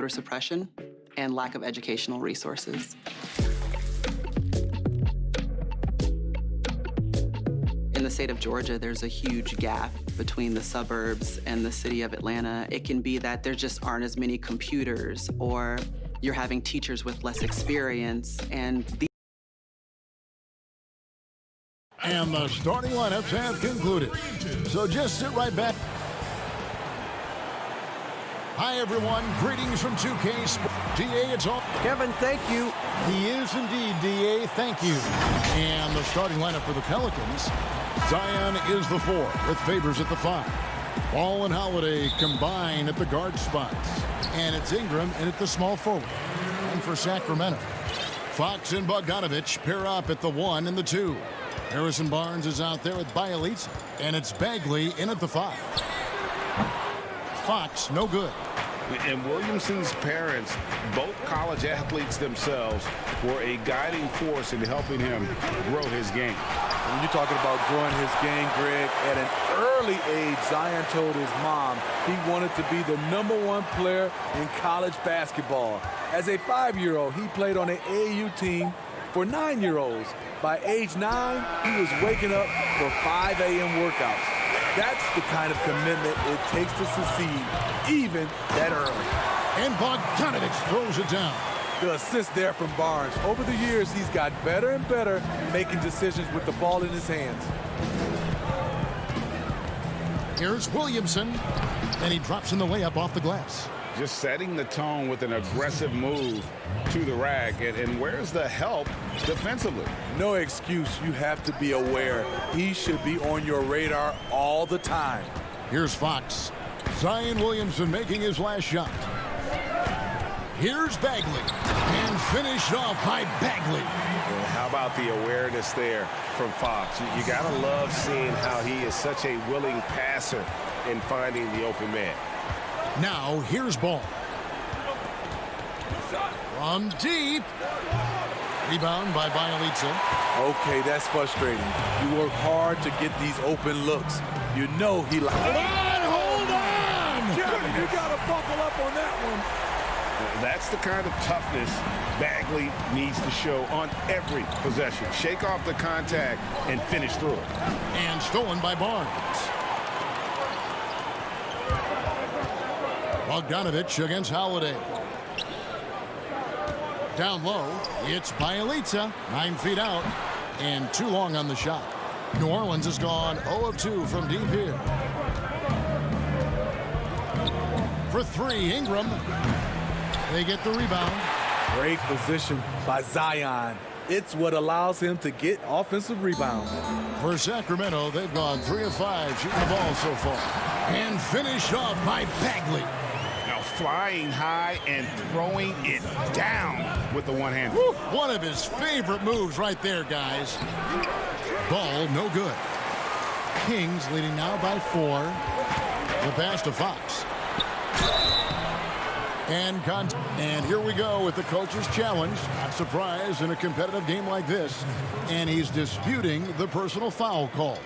voter suppression and lack of educational resources. In the state of Georgia, there's a huge gap between the suburbs and the city of Atlanta. It can be that there just aren't as many computers, or you're having teachers with less experience, and the starting lineups have concluded. So just sit right back. Hi, everyone. Greetings from 2K Sports. DA, it's all. Kevin, thank you. He is indeed, DA. Thank you. And the starting lineup for the Pelicans. Zion is the 4 with Favors at the 5. Ball and Holiday combine at the guard spots. And it's Ingram in at the small forward. And for Sacramento, Fox and Bogdanovich pair up at the 1 and the 2. Harrison Barnes is out there with Bielitsa. And it's Bagley in at the 5. Fox, no good. And Williamson's parents, both college athletes themselves, were a guiding force in helping him grow his game. When you're talking about growing his game, Greg, at an early age, Zion told his mom he wanted to be the #1 player in college basketball. As a 5-year-old, he played on an AAU team for 9-year-olds. By age 9, he was waking up for 5 a.m. workouts. That's the kind of commitment it takes to succeed, even that early. And Bogdanovich throws it down. The assist there from Barnes. Over the years, he's got better and better making decisions with the ball in his hands. Here's Williamson, and he drops in the layup off the glass. Just setting the tone with an aggressive move to the rack. And where's the help defensively? No excuse. You have to be aware. He should be on your radar all the time. Here's Fox. Zion Williamson making his last shot. Here's Bagley. And finished off by Bagley. And how about the awareness there from Fox? You got to love seeing how he is such a willing passer in finding the open man. Now, here's Ball. From deep. Rebound by Bielitsa. Okay, that's frustrating. You work hard to get these open looks. You know he likes. Hold on! You got to buckle up on that one. That's the kind of toughness Bagley needs to show on every possession. Shake off the contact and finish through it. And stolen by Barnes. Bogdanovich against Holiday. Down low, it's Bielitsa, 9 feet out, and too long on the shot. New Orleans has gone 0 of 2 from deep here. For 3, Ingram. They get the rebound. Great position by Zion. It's what allows him to get offensive rebounds. For Sacramento, they've gone 3 of 5 shooting the ball so far. And finished off by Bagley. Flying high and throwing it down with the one hand. One of his favorite moves right there, guys. Ball no good. Kings leading now by 4. The pass to Fox. And here we go with the coach's challenge. Not surprised in a competitive game like this. And he's disputing the personal foul call.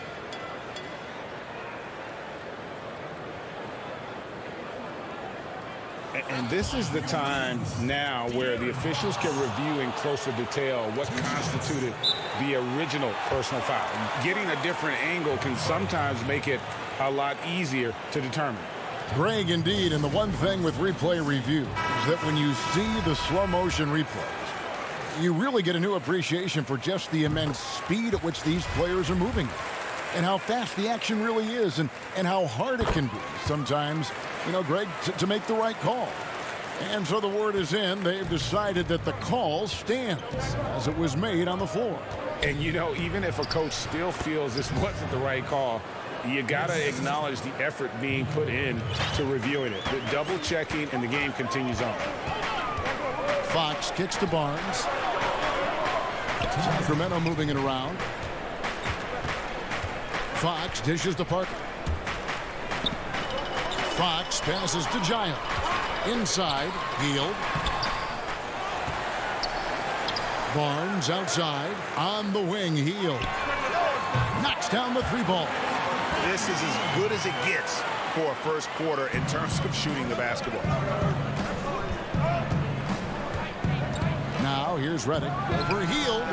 And this is the time now where the officials can review in closer detail what constituted the original personal foul. Getting a different angle can sometimes make it a lot easier to determine. Greg, indeed, and the one thing with replay review is that when you see the slow motion replays, you really get a new appreciation for just the immense speed at which these players are moving and how fast the action really is and how hard it can be sometimes, you know, Greg, to make the right call. And so the word is in. They've decided that the call stands as it was made on the floor. And, you know, even if a coach still feels this wasn't the right call, you got to acknowledge the effort being put in to reviewing it. The double checking, and the game continues on. Fox kicks to Barnes. Sacramento moving it around. Fox dishes to Parker. Fox passes to Giant. Inside, Hield. Barnes outside. On the wing, Hield. Knocks down the 3-ball. This is as good as it gets for a first quarter in terms of shooting the basketball. Here's Reddick. Overhealed.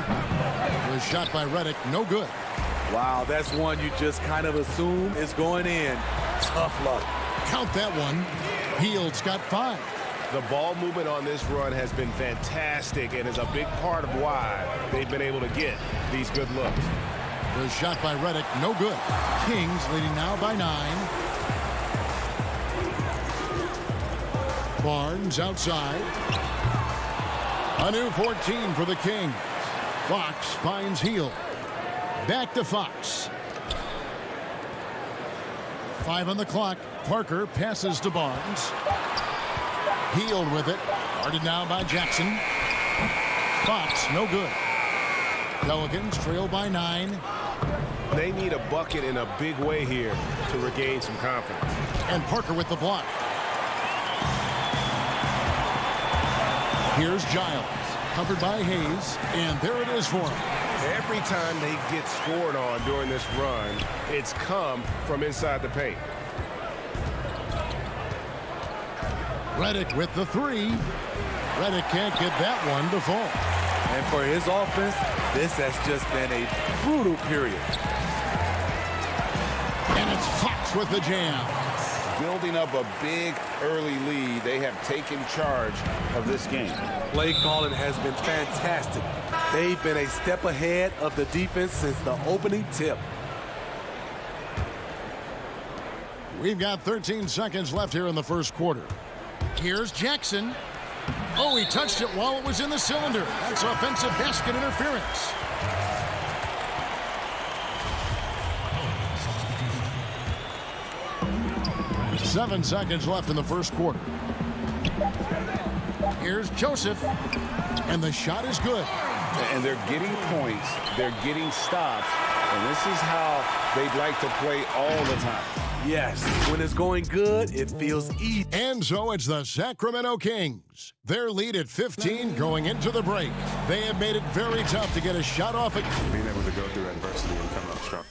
The shot by Reddick, no good. Wow, that's one you just kind of assume is going in. Tough luck. Count that one. Hield's got 5. The ball movement on this run has been fantastic and is a big part of why they've been able to get these good looks. The shot by Reddick, no good. Kings leading now by 9. Barnes outside. A new 14 for the Kings. Fox finds Hield. Back to Fox. 5 on the clock. Parker passes to Barnes. Hield with it. Guarded now by Jackson. Fox, no good. Pelicans trail by 9. They need a bucket in a big way here to regain some confidence. And Parker with the block. Here's Giles. Covered by Hayes. And there it is for him. Every time they get scored on during this run, it's come from inside the paint. Reddick with the 3. Reddick can't get that one to fall. And for his offense, this has just been a brutal period. And it's Fox with the jam. Building up a big early lead, they have taken charge of this game. Play calling has been fantastic. They've been a step ahead of the defense since the opening tip. We've got 13 seconds left here in the first quarter. Here's Jackson. Oh, he touched it while it was in the cylinder. That's offensive basket interference. Seven seconds left in the first quarter. Here's Joseph. And the shot is good. And they're getting points. They're getting stops. And this is how they'd like to play all the time. Yes, when it's going good, it feels easy. And so it's the Sacramento Kings. Their lead at 15 going into the break. They have made it very tough to get a shot off it. Being able to go through adversity and come up strong.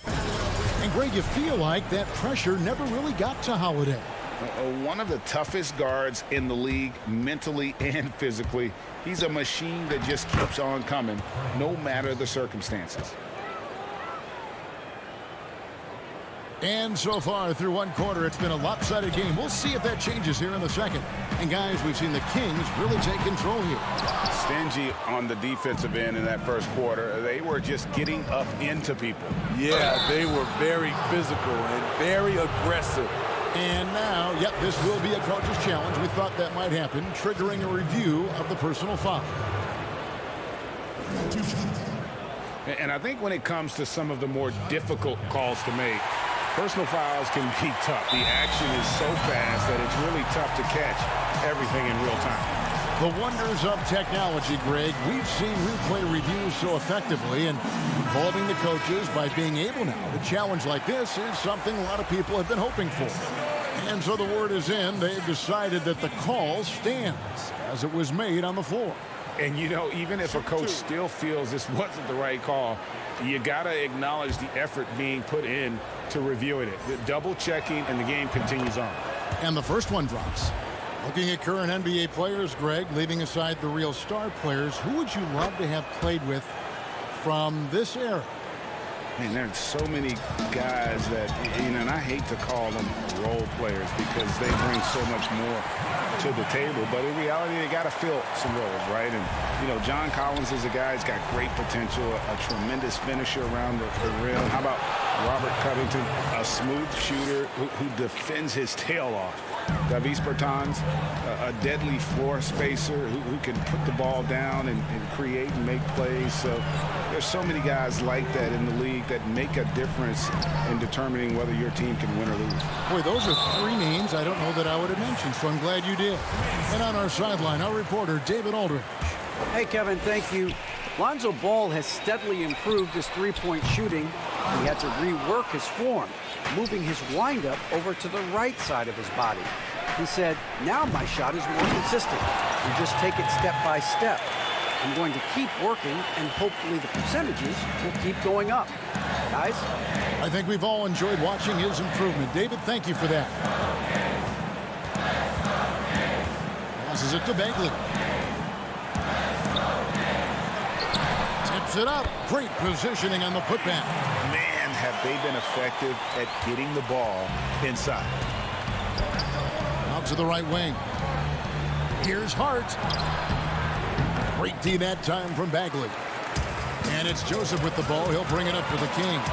And Greg, you feel like that pressure never really got to Holiday. One of the toughest guards in the league, mentally and physically. He's a machine that just keeps on coming, no matter the circumstances. And so far through one quarter, it's been a lopsided game. We'll see if that changes here in the second. And guys, we've seen the Kings really take control here. Stingy on the defensive end in that first quarter. They were just getting up into people. Yeah, they were very physical and very aggressive. And now, yep, this will be a coach's challenge. We thought that might happen, triggering a review of the personal foul. And I think when it comes to some of the more difficult calls to make, personal fouls can be tough. The action is so fast that it's really tough to catch everything in real time. The wonders of technology, Greg. We've seen replay reviews so effectively, and involving the coaches by being able now to challenge like this is something a lot of people have been hoping for. And so the word is in. They've decided that the call stands as it was made on the floor. And, you know, even if a coach still feels this wasn't the right call, you got to acknowledge the effort being put in to reviewing it. The double checking, and the game continues on. And the first one drops. Looking at current NBA players, Greg, leaving aside the real star players, who would you love to have played with from this era? Man, there's so many guys that, you know, and I hate to call them role players because they bring so much more to the table. But in reality, they got to fill some roles, right? And, you know, John Collins is a guy who's got great potential, a tremendous finisher around the rim. How about Robert Covington, a smooth shooter who defends his tail off? Davis Bertans, a deadly floor spacer who can put the ball down and create and make plays. So there's so many guys like that in the league that make a difference in determining whether your team can win or lose. Boy, those are three names I don't know that I would have mentioned, so I'm glad you did. And on our sideline, our reporter, David Aldridge. Hey, Kevin, thank you. Lonzo Ball has steadily improved his three-point shooting. He had to rework his form, moving his windup over to the right side of his body. He said, now my shot is more consistent. You just take it step by step. I'm going to keep working, and hopefully the percentages will keep going up. Guys? I think we've all enjoyed watching his improvement. David, thank you for that. Passes it to Bagley. Tips it up. Great positioning on the putback. Man, have they been effective at getting the ball inside. Out to the right wing. Here's Hart. Great D that time from Bagley. And it's Joseph with the ball. He'll bring it up for the Kings.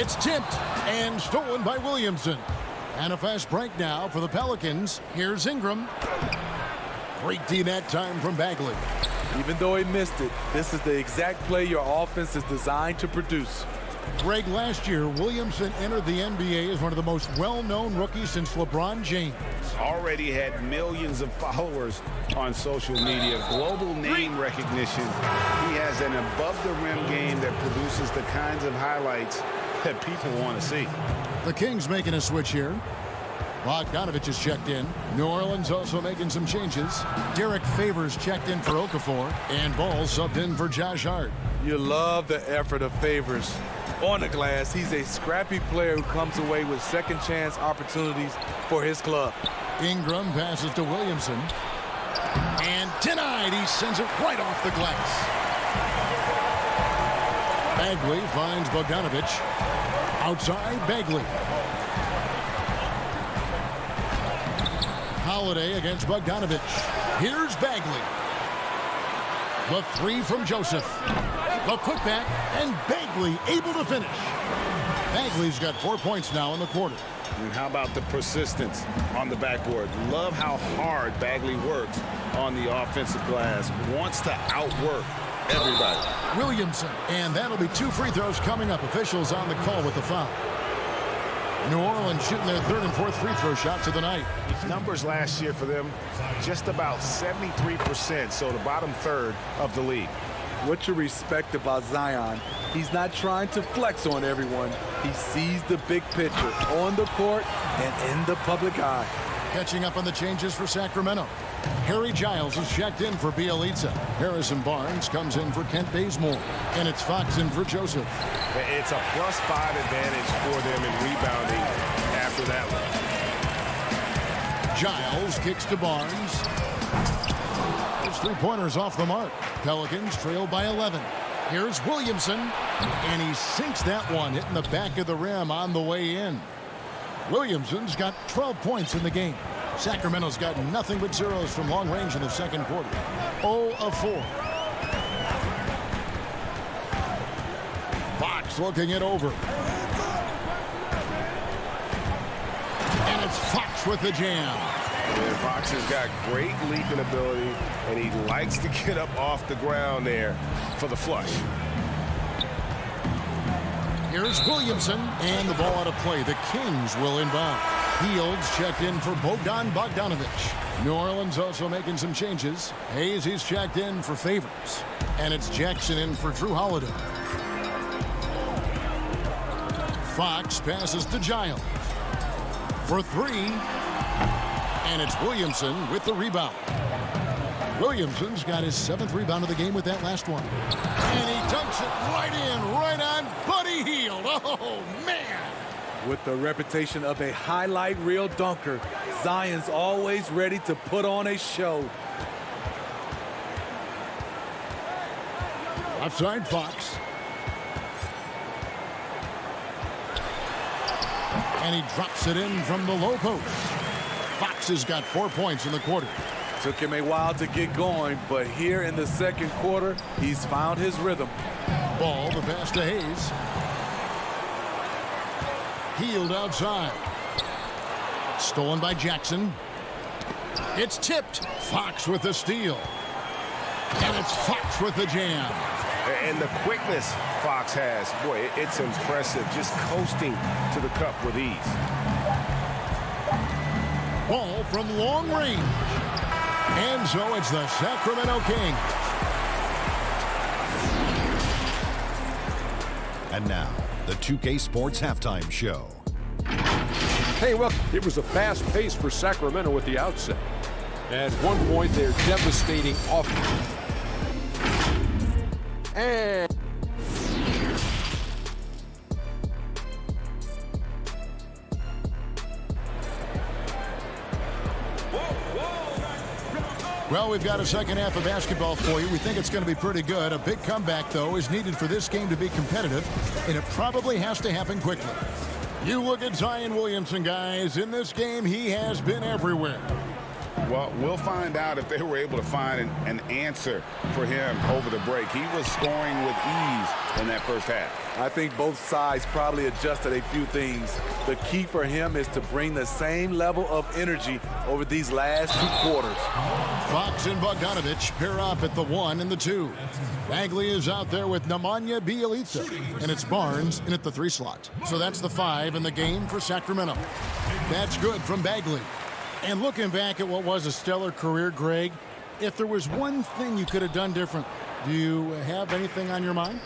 It's tipped and stolen by Williamson. And a fast break now for the Pelicans. Here's Ingram. Great D that time from Bagley. Even though he missed it, this is the exact play your offense is designed to produce. Greg, last year, Williamson entered the NBA as one of the most well-known rookies since LeBron James. Already had millions of followers on social media, global name recognition. He has an above-the-rim game that produces the kinds of highlights that people want to see. The Kings making a switch here. Bogdanovich is checked in. New Orleans also making some changes. Derek Favors checked in for Okafor. And Ball subbed in for Josh Hart. You love the effort of Favors. On the glass, he's a scrappy player who comes away with second chance opportunities for his club. Ingram passes to Williamson. And denied. He sends it right off the glass. Bagley finds Bogdanovich. Outside, Bagley. Holiday against Bogdanovich. Here's Bagley. The three from Joseph. The putback, and Bagley able to finish. Bagley's got 4 points now in the quarter. And how about the persistence on the backboard? Love how hard Bagley works on the offensive glass. Wants to outwork everybody. Williamson, and that'll be 2 free throws coming up. Officials on the call with the foul. New Orleans shooting their 3rd and 4th free throw shots of the night. Numbers last year for them, just about 73%, so the bottom third of the league. What you respect about Zion, he's not trying to flex on everyone. He sees the big picture on the court and in the public eye. Catching up on the changes for Sacramento. Harry Giles is checked in for Bielitsa. Harrison Barnes comes in for Kent Bazemore. And it's Fox in for Joseph. It's a +5 advantage for them in rebounding after that one. Giles kicks to Barnes. His 3-pointers off the mark. Pelicans trail by 11. Here's Williamson. And he sinks that one, hitting the back of the rim on the way in. Williamson's got 12 points in the game. Sacramento's got nothing but zeros from long range in the second quarter. 0 of 4. Fox looking it over. And it's Fox with the jam. And Fox has got great leaping ability, and he likes to get up off the ground there for the flush. Here's Williamson, and the ball out of play. The Kings will inbound. Fields checked in for Bogdanovich. New Orleans also making some changes. Hayes is checked in for Favors. And it's Jackson in for Drew Holiday. Fox passes to Giles. For 3. And it's Williamson with the rebound. Williamson's got his 7th rebound of the game with that last one. And he dunks it right in, right on Buddy Hield. Oh, man. With the reputation of a highlight reel dunker, Zion's always ready to put on a show. Outside Fox. And he drops it in from the low post. Fox has got 4 points in the quarter. Took him a while to get going, but here in the second quarter, he's found his rhythm. Ball, the pass to Hayes. Hield outside. Stolen by Jackson. It's tipped. Fox with the steal. And it's Fox with the jam. And the quickness Fox has, boy, it's impressive. Just coasting to the cup with ease. Ball from long range. And so it's the Sacramento Kings. And now, the 2K Sports Halftime Show. Hey, well, it was a fast pace for Sacramento at the outset. At one point, they're devastating offense. And Well, we've got a second half of basketball for you. We think it's going to be pretty good. A big comeback, though, is needed for this game to be competitive, and it probably has to happen quickly. You look at Zion Williamson, guys. In this game, he has been everywhere. Well, we'll find out if they were able to find an answer for him over the break. He was scoring with ease in that first half. I think both sides probably adjusted a few things. The key for him is to bring the same level of energy over these last 2 quarters. Fox and Bogdanovich pair up at the 1 and the 2. Bagley is out there with Nemanja Bjelica, and it's Barnes in at the 3 slot. So that's the 5 in the game for Sacramento. That's good from Bagley. And looking back at what was a stellar career, Greg, if there was one thing you could have done different, do you have anything on your mind?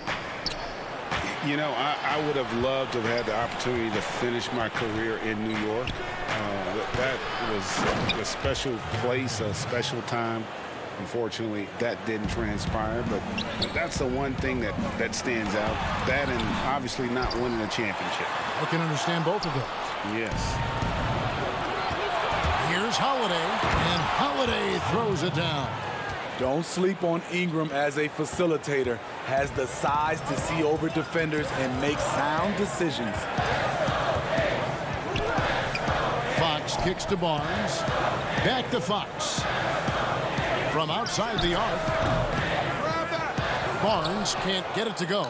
You know, I would have loved to have had the opportunity to finish my career in New York. That was a special place, a special time. Unfortunately, that didn't transpire, but that's the one thing that stands out. That and obviously not winning a championship. I can understand both of those. Yes. Here's Holiday, and Holiday throws it down. Don't sleep on Ingram as a facilitator. Has the size to see over defenders and make sound decisions. Fox kicks to Barnes. Back to Fox. From outside the arc. Barnes can't get it to go.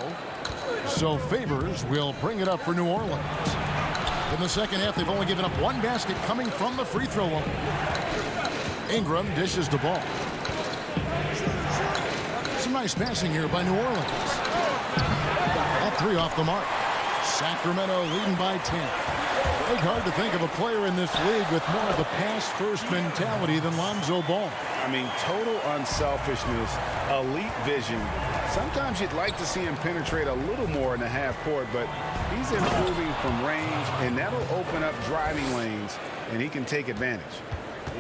So Favors will bring it up for New Orleans. In the second half, they've only given up 1 basket coming from the free throw line. Ingram dishes the ball. Some nice passing here by New Orleans. That 3 off the mark. Sacramento leading by 10. It's hard to think of a player in this league with more of a pass-first mentality than Lonzo Ball. I mean, total unselfishness, elite vision. Sometimes you'd like to see him penetrate a little more in the half court, but he's improving from range, and that'll open up driving lanes, and he can take advantage.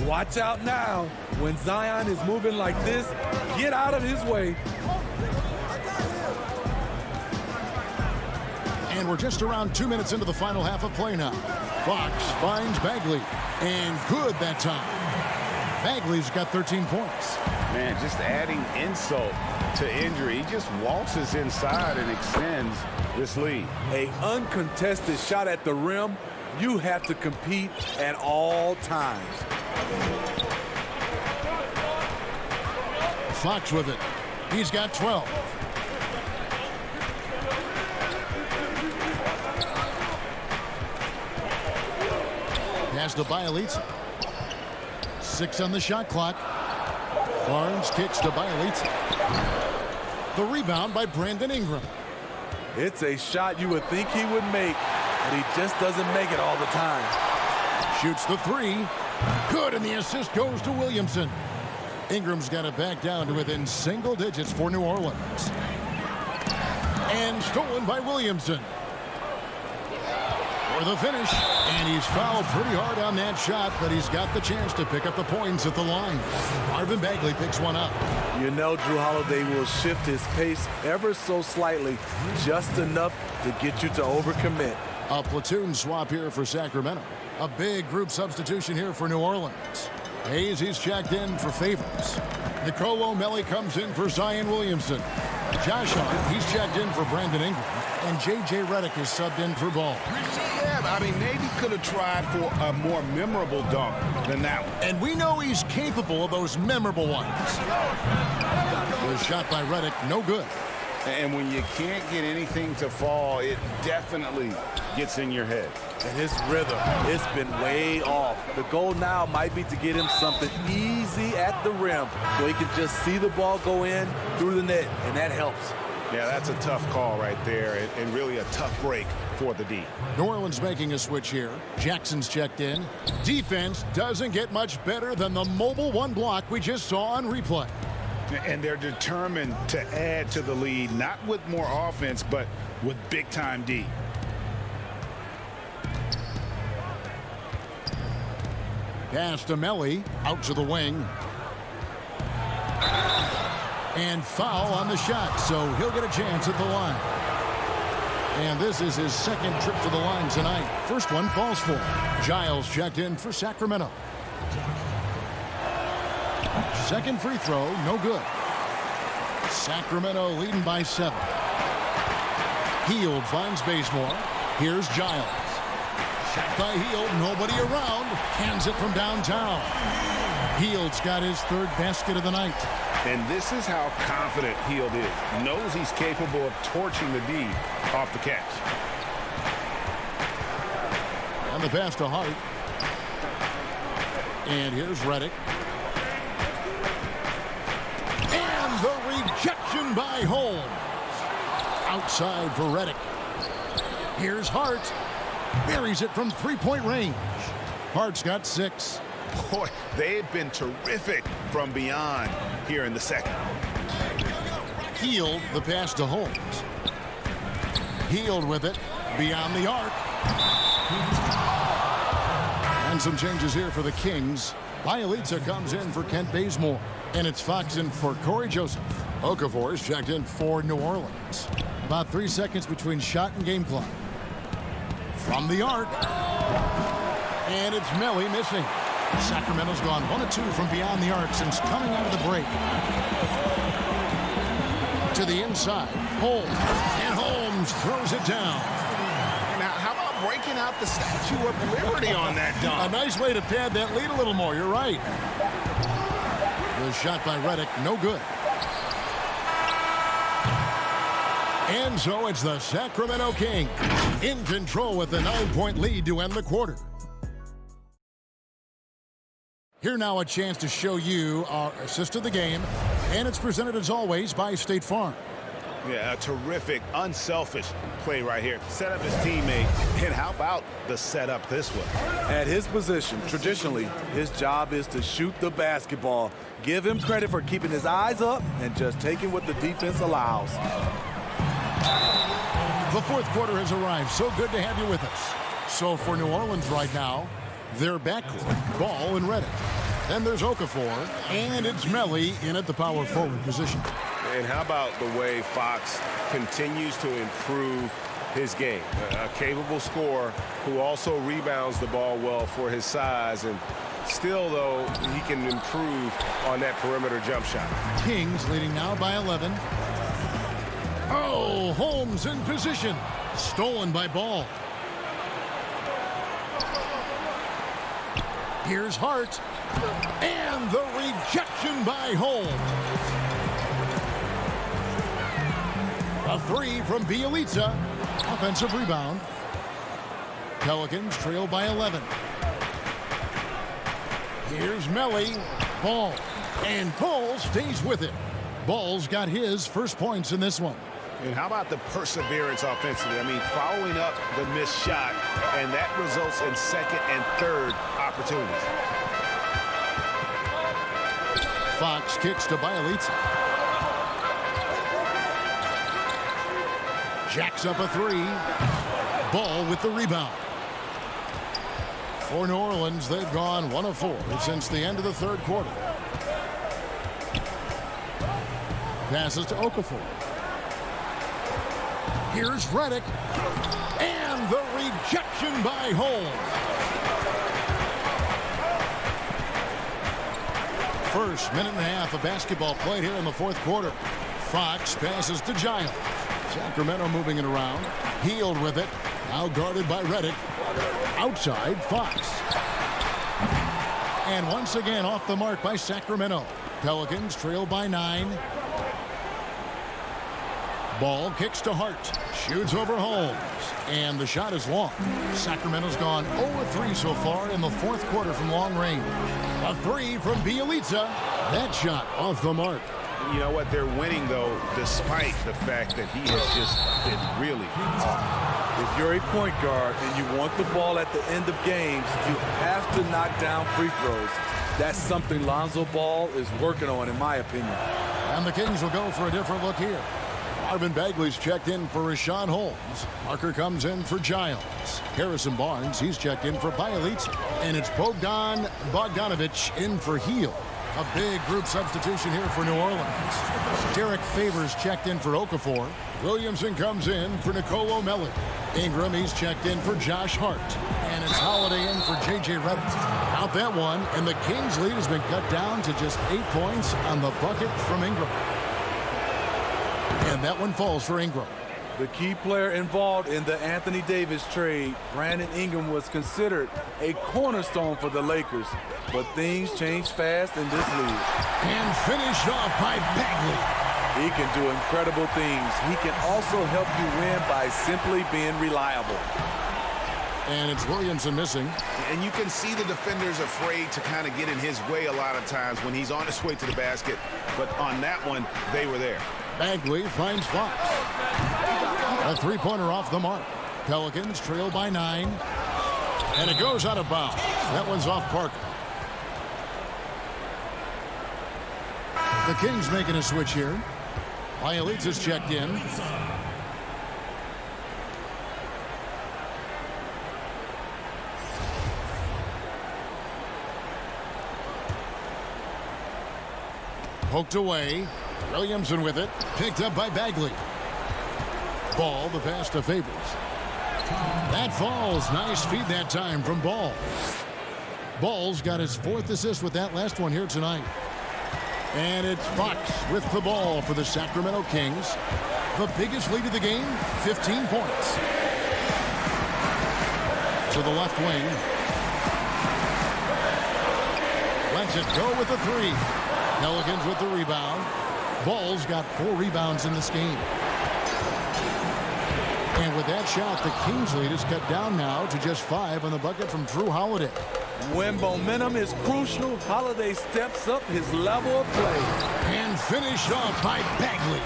Watch out now. When Zion is moving like this, get out of his way. And we're just around 2 minutes into the final half of play now. Fox finds Bagley, and good that time. Bagley's got 13 points. Man, just adding insult to injury. He just waltzes inside and extends this lead. An uncontested shot at the rim, you have to compete at all times. Fox with it. He's got 12. Pass to Bjelica. 6 on the shot clock. Barnes kicks to Bjelica. The rebound by Brandon Ingram. It's a shot you would think he would make, but he just doesn't make it all the time. Shoots the 3. Good, and the assist goes to Williamson. Ingram's got it back down to within single digits for New Orleans. And stolen by Williamson. For the finish, and he's fouled pretty hard on that shot, but he's got the chance to pick up the points at the line. Marvin Bagley picks one up. You know Drew Holiday will shift his pace ever so slightly, just enough to get you to overcommit. A platoon swap here for Sacramento. A big group substitution here for New Orleans. Hayes, he's checked in for Favors. Nicole O'Malley comes in for Zion Williamson. Josh Hart, he's checked in for Brandon Ingram. And J.J. Redick is subbed in for Ball. Yeah, I mean, maybe could have tried for a more memorable dunk than that one. And we know he's capable of those memorable ones. The shot by Redick, no good. And when you can't get anything to fall, it definitely gets in your head. And his rhythm, it's been way off. The goal now might be to get him something easy at the rim so he can just see the ball go in through the net, and that helps. Yeah, that's a tough call right there, and really a tough break for the D. New Orleans making a switch here. Jackson's checked in. Defense doesn't get much better than the mobile 1 block we just saw on replay. And they're determined to add to the lead, not with more offense, but with big-time D. Pass to Melly, out to the wing. And foul on the shot, so he'll get a chance at the line. And this is his second trip to the line tonight. First one falls for him. Giles checked in for Sacramento. Second free throw, no good. Sacramento leading by 7. Hield finds Bazemore. Here's Giles. Shot by Hield, nobody around. Hands it from downtown. Hield's got his 3rd basket of the night. And this is how confident Hield is. Knows he's capable of torching the D off the catch. And the pass to Hart. And here's Reddick. And the rejection by Holmes. Outside for Reddick. Here's Hart. Buries it from 3-point range. Hart's got 6. Boy, they've been terrific from beyond here in the second. Hield, the pass to Holmes. Hield with it beyond the arc. And some changes here for the Kings. Bielitsa comes in for Kent Bazemore. And it's Fox in for Corey Joseph. Okafor is checked in for New Orleans. About 3 seconds between shot and game clock. From the arc. And it's Melly missing. Sacramento's gone 1 of 2 from beyond the arc since coming out of the break. To the inside. Holmes. And Holmes throws it down. Now, how about breaking out the Statue of Liberty on that dunk? A nice way to pad that lead a little more. You're right. The shot by Reddick, no good. And so it's the Sacramento Kings in control with the 9-point lead to end the quarter. Here now a chance to show you our assist of the game, and it's presented as always by State Farm. Yeah, a terrific, unselfish play right here. Set up his teammate, and how about the setup this way? At his position, traditionally, his job is to shoot the basketball. Give him credit for keeping his eyes up and just taking what the defense allows. The 4th quarter has arrived. So good to have you with us. So for New Orleans right now, their backcourt, Ball and Reddick. Then there's Okafor, and it's Melly in at the power forward position. And how about the way Fox continues to improve his game? A capable scorer who also rebounds the ball well for his size, and still, though, he can improve on that perimeter jump shot. Kings leading now by 11. Oh, Holmes in position. Stolen by Ball. Here's Hart. And the rejection by Holmes. A 3 from Bielitsa. Offensive rebound. Pelicans trail by 11. Here's Melly. Ball. And Ball stays with it. Ball's got his first points in this one. And how about the perseverance offensively? I mean, following up the missed shot, and that results in 2nd and 3rd opportunities. Fox kicks to Bielitsa. Jacks up a 3. Ball with the rebound. For New Orleans, they've gone 1 of 4 since the end of the 3rd quarter. Passes to Okafor. Here's Reddick. And the rejection by Holmes. First minute and a half of basketball played here in the 4th quarter. Fox passes to Giles. Sacramento moving it around. Hield with it. Now guarded by Reddick. Outside, Fox. And once again off the mark by Sacramento. Pelicans trail by 9. Ball kicks to Hart. Shoots over Holmes. And the shot is long. Sacramento's gone 0-3 so far in the 4th quarter from long range. A 3 from Bielitsa. That shot off the mark. You know what? They're winning, though, despite the fact that he has just been really hard. If you're a point guard and you want the ball at the end of games, you have to knock down free throws. That's something Lonzo Ball is working on, in my opinion. And the Kings will go for a different look here. Marvin Bagley's checked in for Rashawn Holmes. Parker comes in for Giles. Harrison Barnes, he's checked in for Bielitsa. And it's Bogdan Bogdanovic in for Hield. A big group substitution here for New Orleans. Derek Favors checked in for Okafor. Williamson comes in for Nicolo Melli. Ingram, he's checked in for Josh Hart. And it's Holiday in for J.J. Redick. Count that one, and the Kings' lead has been cut down to just 8 points on the bucket from Ingram. And that one falls for Ingram. The key player involved in the Anthony Davis trade, Brandon Ingram, was considered a cornerstone for the Lakers. But things changed fast in this league. And finished off by Bagley. He can do incredible things. He can also help you win by simply being reliable. And it's Williamson missing. And you can see the defenders afraid to kind of get in his way a lot of times when he's on his way to the basket. But on that one, they were there. Bagley finds Fox. A three-pointer off the mark. Pelicans trail by 9. And it goes out of bounds. That one's off Parker. The Kings making a switch here. Bielitsa's checked in. Poked away. Williamson with it. Picked up by Bagley. Ball, the pass to Favors. That falls. Nice feed that time from Ball. Ball's got his 4th assist with that last one here tonight. And it's Fox with the ball for the Sacramento Kings. The biggest lead of the game, 15 points. To the left wing. Lets it go with the 3. Pelicans with the rebound. Ball's got 4 rebounds in this game. And with that shot, the Kings lead is cut down now to just 5 on the bucket from Drew Holiday. When momentum is crucial, Holiday steps up his level of play. And finished off by Bagley.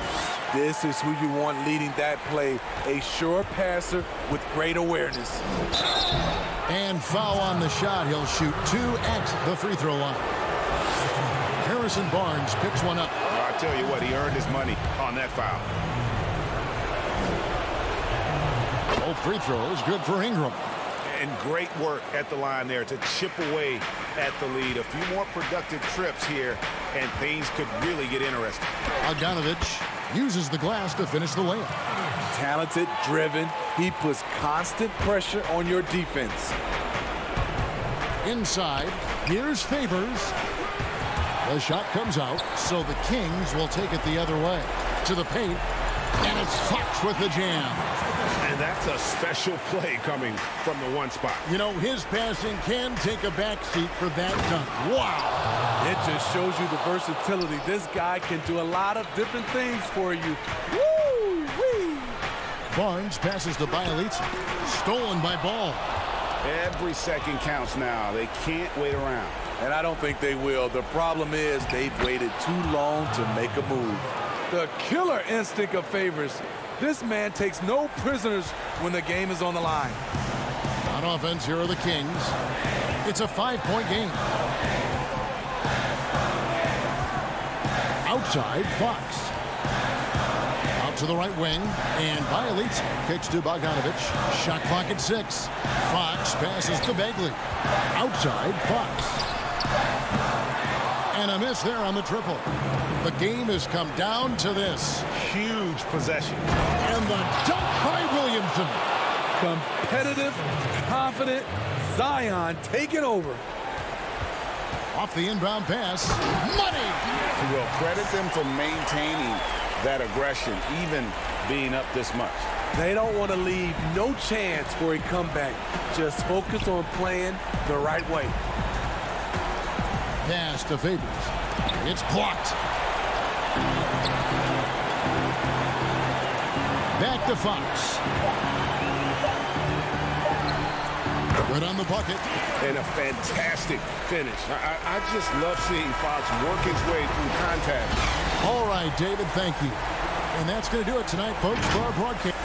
This is who you want leading that play. A sure passer with great awareness. And foul on the shot. He'll shoot 2 at the free throw line. Harrison Barnes picks one up. I tell you what, he earned his money on that foul. Both free throws good for Ingram. And great work at the line there to chip away at the lead. A few more productive trips here, and things could really get interesting. Bogdanovich uses the glass to finish the layup. Talented, driven. He puts constant pressure on your defense. Inside, here's Favors. The shot comes out, so the Kings will take it the other way. To the paint, and it's Fox with the jam. And that's a special play coming from the one spot. You know, his passing can take a backseat for that dunk. Wow. It just shows you the versatility. This guy can do a lot of different things for you. Woo-wee. Barnes passes to Bielitsa. Stolen by Ball. Every second counts now. They can't wait around. And I don't think they will. The problem is they've waited too long to make a move. The killer instinct of Favors. This man takes no prisoners when the game is on the line. On offense, here are the Kings. It's a 5-point game. Outside, Fox. Out to the right wing, and Bielitsa kicks to Bogdanovich. Shot clock at 6. Fox passes to Bagley. Outside, Fox. And a miss there on the triple. The game has come down to this. Huge possession. And the dunk by Williamson. Competitive, confident, Zion taking over. Off the inbound pass. Money! We'll credit them for maintaining that aggression, even being up this much. They don't want to leave no chance for a comeback. Just focus on playing the right way. Pass to Favors. It's blocked. Back to Fox. Good on the bucket. And a fantastic finish. I just love seeing Fox work his way through contact. All right, David, thank you. And that's going to do it tonight, folks, for our broadcast.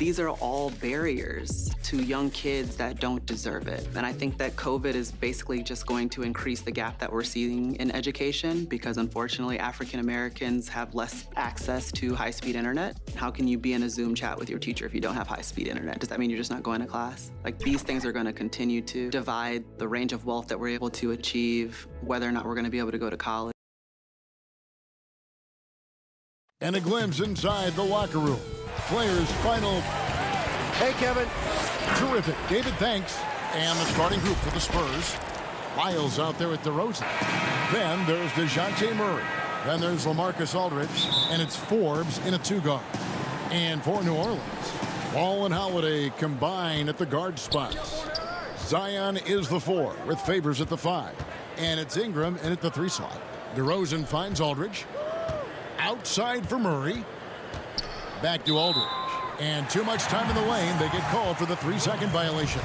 These are all barriers to young kids that don't deserve it. And I think that COVID is basically just going to increase the gap that we're seeing in education because unfortunately African Americans have less access to high-speed internet. How can you be in a Zoom chat with your teacher if you don't have high-speed internet? Does that mean you're just not going to class? Like, these things are going to continue to divide the range of wealth that we're able to achieve, whether or not we're going to be able to go to college. And a glimpse inside the locker room. Players' final. Hey, Kevin. Terrific. David, thanks. And the starting group for the Spurs. Lyles out there with DeRozan. Then there's DeJounte Murray. Then there's LaMarcus Aldridge. And it's Forbes in a two-guard. And for New Orleans, Ball and Holiday combine at the guard spots. Zion is the 4 with Favors at the 5. And it's Ingram in at the 3 slot. DeRozan finds Aldridge. Outside for Murray. Back to Aldridge. And too much time in the lane. They get called for the 3-second violation.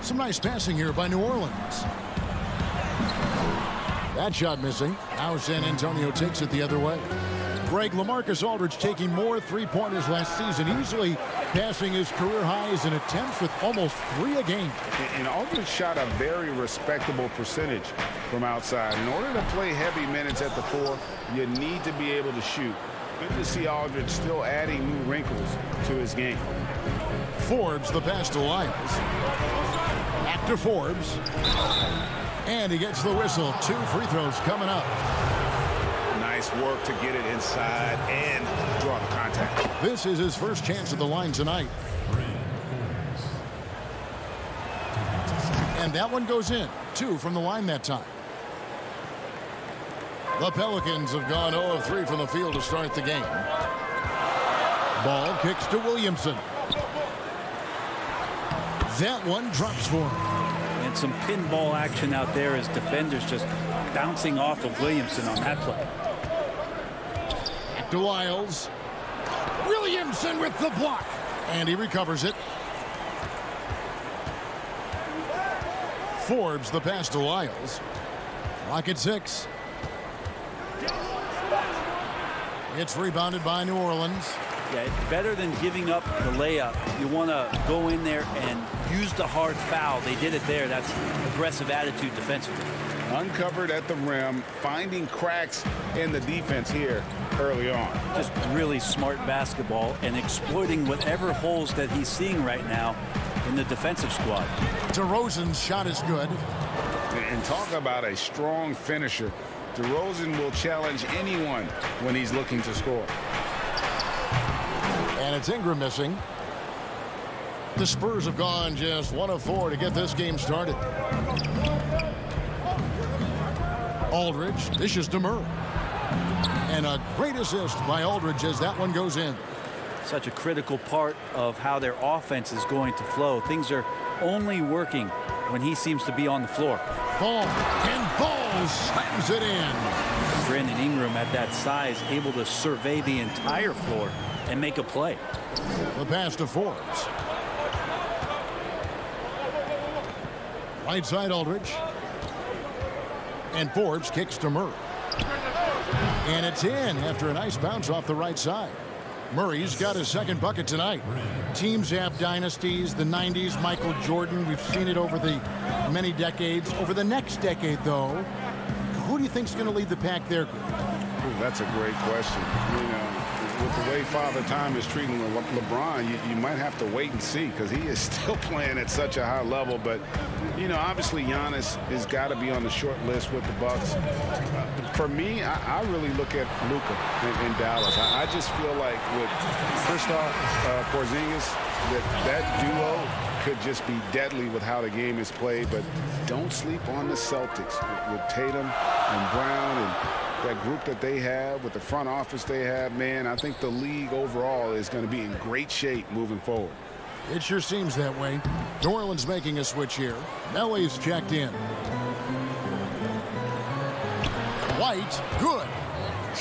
Some nice passing here by New Orleans. That shot missing. Now San Antonio takes it the other way. Greg, LaMarcus Aldridge taking more three-pointers last season, easily passing his career highs in attempts with almost 3 a game. And Aldridge shot a very respectable percentage from outside. In order to play heavy minutes at the 4, you need to be able to shoot. Good to see Aldridge still adding new wrinkles to his game. Forbes the pass to Lyles. Back to Forbes. And he gets the whistle. 2 free throws coming up. Nice work to get it inside and draw the contact. This is his first chance at the line tonight. And that one goes in. 2 from the line that time. The Pelicans have gone 0 of 3 from the field to start the game. Ball kicks to Williamson. That one drops for him. And some pinball action out there as defenders just bouncing off of Williamson on that play. Back to Lyles. Williamson with the block. And he recovers it. Forbes the pass to Lyles. Clock at 6. It's rebounded by New Orleans. Yeah, better than giving up the layup. You want to go in there and use the hard foul. They did it there. That's aggressive attitude defensively. Uncovered at the rim, finding cracks in the defense here early on. Just really smart basketball and exploiting whatever holes that he's seeing right now in the defensive squad. DeRozan's shot is good. And talk about a strong finisher. DeRozan will challenge anyone when he's looking to score. And it's Ingram missing. The Spurs have gone just 1 of 4 to get this game started. Aldridge dishes to Murray. And a great assist by Aldridge as that one goes in. Such a critical part of how their offense is going to flow. Things are only working when he seems to be on the floor. Ball, and Ball slams it in. Brandon Ingram at that size, able to survey the entire floor and make a play. The pass to Forbes. Right side Aldridge. And Forbes kicks to Murray. And it's in after a nice bounce off the right side. Murray's got his second bucket tonight. Teams have dynasties, the 90s, Michael Jordan. We've seen it over the many decades. Over the next decade, though, who do you think's going to lead the pack there, Greg? Ooh, that's a great question. You know, with the way Father Time is treating LeBron, you might have to wait and see because he is still playing at such a high level. But, you know, obviously Giannis has got to be on the short list with the Bucks. For me, I really look at Luka in Dallas. I just feel like with Kristaps Porzingis, that duo could just be deadly with how the game is played. But don't sleep on the Celtics with Tatum and Brown and that group that they have, with the front office they have. Man, I think the league overall is going to be in great shape moving forward. It sure seems that way. New Orleans making a switch here. Melly's checked in. White, good.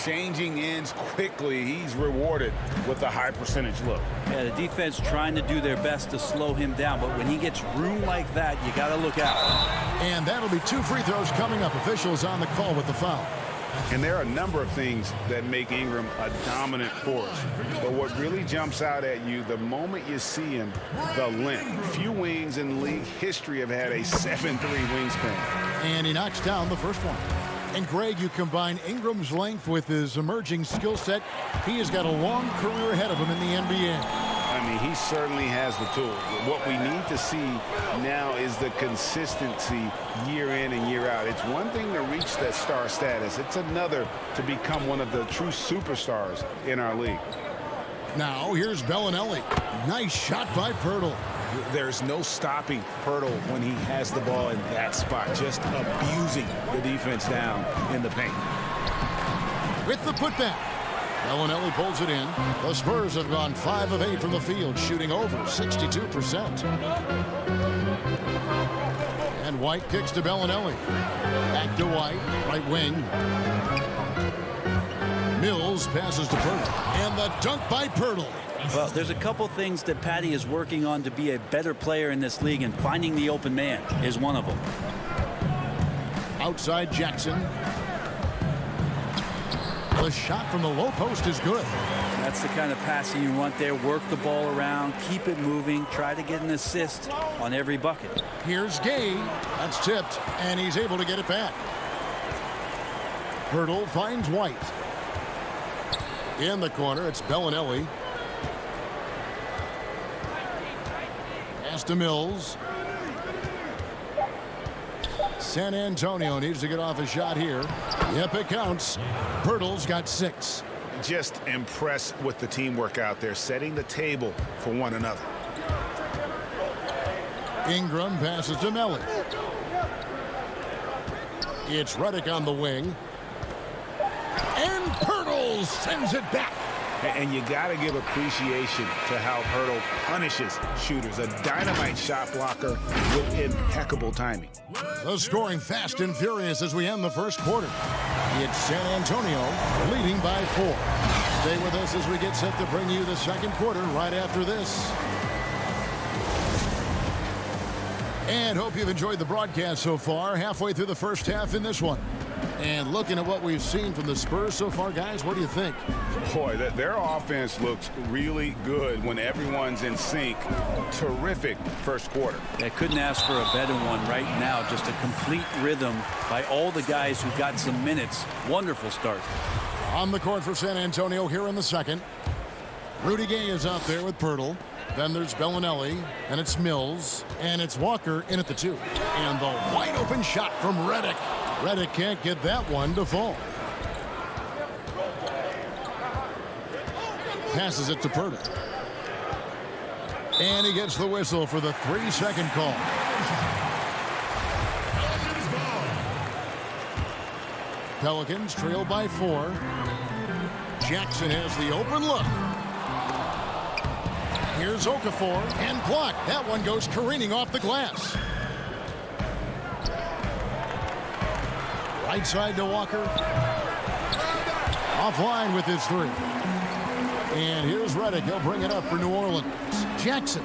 Changing ends quickly. He's rewarded with a high percentage look. Yeah, the defense trying to do their best to slow him down, but when he gets room like that, you got to look out. And that'll be 2 free throws coming up. Officials on the call with the foul. And there are a number of things that make Ingram a dominant force. But what really jumps out at you the moment you see him, the length. Few wings in league history have had a 7'3" wingspan. And he knocks down the first one. And Greg, you combine Ingram's length with his emerging skill set. He has got a long career ahead of him in the NBA. I mean, he certainly has the tools. What we need to see now is the consistency year in and year out. It's one thing to reach that star status. It's another to become one of the true superstars in our league. Now, here's Bellinelli. Nice shot by Pirtle. There's no stopping Pirtle when he has the ball in that spot, just abusing the defense down in the paint. With the putback. Bellinelli pulls it in. The Spurs have gone 5 of 8 from the field, shooting over 62%. And White kicks to Bellinelli. Back to White, right wing. Mills passes to Pirtle. And the dunk by Pirtle. Well, there's a couple things that Patty is working on to be a better player in this league, and finding the open man is one of them. Outside Jackson. The shot from the low post is good. That's the kind of passing you want there. Work the ball around, keep it moving, try to get an assist on every bucket. Here's Gay. That's tipped, and he's able to get it back. Pirtle finds White. In the corner, it's Bellinelli. Pass to Mills. San Antonio needs to get off a shot here. Yep, it counts. Pirtle's got 6. Just impressed with the teamwork out there, setting the table for one another. Ingram passes to Melly. It's Redick on the wing. And Pirtle sends it back. And you got to give appreciation to how Pirtle punishes shooters. A dynamite shot blocker with impeccable timing. The scoring fast and furious as we end the first quarter. It's San Antonio leading by 4. Stay with us as we get set to bring you the second quarter right after this. And hope you've enjoyed the broadcast so far. Halfway through the first half in this one. And looking at what we've seen from the Spurs so far, guys, what do you think? Boy, their offense looks really good when everyone's in sync. Terrific first quarter. I couldn't ask for a better one right now. Just a complete rhythm by all the guys who got some minutes. Wonderful start. On the court for San Antonio here in the second. Rudy Gay is out there with Pirtle. Then there's Bellinelli, and it's Mills, and it's Walker in at the 2. And the wide open shot from Redick. Redick can't get that one to fall. Passes it to Pirtle. And he gets the whistle for the 3-second call. Pelicans trail by 4. Jackson has the open look. Here's Okafor and blocked. That one goes careening off the glass. Right side to Walker. Offline with his 3. And here's Redick. He'll bring it up for New Orleans. Jackson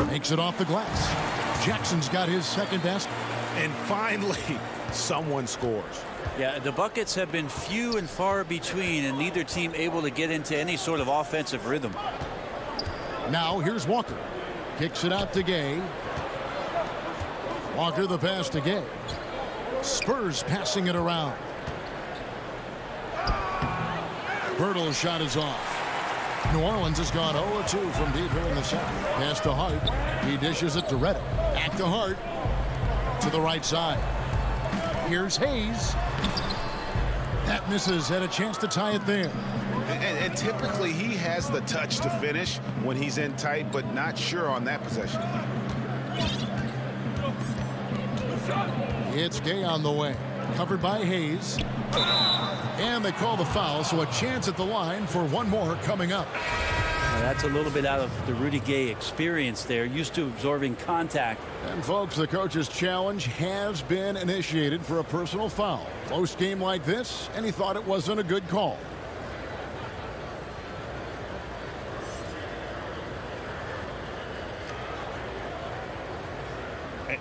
makes it off the glass. Jackson's got his second basket. And finally, someone scores. Yeah, the buckets have been few and far between, and neither team able to get into any sort of offensive rhythm. Now here's Walker. Kicks it out to Gay. Walker the pass to Gay. Spurs passing it around. Pirtle's shot is off. New Orleans has gone 0-2 from deep here in the second. Pass to Hart. He dishes it to Redick. Back to Hart. To the right side. Here's Hayes. That misses. Had a chance to tie it there. And typically he has the touch to finish when he's in tight, but not sure on that possession. It's Gay on the way. Covered by Hayes. And they call the foul, so a chance at the line for one more coming up. Now that's a little bit out of the Rudy Gay experience there. Used to absorbing contact. And folks, the coach's challenge has been initiated for a personal foul. Close game like this, and he thought it wasn't a good call.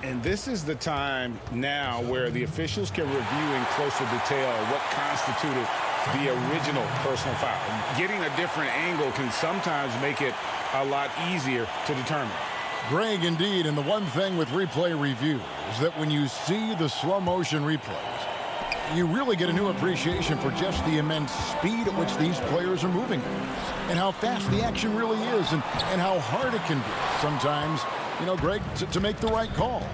And this is the time now where the officials can review in closer detail what constituted the original personal foul. Getting a different angle can sometimes make it a lot easier to determine. Greg, indeed, and the one thing with replay review is that when you see the slow motion replays, you really get a new appreciation for just the immense speed at which these players are moving and how fast the action really is and how hard it can be sometimes, you know, Greg, to make the right call.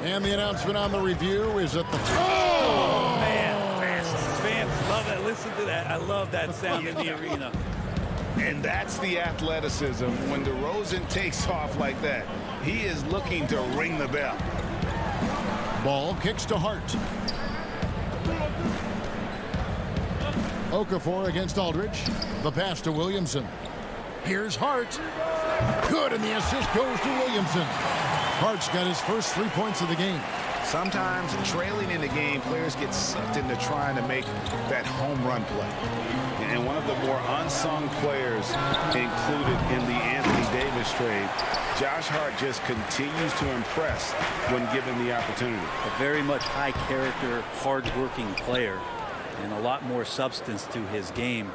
And the announcement on the review is that the... Oh, man. Fans love that. Listen to that. I love that sound in the arena. And that's the athleticism. When DeRozan takes off like that, he is looking to ring the bell. Ball kicks to Hart. Okafor against Aldridge. The pass to Williamson. Here's Hart. Good, and the assist goes to Williamson. Hart's got his first 3 points of the game. Sometimes trailing in the game, players get sucked into trying to make that home run play. And one of the more unsung players included in the Anthony Davis trade, Josh Hart just continues to impress when given the opportunity. A very much high character, hard-working player, and a lot more substance to his game.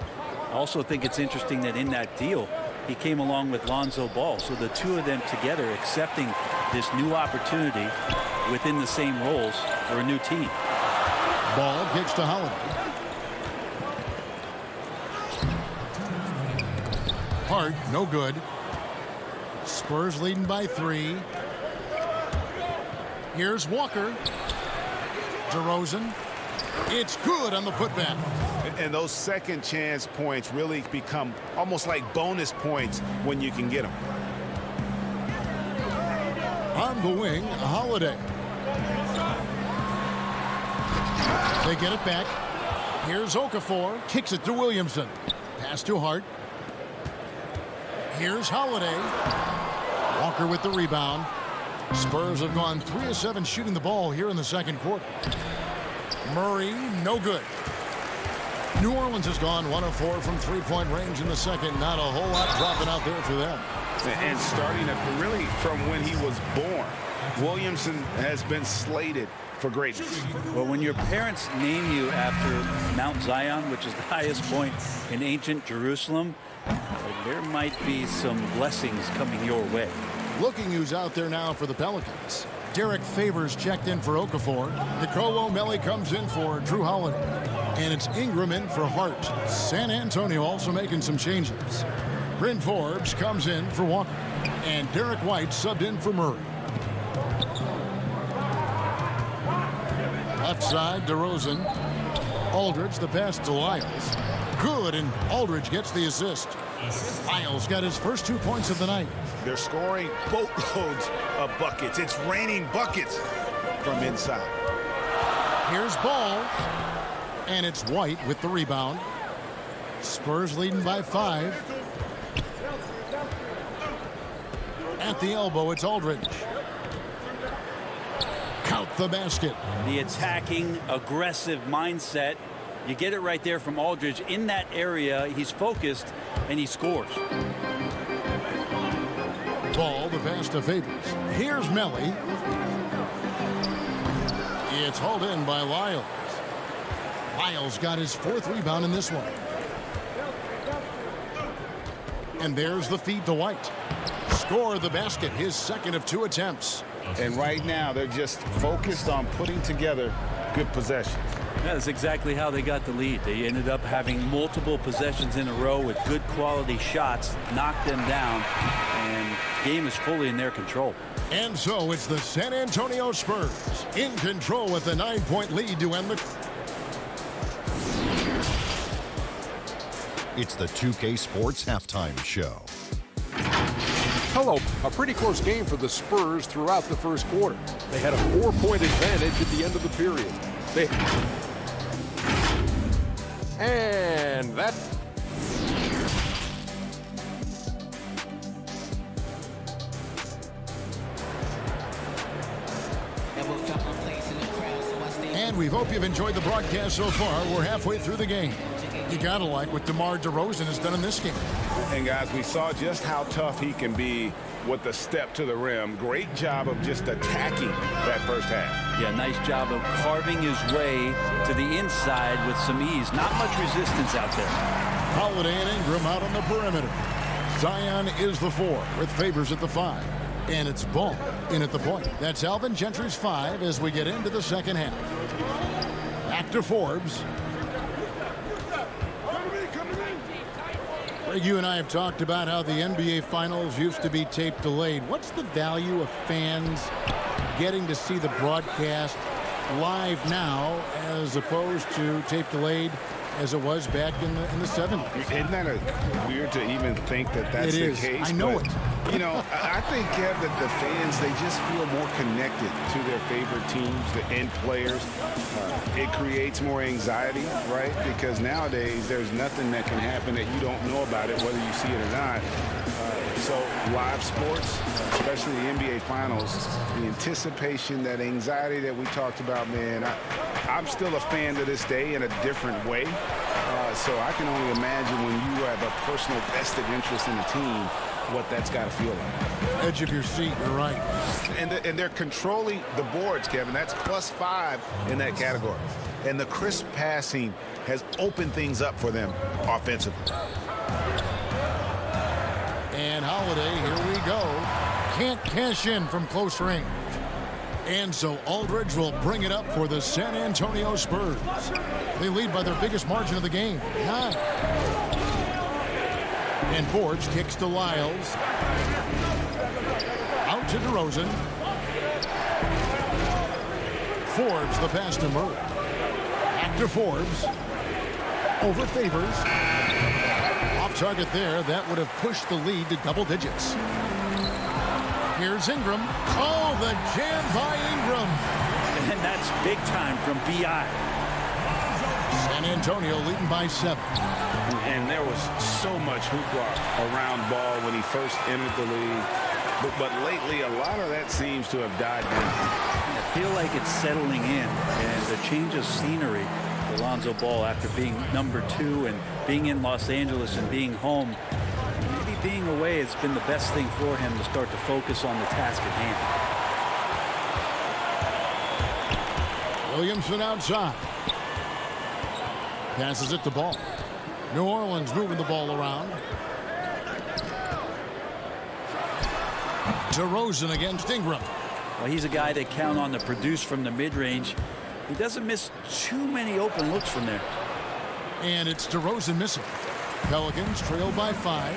I also think it's interesting that in that deal, he came along with Lonzo Ball. So the two of them together accepting this new opportunity within the same roles for a new team. Ball kicks to Holiday. Hart, no good. Spurs leading by 3. Here's Walker. DeRozan. It's good on the putback. And those second chance points really become almost like bonus points when you can get them. On the wing, Holiday. They get it back. Here's Okafor. Kicks it to Williamson. Pass to Hart. Here's Holiday. Walker with the rebound. Spurs have gone 3 of 7 shooting the ball here in the second quarter. Murray, no good. New Orleans has gone 1 of 4 from three-point range in the second. Not a whole lot dropping out there for them. And starting really from when he was born, Williamson has been slated for greatness. Well, when your parents name you after Mount Zion, which is the highest point in ancient Jerusalem, there might be some blessings coming your way. Looking who's out there now for the Pelicans. Derek Favors checked in for Okafor. Nicolo Melli comes in for Drew Holiday. And it's Ingram in for Hart. San Antonio also making some changes. Bryn Forbes comes in for Walker. And Derek White subbed in for Murray. Left side, DeRozan. Aldridge, the pass to Lyles. Good, and Aldridge gets the assist. Lyles got his first 2 points of the night. They're scoring boatloads of buckets. It's raining buckets from inside. Here's Ball. And it's White with the rebound. Spurs leading by 5. At the elbow, it's Aldridge. Count the basket. The attacking, aggressive mindset. You get it right there from Aldridge. In that area, he's focused, and he scores. Ball, the pass to Favors. Here's Melli. It's hauled in by Lyles. Lyles got his 4th rebound in this one. And there's the feed to White. Score the basket, his 2nd of 2 attempts. And right now, they're just focused on putting together good possessions. That's exactly how they got the lead. They ended up having multiple possessions in a row with good quality shots, knocked them down, and the game is fully in their control. And so it's the San Antonio Spurs in control with a 9-point lead to end the... It's the 2K Sports Halftime Show. Hello, a pretty close game for the Spurs throughout the first quarter. They had a 4-point advantage at the end of the period. And that... And we hope you've enjoyed the broadcast so far. We're halfway through the game. You gotta like what DeMar DeRozan has done in this game. And guys, we saw just how tough he can be with the step to the rim. Great job of just attacking that first half. Yeah, nice job of carving his way to the inside with some ease. Not much resistance out there. Holiday and Ingram out on the perimeter. Zion is the 4 with Favors at the 5. And it's Ball in at the point. That's Alvin Gentry's 5 as we get into the second half. Back to Forbes. Greg, you and I have talked about how the NBA Finals used to be tape delayed. What's the value of fans getting to see the broadcast live now as opposed to tape delayed as it was back in the 70s? Isn't that weird to even think that that's the case? I know but, it. You know, I think, Kev, that the fans, they just feel more connected to their favorite teams and players. It creates more anxiety, right? Because nowadays, there's nothing that can happen that you don't know about it, whether you see it or not. So live sports, especially the NBA Finals, the anticipation, that anxiety that we talked about, man, I'm still a fan to this day in a different way. So I can only imagine when you have a personal vested interest in a team, what that's got to feel like. Edge of your seat, you're right. And they're controlling the boards, Kevin. That's +5 in that category. And the crisp passing has opened things up for them offensively. And Holiday, here we go. Can't cash in from close range. And so Aldridge will bring it up for the San Antonio Spurs. They lead by their biggest margin of the game, 9. And Forbes kicks to Lyles. Out to DeRozan. Forbes, the pass to Murray. Back to Forbes. Over Favors. Off target there. That would have pushed the lead to double digits. Here's Ingram. Oh, the jam by Ingram. And that's big time from B.I. San Antonio leading by 7. And there was so much hoopla around Ball when he first entered the league. But lately, a lot of that seems to have died down. I feel like it's settling in, and the change of scenery for Lonzo Ball after being number 2 and being in Los Angeles and being home. Maybe being away has been the best thing for him to start to focus on the task at hand. Williamson outside. Passes it to Ball. New Orleans moving the ball around. DeRozan against Ingram. Well, he's a guy that count on to produce from the mid-range. He doesn't miss too many open looks from there. And it's DeRozan missing. Pelicans trail by 5.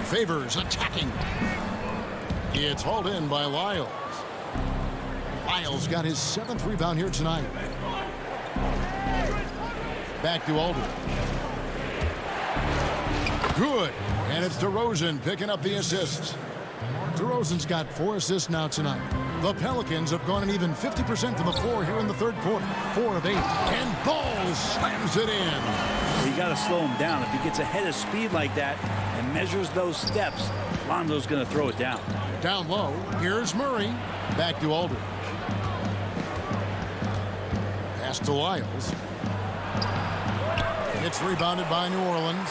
Favors attacking. It's hauled in by Lyles. Lyles got his 7th rebound here tonight. Back to Aldridge. Good. And it's DeRozan picking up the assists. DeRozan's got 4 assists now tonight. The Pelicans have gone an even 50% from the floor here in the third quarter. 4 of 8. And Ball slams it in. Well, you got to slow him down. If he gets ahead of speed like that and measures those steps, Lonzo's going to throw it down. Down low. Here's Murray. Back to Aldridge. Pass to Lyles. It's rebounded by New Orleans.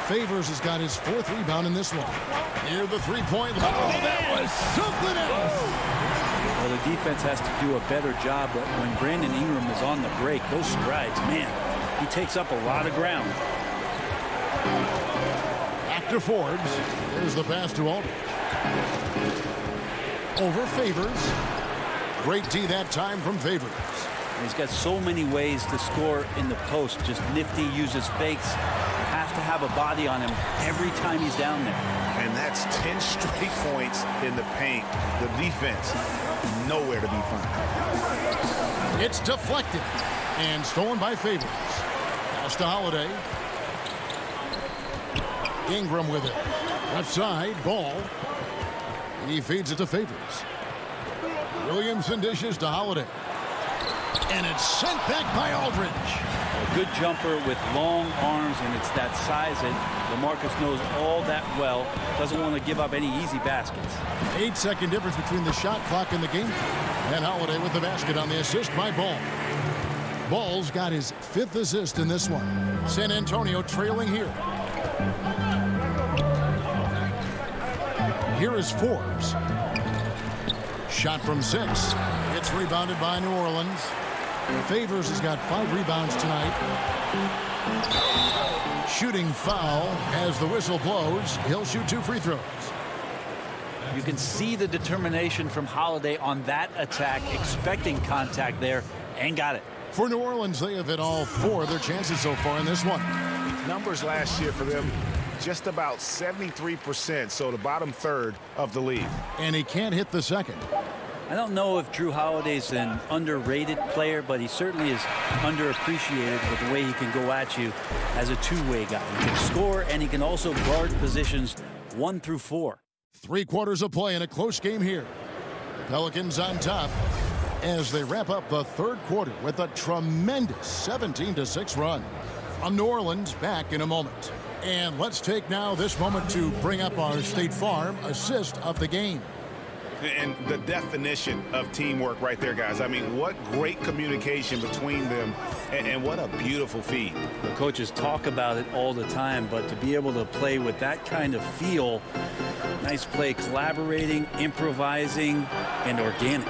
Favors has got his 4th rebound in this one. Near the 3-point line. Oh, that was something else. Well, the defense has to do a better job, but when Brandon Ingram is on the break, those strides, man, he takes up a lot of ground. Back to Forbes. There's the pass to Aldridge. Over Favors. Great D that time from Favors. He's got so many ways to score in the post. Just nifty, uses fakes. You have to have a body on him every time he's down there. And that's 10 straight points in the paint. The defense, nowhere to be found. It's deflected and stolen by Favors. Pass to Holiday. Ingram with it. Left side, Ball. He feeds it to Favors. Williamson dishes to Holiday. And it's sent back by Aldridge. A good jumper with long arms, and it's that size that LaMarcus knows all that well. Doesn't want to give up any easy baskets. 8-second difference between the shot clock and the game. And Holiday with the basket on the assist by Ball. Ball's got his 5th assist in this one. San Antonio trailing here. Here is Forbes. Shot from 6. It's rebounded by New Orleans. Favors has got 5 rebounds tonight. Shooting foul as the whistle blows. He'll shoot 2 free throws. You can see the determination from Holiday on that attack, expecting contact there, and got it. For New Orleans, they have hit all 4 of their chances so far in this one. Numbers last year for them, just about 73%, so the bottom third of the league. And he can't hit the second. I don't know if Drew Holiday's an underrated player, but he certainly is underappreciated with the way he can go at you as a two-way guy. He can score, and he can also guard positions 1 through 4. 3 quarters of play in a close game here. The Pelicans on top as they wrap up the 3rd quarter with a tremendous 17-6 run. From New Orleans, back in a moment. And let's take now this moment to bring up our State Farm assist of the game. And the definition of teamwork right there, guys. I mean, what great communication between them, and what a beautiful feed. The coaches talk about it all the time, but to be able to play with that kind of feel, nice play, collaborating, improvising, and organic.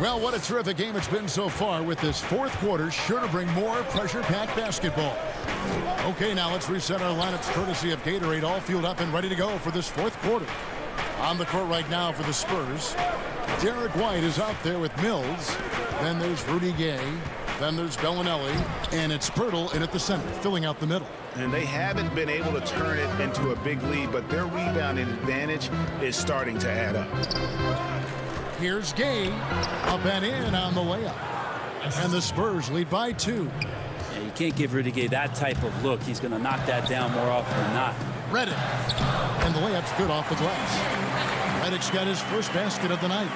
Well, what a terrific game it's been so far, with this 4th quarter sure to bring more pressure-packed basketball. Okay, now let's reset our lineups courtesy of Gatorade, all fueled up and ready to go for this 4th quarter. On the court right now for the Spurs, Derek White is out there with Mills. Then there's Rudy Gay. Then there's Bellinelli. And it's Pirtle in at the center, filling out the middle. And they haven't been able to turn it into a big lead, but their rebounding advantage is starting to add up. Here's Gay, up and in on the layup. And the Spurs lead by 2. Yeah, you can't give Rudy Gay that type of look. He's going to knock that down more often than not. Reddick. And the layup's good off the glass. Reddick's got his first basket of the night.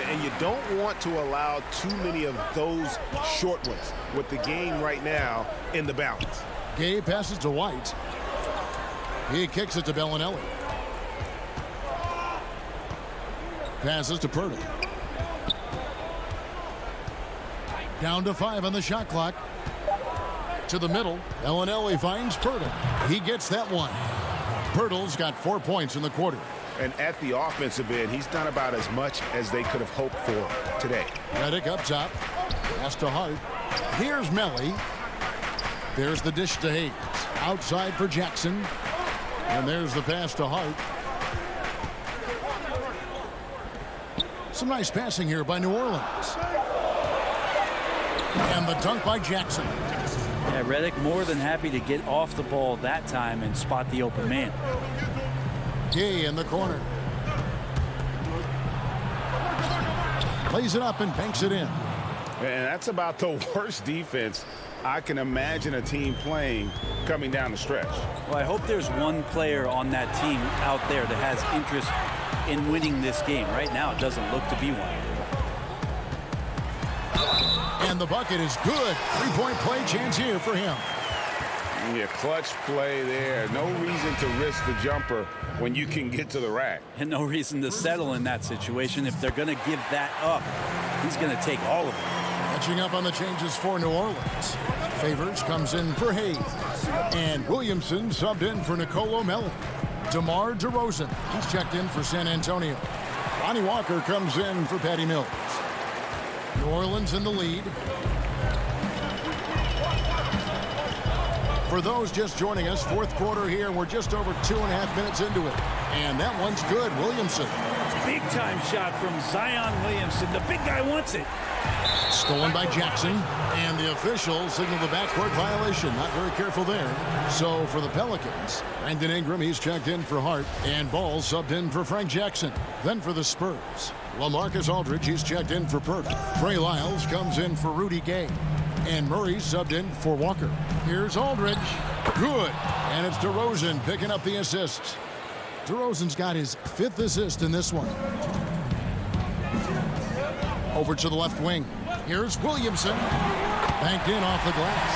And you don't want to allow too many of those short ones with the game right now in the balance. Gay passes to White. He kicks it to Bellinelli. Passes to Pirtle. Down to 5 on the shot clock. To the middle. Bellinelli finds Pirtle. He gets that one. Pirtle's got 4 points in the quarter. And at the offensive end, he's done about as much as they could have hoped for today. Reddick up top. Pass to Hart. Here's Melly. There's the dish to Hayes. Outside for Jackson. And there's the pass to Hart. Some nice passing here by New Orleans. And the dunk by Jackson. Yeah, Reddick more than happy to get off the ball that time and spot the open man. Gay in the corner. Lays it up and banks it in. And that's about the worst defense I can imagine a team playing coming down the stretch. Well, I hope there's one player on that team out there that has interest in winning this game. Right now, it doesn't look to be one. And the bucket is good. 3-point play chance here for him. Yeah, clutch play there. No reason to risk the jumper when you can get to the rack. And no reason to settle in that situation. If they're going to give that up, he's going to take all of it. Catching up on the changes for New Orleans. Favors comes in for Hayes. And Williamson subbed in for Nicolo Melli. DeMar DeRozan, he's checked in for San Antonio. Lonnie Walker comes in for Patty Mills. New Orleans in the lead. For those just joining us, 4th quarter here. We're just over 2.5 minutes into it. And that one's good. Williamson. Big time shot from Zion Williamson. The big guy wants it. Stolen by Jackson. And the official signaled the backcourt violation. Not very careful there. So for the Pelicans, Brandon Ingram, he's checked in for Hart. And Ball subbed in for Frank Jackson. Then for the Spurs, LaMarcus Aldridge, he's checked in for Pirtle. Trey Lyles comes in for Rudy Gay. And Murray subbed in for Walker. Here's Aldridge. Good. And it's DeRozan picking up the assists. DeRozan's got his 5th assist in this one. Over to the left wing. Here's Williamson. Banked in off the glass.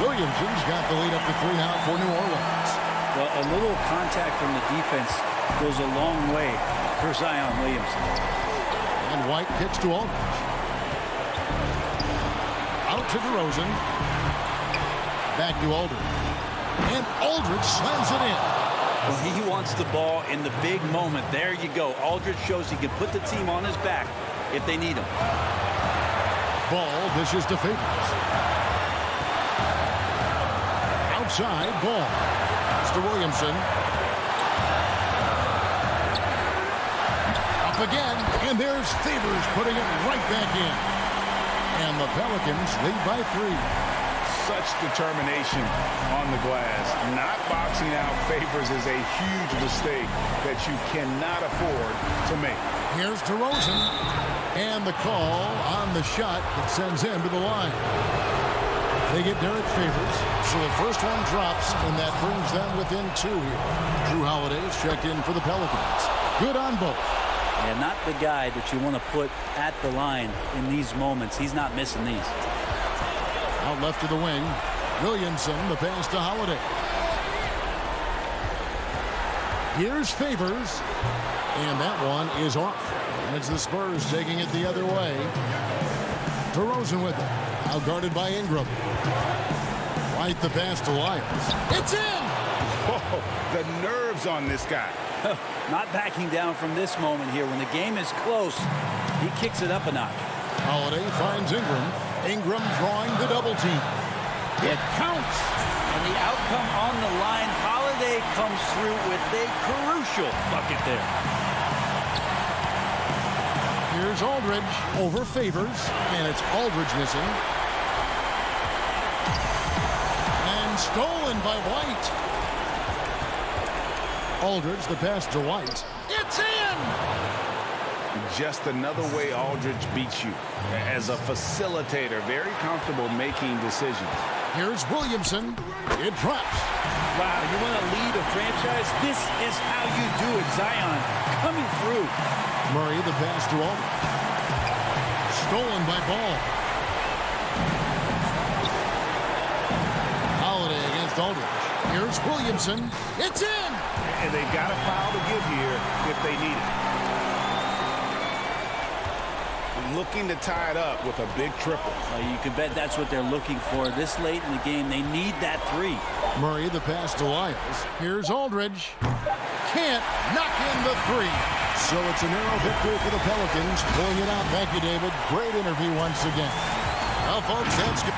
Williamson's got the lead up to 3 now for New Orleans. Well, a little contact from the defense goes a long way for Zion Williamson. And White kicks to Aldridge. Out to DeRozan. Back to Aldridge. And Aldridge slams it in. Well, he wants the ball in the big moment. There you go. Aldridge shows he can put the team on his back if they need him. Ball dishes to Favors. Outside, Ball. It's to Williamson. Up again, and there's Favors putting it right back in. And the Pelicans lead by 3. Such determination on the glass. Not boxing out Favors is a huge mistake that you cannot afford to make. Here's DeRozan. And the call on the shot that sends him to the line. They get Derek Favors. So the first one drops, and that brings them within 2 here. Drew Holiday's checked in for the Pelicans. Good on both. Yeah, not the guy that you want to put at the line in these moments. He's not missing these. Out left to the wing. Williamson, the pass to Holiday. Here's Favors. And that one is off. And it's the Spurs taking it the other way. DeRozan with it. Now guarded by Ingram. Right the pass to Lyles. It's in! Whoa, the nerves on this guy. Not backing down from this moment here. When the game is close, he kicks it up a notch. Holiday finds Ingram. Ingram drawing the double team. It counts. And the outcome on the line, Holiday comes through with a crucial bucket there. Here's Aldridge over Favors, and it's Aldridge missing. And stolen by White. Aldridge, the pass to White. It's in! Just another way Aldridge beats you. As a facilitator, very comfortable making decisions. Here's Williamson. It drops. Wow, you want to lead a franchise? This is how you do it. Zion coming through. Murray, the pass to Aldridge. Stolen by Ball. Holiday against Aldridge. Here's Williamson. It's in! And they've got a foul to give here if they need it. Looking to tie it up with a big triple. You can bet that's what they're looking for. This late in the game, they need that 3. Murray, the pass to Lyles. Here's Aldridge. Can't knock in the 3. So it's a narrow victory for the Pelicans. Pulling it out. Thank you, David. Great interview once again. Well, folks, that's good.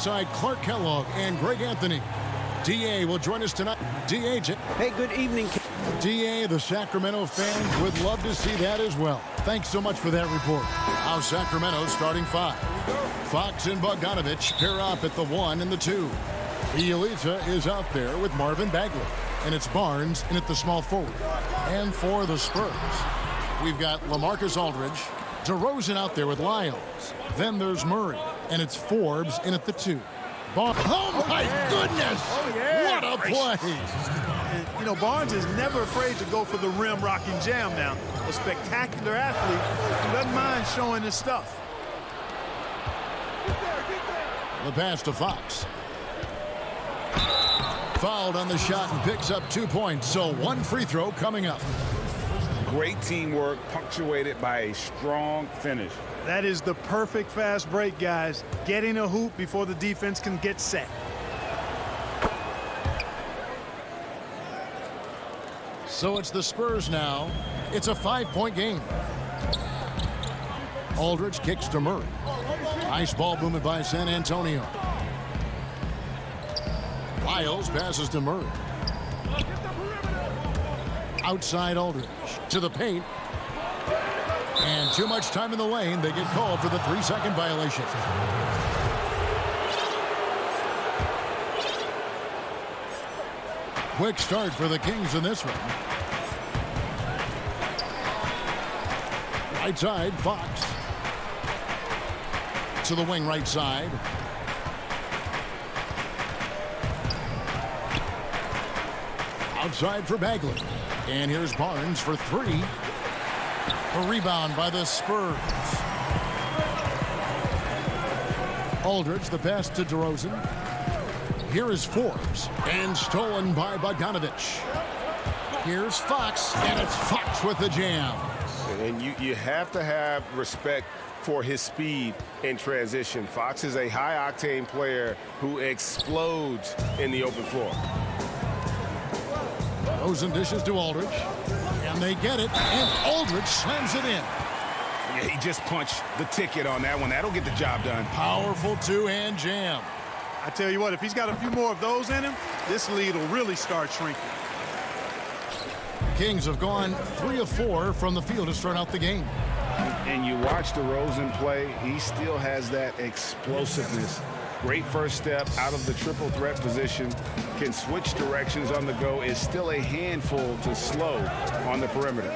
alongside Clark Kellogg and Greg Anthony. D.A. will join us tonight. D.A. Hey, good evening. D.A., the Sacramento fans would love to see that as well. Thanks so much for that report. Now Sacramento starting 5. Fox and Bogdanovich pair up at the 1 and the 2. Bielitsa is out there with Marvin Bagley. And it's Barnes in at the small forward. And for the Spurs, we've got LaMarcus Aldridge, DeRozan out there with Lyles. Then there's Murray. And it's Forbes in at the 2. Oh, my goodness! Oh, yeah. What a play! And, you know, Barnes is never afraid to go for the rim rocking jam now. A spectacular athlete who doesn't mind showing his stuff. The pass to Fox. Fouled on the shot and picks up 2 points. So 1 free throw coming up. Great teamwork punctuated by a strong finish. That is the perfect fast break, guys. Getting a hoop before the defense can get set. So it's the Spurs now. It's a 5-point game. Aldridge kicks to Murray. Nice ball movement by San Antonio. Lyles passes to Murray. Outside Aldridge to the paint. And too much time in the lane. They get called for the 3-second violation. Quick start for the Kings in this one. Right side, Fox. To the wing right side. Outside for Bagley. And here's Barnes for 3. A rebound by the Spurs. Aldridge, the pass to DeRozan. Here is Forbes. And stolen by Bogdanovich. Here's Fox. And it's Fox with the jam. And you have to have respect for his speed in transition. Fox is a high-octane player who explodes in the open floor. DeRozan dishes to Aldridge. And they get it, and Aldridge slams it in. Yeah, he just punched the ticket on that one. That'll get the job done. Powerful two-hand jam. I tell you what, if he's got a few more of those in him, this lead will really start shrinking. The Kings have gone 3 of 4 from the field to start out the game. And you watch DeRozan play, he still has that explosiveness. Great first step out of the triple threat position. Can switch directions on the go. Is still a handful to slow on the perimeter.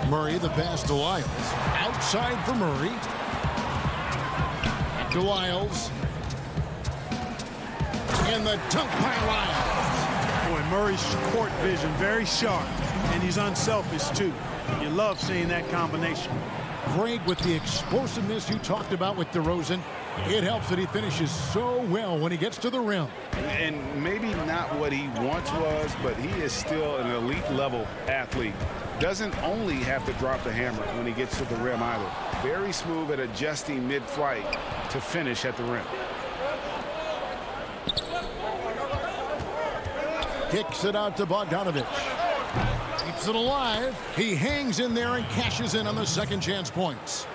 Murray, the pass to Lyles. Outside for Murray. Back to Lyles. And the dunk by Lyles. Boy, Murray's court vision very sharp, and he's unselfish too. You love seeing that combination. Greg, with the explosiveness you talked about with DeRozan, it helps that he finishes so well when he gets to the rim. And maybe not what he once was, but he is still an elite level athlete. Doesn't only have to drop the hammer when he gets to the rim either. Very smooth at adjusting mid-flight to finish at the rim. Kicks it out to Bogdanovich. Keeps it alive. He hangs in there and cashes in on the second chance points.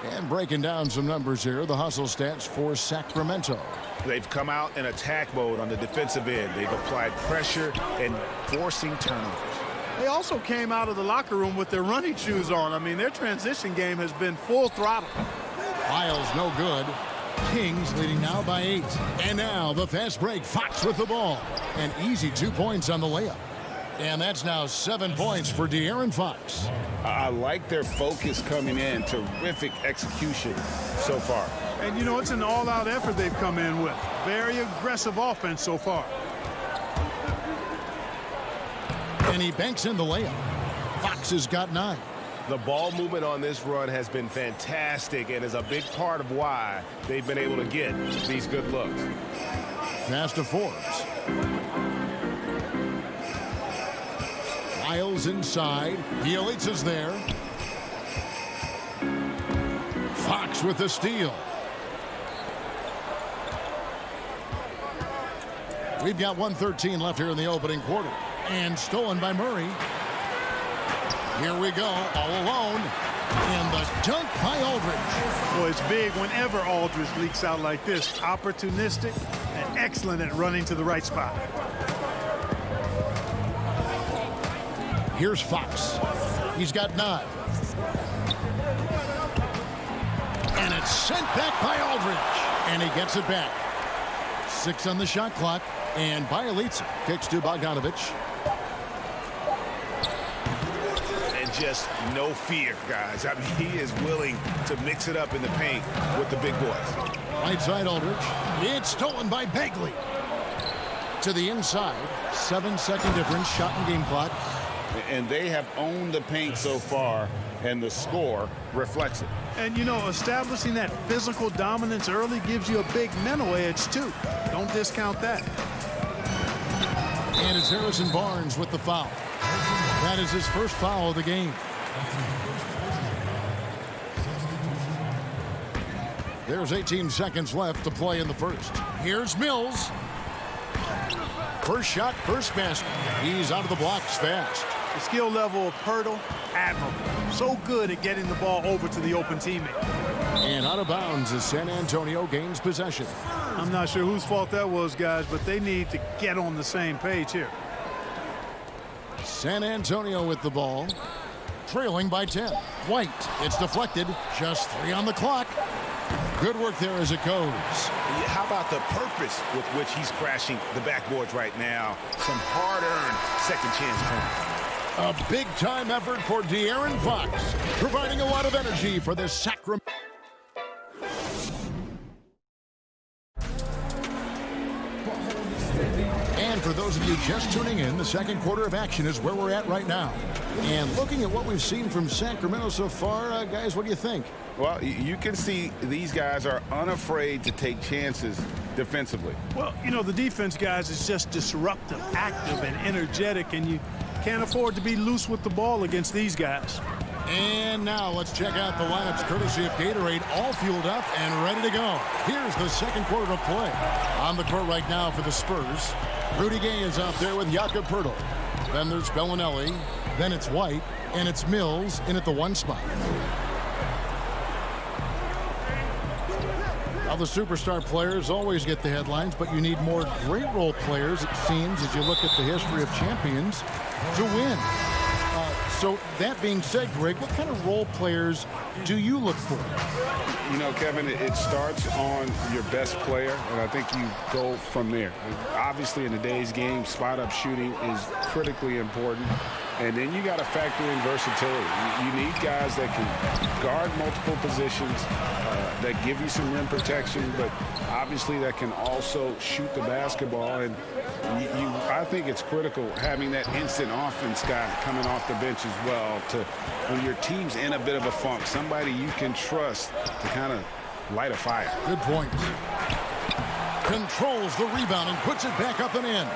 And breaking down some numbers here, the hustle stats for Sacramento. They've come out in attack mode on the defensive end. They've applied pressure and forcing turnovers. They also came out of the locker room with their running shoes on. I mean, their transition game has been full throttle. Lyles no good. Kings leading now by 8. And now the fast break. Fox with the ball. An easy 2 points on the layup. And that's now 7 points for De'Aaron Fox. I like their focus coming in. Terrific execution so far. And, you know, it's an all-out effort they've come in with. Very aggressive offense so far. And he banks in the layup. Fox has got 9. The ball movement on this run has been fantastic and is a big part of why they've been able to get these good looks. Pass to Forbes. Lyles inside. Bielitsa's there. Fox with the steal. We've got 1:13 left here in the opening quarter. And stolen by Murray. Here we go, all alone. And the dunk by Aldridge. Well, it's big whenever Aldridge leaks out like this. Opportunistic and excellent at running to the right spot. Here's Fox. He's got 9. And it's sent back by Aldridge. And he gets it back. 6 on the shot clock. And Bielitsa kicks to Bogdanovich. And just no fear, guys. I mean, he is willing to mix it up in the paint with the big boys. Right side Aldridge. It's stolen by Bagley. To the inside. 7-second difference. Shot and game clock. And they have owned the paint so far, and the score reflects it. And, you know, establishing that physical dominance early gives you a big mental edge, too. Don't discount that. And it's Harrison Barnes with the foul. That is his first foul of the game. There's 18 seconds left to play in the first. Here's Mills. First shot, first basket. He's out of the blocks fast. The skill level of Pirtle, admirable. So good at getting the ball over to the open teammate. And out of bounds as San Antonio gains possession. I'm not sure whose fault that was, guys, but they need to get on the same page here. San Antonio with the ball. Trailing by 10. White. It's deflected. Just 3 on the clock. Good work there as it goes. How about the purpose with which he's crashing the backboards right now? Some hard-earned second chance points. A big-time effort for De'Aaron Fox, providing a lot of energy for the Sacramento. And for those of you just tuning in, the second quarter of action is where we're at right now. And looking at what we've seen from Sacramento so far, guys, what do you think? Well, you can see these guys are unafraid to take chances defensively. Well, you know, the defense, guys, is just disruptive, active, and energetic, and you can't afford to be loose with the ball against these guys. And now let's check out the lineups courtesy of Gatorade, all fueled up and ready to go. Here's the second quarter of play. On the court right now for the Spurs, Rudy Gay is out there with Jakob Poeltl. Then there's Bellinelli, then it's White, and it's Mills in at the 1 spot. Now the superstar players always get the headlines, but you need more great role players, it seems, as you look at the history of champions, to win. So that being said, Greg, what kind of role players do you look for? You know, Kevin, it starts on your best player, and I think you go from there. Obviously, in today's game, spot-up shooting is critically important. And then you got to factor in versatility. You need guys that can guard multiple positions, that give you some rim protection, but obviously that can also shoot the basketball. And I think it's critical having that instant offense guy coming off the bench as well to, when your team's in a bit of a funk, somebody you can trust to kind of light a fire. Good point. Controls the rebound and puts it back up and in.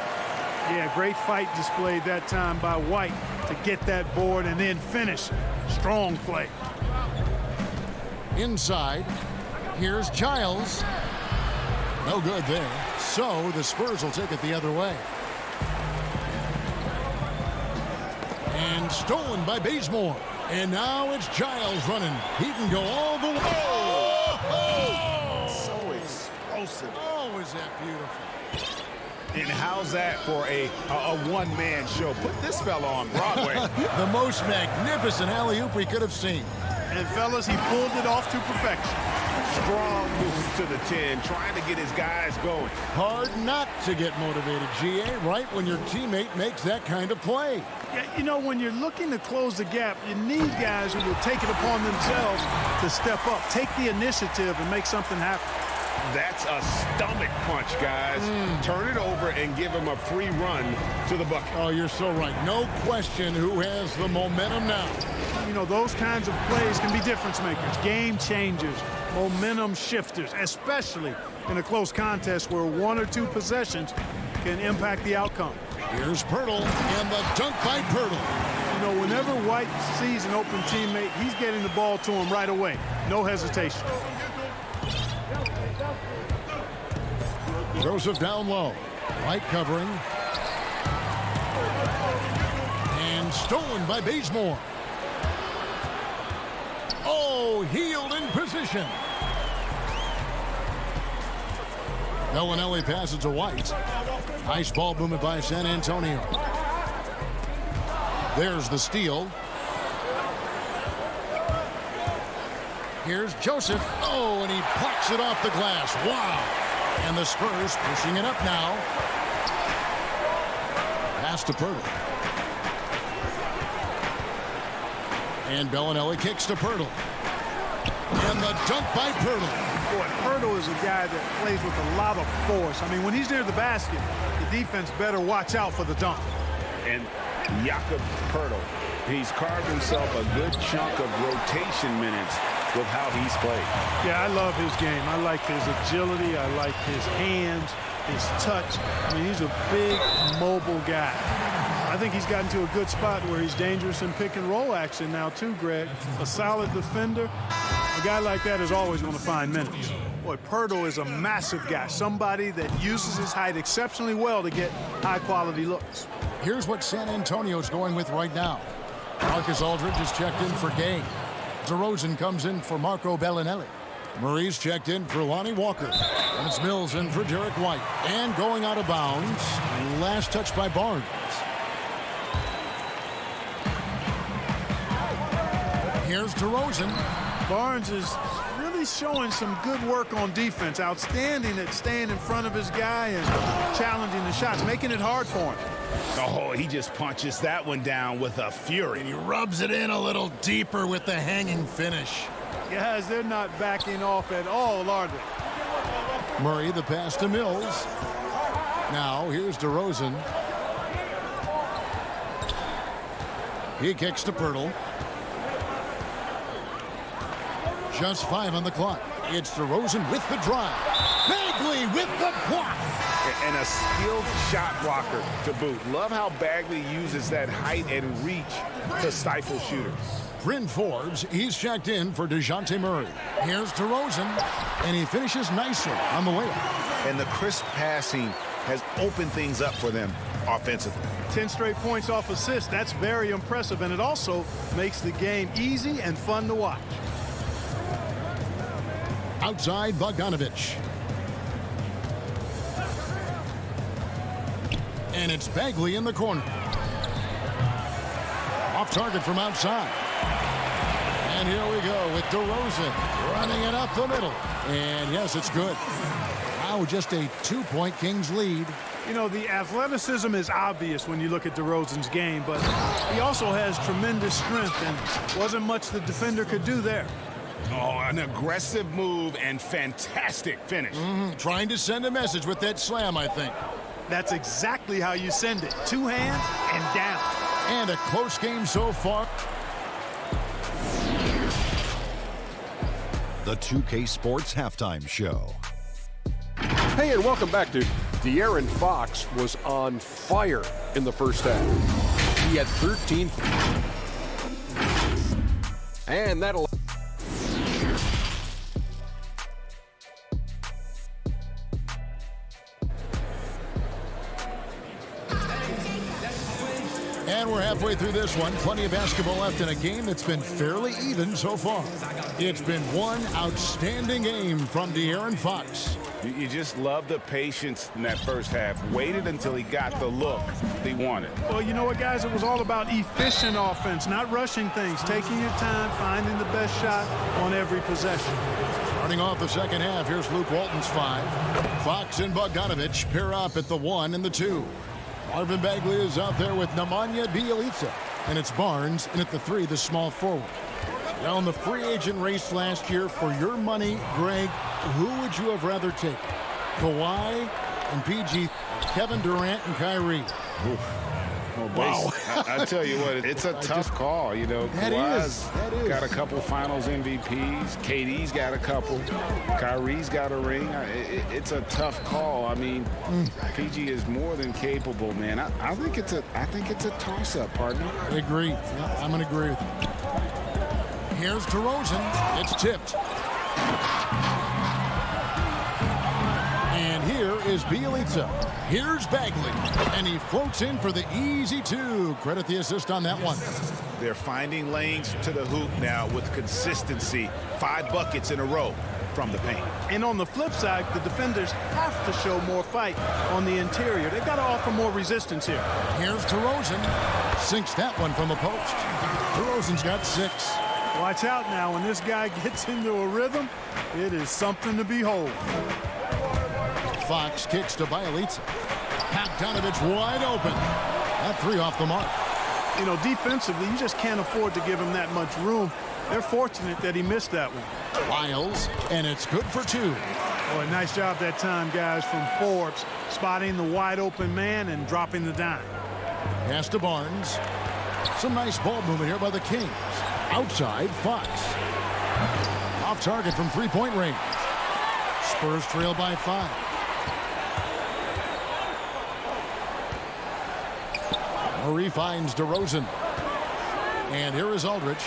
Yeah, great fight displayed that time by White to get that board and then finish. Strong play. Inside, here's Giles. No good there. So the Spurs will take it the other way. And stolen by Bazemore. And now it's Giles running. He can go all the way. So explosive. Oh, is that beautiful. And how's that for a one-man show? Put this fella on Broadway. The most magnificent alley-oop we could have seen. And, fellas, he pulled it off to perfection. Strong moves to the 10, trying to get his guys going. Hard not to get motivated, GA, right when your teammate makes that kind of play. Yeah, you know, when you're looking to close the gap, you need guys who will take it upon themselves to step up, take the initiative, and make something happen. That's a stomach punch, guys. Turn it over and give him a free run to the bucket. Oh, you're so right. No question who has the momentum now. You know, those kinds of plays can be difference makers, game changers, momentum shifters, especially in a close contest where 1 or 2 possessions can impact the outcome. Here's Poeltl, and the dunk by Poeltl. You know, whenever White sees an open teammate, he's getting the ball to him right away. No hesitation. Joseph down low. White covering. And stolen by Bazemore. Oh, healed in position. Bellinelli passes to White. Nice ball movement by San Antonio. There's the steal. Here's Joseph. Oh, and he plucks it off the glass. Wow. And the Spurs pushing it up now. Pass to Pirtle. And Bellinelli kicks to Pirtle. And the dunk by Pirtle. Boy, Pirtle is a guy that plays with a lot of force. I mean, when he's near the basket, the defense better watch out for the dunk. And Jakob Pirtle, he's carved himself a good chunk of rotation minutes with how he's played. Yeah, I love his game. I like his agility. I like his hands, his touch. I mean, he's a big, mobile guy. I think he's gotten to a good spot where he's dangerous in pick and roll action now too, Greg. A solid defender. A guy like that is always going to find minutes. Boy, Pirtle is a massive guy. Somebody that uses his height exceptionally well to get high-quality looks. Here's what San Antonio's going with right now. Marcus Aldridge is checked in for Gay. DeRozan comes in for Marco Bellinelli. Murray's checked in for Lonnie Walker. And it's Mills in for Derek White. And going out of bounds, last touch by Barnes. Here's DeRozan. Barnes is really showing some good work on defense. Outstanding at staying in front of his guy and challenging the shots, making it hard for him. Oh, he just punches that one down with a fury. And he rubs it in a little deeper with the hanging finish. Guys, they're not backing off at all, are they? Murray, the pass to Mills. Now, here's DeRozan. He kicks to Pirtle. Just 5 on the clock. It's DeRozan with the drive. Bagley with the block. And a skilled shot blocker to boot. Love how Bagley uses that height and reach to stifle shooters. Bryn Forbes, he's checked in for DeJounte Murray. Here's DeRozan, and he finishes nicely on the layup. And the crisp passing has opened things up for them offensively. 10 straight points off assists. That's very impressive, and it also makes the game easy and fun to watch. Outside, Bogdanovich. And it's Bagley in the corner. Off target from outside. And here we go with DeRozan running it up the middle. And yes, it's good. Now just a 2-point Kings lead. You know, the athleticism is obvious when you look at DeRozan's game, but he also has tremendous strength, and wasn't much the defender could do there. Oh, an aggressive move and fantastic finish. Trying to send a message with that slam, I think. That's exactly how you send it. 2 hands and down. And a close game so far. The 2K Sports Halftime Show. Hey, and welcome back to De'Aaron Fox was on fire in the first half. He had 13. And that'll... And we're halfway through this one. Plenty of basketball left in a game that's been fairly even so far. It's been one outstanding game from De'Aaron Fox. You just love the patience in that first half. Waited until he got the look he wanted. Well, you know what, guys? It was all about efficient offense, not rushing things, taking your time, finding the best shot on every possession. Starting off the second half, here's Luke Walton's 5. Fox and Bogdanovich pair up at the 1 and the 2. Marvin Bagley is out there with Nemanja Bjelica. And it's Barnes in at the 3, the small forward. Now in the free agent race last year, for your money, Greg, who would you have rather taken? Kawhi and PG, Kevin Durant and Kyrie. Wow. I tell you what, it's a tough call. You know, Kawhi's got a couple finals MVPs. KD's got a couple. Kyrie's got a ring. It's a tough call. I mean, PG is more than capable, man. I think it's a toss-up, partner. I agree. Yeah, I'm going to agree with you. Here's DeRozan. It's tipped. And here is Bielitsa. Here's Bagley, and he floats in for the easy two. Credit the assist on that one. They're finding lanes to the hoop now with consistency. 5 buckets in a row from the paint. And on the flip side, the defenders have to show more fight on the interior. They've got to offer more resistance here. Here's DeRozan. Sinks that one from the post. DeRozan's got 6. Watch out now. When this guy gets into a rhythm, it is something to behold. Fox kicks to Bielitsa. Bogdanovich wide open. That 3 off the mark. You know, defensively, you just can't afford to give him that much room. They're fortunate that he missed that one. Lyles, and it's good for 2. Boy, nice job that time, guys, from Forbes, spotting the wide open man and dropping the dime. Pass to Barnes. Some nice ball movement here by the Kings. Outside, Fox. Off target from 3-point range. Spurs trail by 5. Murray finds DeRozan. And here is Aldridge.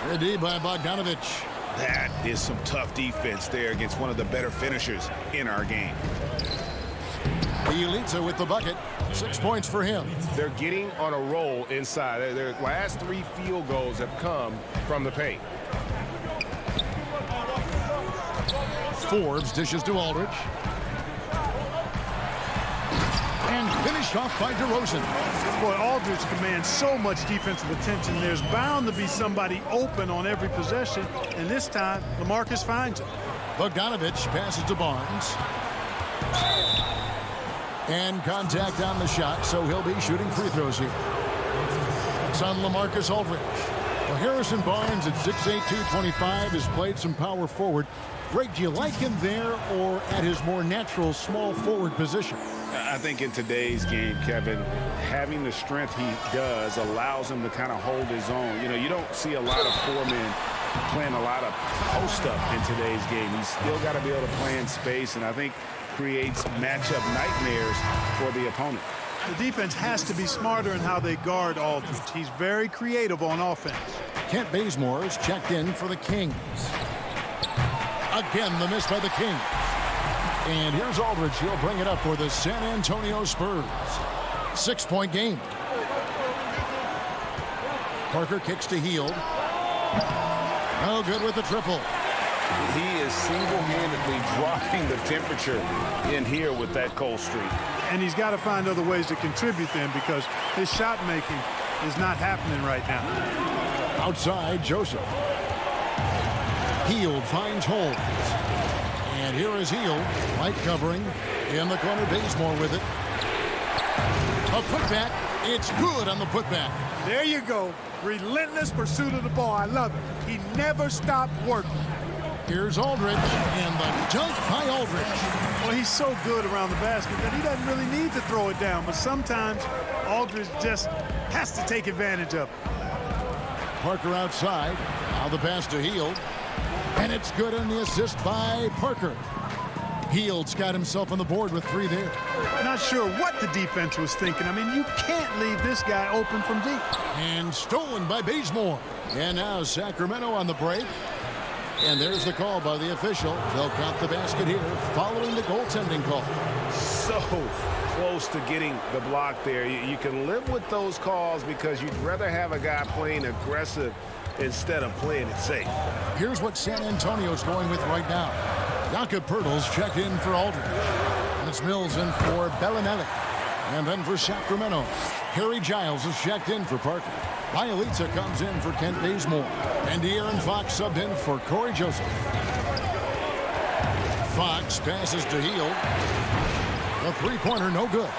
Ready by Bogdanovich. That is some tough defense there against one of the better finishers in our game. Bielitsa with the bucket. 6 points for him. They're getting on a roll inside. Their last 3 field goals have come from the paint. Forbes dishes to Aldridge. And finished off by DeRozan. Boy, Aldridge commands so much defensive attention. There's bound to be somebody open on every possession. And this time, LaMarcus finds him. Bogdanovich passes to Barnes. And contact on the shot, so he'll be shooting free throws here. It's on LaMarcus Aldridge. Well, Harrison Barnes at 6'8", 225 has played some power forward. Greg, do you like him there or at his more natural small forward position? I think in today's game, Kevin, having the strength he does allows him to kind of hold his own. You know, you don't see a lot of 4 men playing a lot of post-up in today's game. He's still got to be able to play in space, and I think creates matchup nightmares for the opponent. The defense has to be smarter in how they guard Aldridge. He's very creative on offense. Kent Bazemore's checked in for the Kings. Again, the miss by the Kings. And here's Aldridge. He'll bring it up for the San Antonio Spurs. 6-point game. Parker kicks to Hield. No good with the triple. He is single-handedly dropping the temperature in here with that cold streak. And he's got to find other ways to contribute then, because his shot making is not happening right now. Outside, Joseph. Hield finds Holmes. And here is Hield. Light covering. In the corner, Bazemore with it. A putback. It's good on the putback. There you go. Relentless pursuit of the ball. I love it. He never stopped working. Here's Aldridge, and the dunk by Aldridge. Well, he's so good around the basket that he doesn't really need to throw it down, but sometimes Aldridge just has to take advantage of it. Parker outside. Now the pass to Hield. And it's good on the assist by Parker. Hield's got himself on the board with 3 there. Not sure what the defense was thinking. I mean, you can't leave this guy open from deep. And stolen by Bazemore. And now Sacramento on the break. And there's the call by the official. They'll count the basket here following the goaltending call. So close to getting the block there. You can live with those calls because you'd rather have a guy playing aggressive instead of playing it safe. Here's what San Antonio's going with right now. Jakob Poeltl's checked in for Aldridge. And it's Mills in for Bellinelli. And then for Sacramento, Harry Giles is checked in for Parker. Bielitsa comes in for Kent Bazemore. And De'Aaron Fox subbed in for Corey Joseph. Fox passes to Hield. The three-pointer, no good.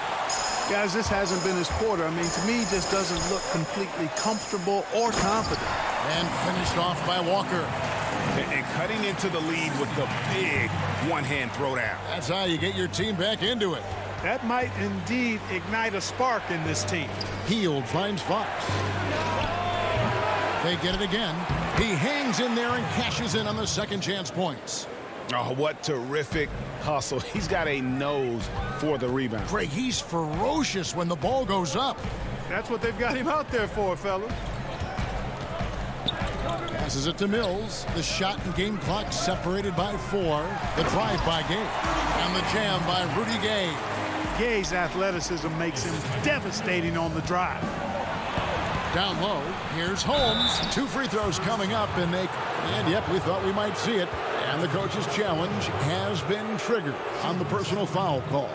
Guys, this hasn't been his quarter. I mean, to me, just doesn't look completely comfortable or confident. And finished off by Walker. And cutting into the lead with the big one-hand throwdown. That's how you get your team back into it. That might indeed ignite a spark in this team. Hield finds Fox. They get it again. He hangs in there and cashes in on the second chance points. Oh, what terrific hustle. He's got a nose for the rebound. Craig, he's ferocious when the ball goes up. That's what they've got him out there for, fellas. Passes it to Mills. The shot and game clock separated by 4. The drive by Gay. And the jam by Rudy Gay. Gay's athleticism makes him devastating on the drive. Down low, here's Holmes. 2 free throws coming up, and yep, we thought we might see it. And the coach's challenge has been triggered on the personal foul call.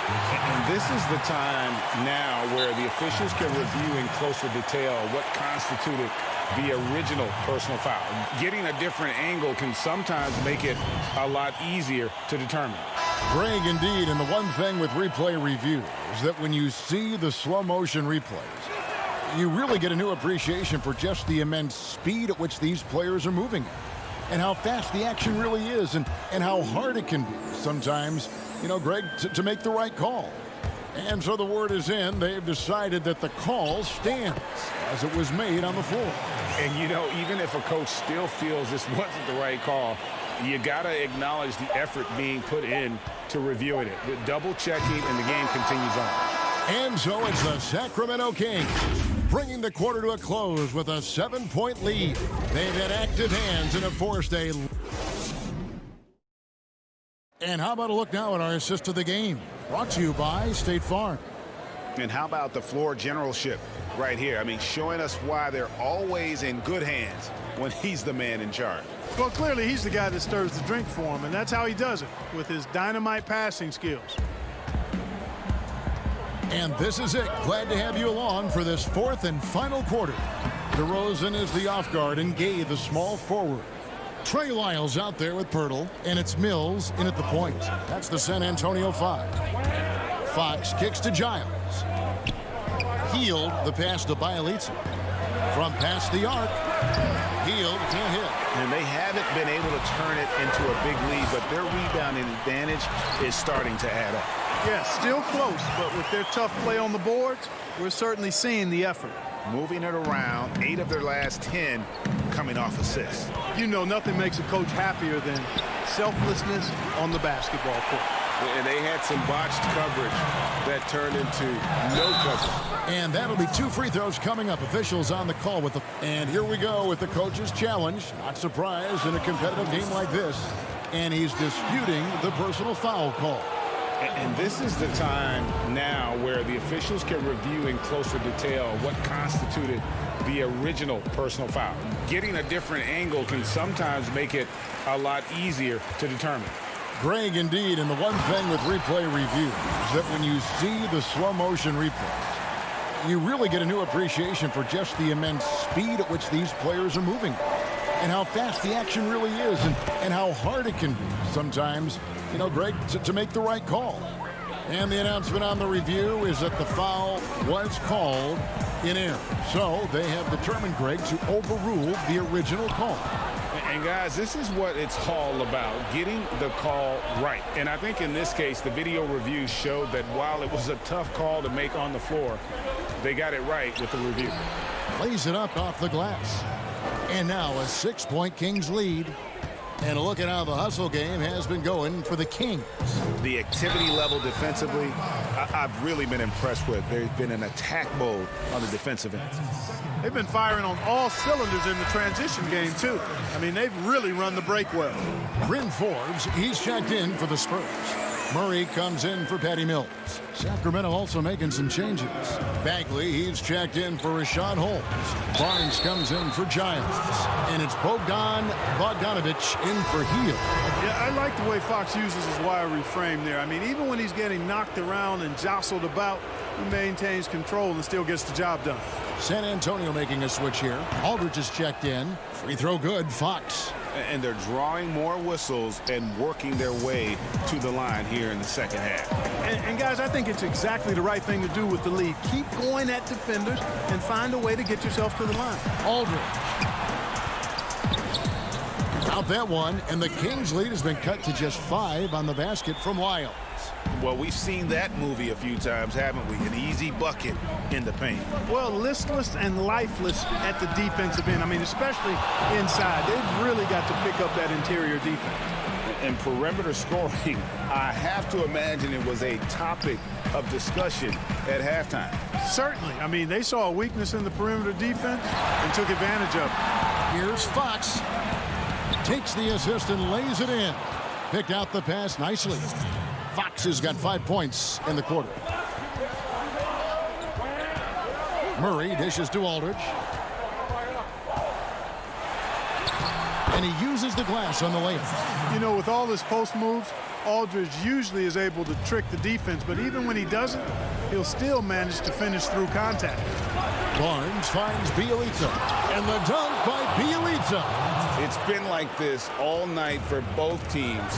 And this is the time now where the officials can review in closer detail what constituted the original personal foul. Getting a different angle can sometimes make it a lot easier to determine. Greg, indeed, and the one thing with replay review is that when you see the slow motion replays, you really get a new appreciation for just the immense speed at which these players are moving and how fast the action really is and how hard it can be sometimes, you know, Greg, to make the right call. And so the word is in. They've decided that the call stands as it was made on the floor. And, you know, even if a coach still feels this wasn't the right call, you got to acknowledge the effort being put in to reviewing it. The double checking, and the game continues on. And so it's the Sacramento Kings bringing the quarter to a close with a 7-point lead. They've had active hands and have forced a... And how about a look now at our assist of the game? Brought to you by State Farm. And how about the floor generalship right here? I mean, showing us why they're always in good hands when he's the man in charge. Well, clearly he's the guy that stirs the drink for him, and that's how he does it, with his dynamite passing skills. And this is it. Glad to have you along for this 4th and final quarter. DeRozan is the off guard and Gay the small forward. Trey Lyles out there with Pirtle, and it's Mills in at the point. That's the San Antonio 5. Fox kicks to Giles. Hield the pass to Bielitsa. From past the arc, Hield can't hit. And they haven't been able to turn it into a big lead, but their rebounding advantage is starting to add up. Yeah, still close, but with their tough play on the boards, we're certainly seeing the effort. Moving it around, 8 of their last 10 coming off assists. You know, nothing makes a coach happier than selflessness on the basketball court. And they had some botched coverage that turned into no coverage. And that'll be 2 free throws coming up. Officials on the call with the... And here we go with the coach's challenge. Not surprised in a competitive game like this. And he's disputing the personal foul call. And this is the time now where the officials can review in closer detail what constituted the original personal foul. Getting a different angle can sometimes make it a lot easier to determine. Greg, indeed, and the one thing with replay review is that when you see the slow motion replays, you really get a new appreciation for just the immense speed at which these players are moving and how fast the action really is and how hard it can be sometimes, you know, Greg, to make the right call. And the announcement on the review is that the foul was called in error. So they have determined, Greg, to overrule the original call. And guys, this is what it's all about, getting the call right. And I think in this case, the video review showed that while it was a tough call to make on the floor, they got it right with the review. Lays it up off the glass. And now a 6-point Kings lead. And a look at how the hustle game has been going for the Kings. The activity level defensively, I've really been impressed with. There's been an attack mode on the defensive end. They've been firing on all cylinders in the transition game, too. I mean, they've really run the break well. Bryn Forbes, he's checked in for the Spurs. Murray comes in for Patty Mills. Sacramento also making some changes. Bagley, he's checked in for Rashad Holmes. Barnes comes in for Giles. And it's Bogdanovich in for Hield. Yeah, I like the way Fox uses his wiry frame there. I mean, even when he's getting knocked around and jostled about, he maintains control and still gets the job done. San Antonio making a switch here. Aldridge is checked in. Free throw good, Fox. And they're drawing more whistles and working their way to the line here in the second half. And guys, I think it's exactly the right thing to do with the lead. Keep going at defenders and find a way to get yourself to the line. Aldridge. Out that one, and the Kings lead has been cut to just 5 on the basket from Lyles. Well, we've seen that movie a few times, haven't we? An easy bucket in the paint. Well, listless and lifeless at the defensive end. I mean, especially inside. They've really got to pick up that interior defense. And perimeter scoring, I have to imagine it was a topic of discussion at halftime. Certainly. I mean, they saw a weakness in the perimeter defense and took advantage of it. Here's Fox. Takes the assist and lays it in. Picked out the pass nicely. Fox has got 5 points in the quarter. Murray dishes to Aldridge. And he uses the glass on the layup. You know, with all his post moves, Aldridge usually is able to trick the defense, but even when he doesn't, he'll still manage to finish through contact. Barnes finds Bielitsa, and the dunk by Bielitsa. It's been like this all night for both teams.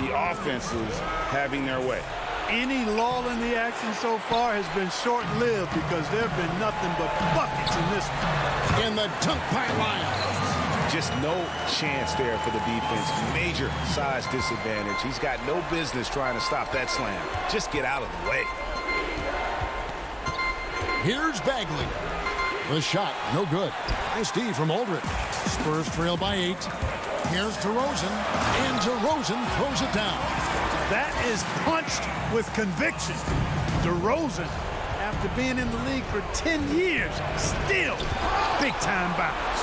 The offenses having their way. Any lull in the action so far has been short-lived because there have been nothing but buckets in this one. In the dunk by Lyons. Just no chance there for the defense. Major size disadvantage. He's got no business trying to stop that slam. Just get out of the way. Here's Bagley. The shot, no good. Nice D from Aldridge. Spurs trail by 8. Here's DeRozan, and DeRozan throws it down. That is punched with conviction. DeRozan, after being in the league for 10 years, still big-time bounce.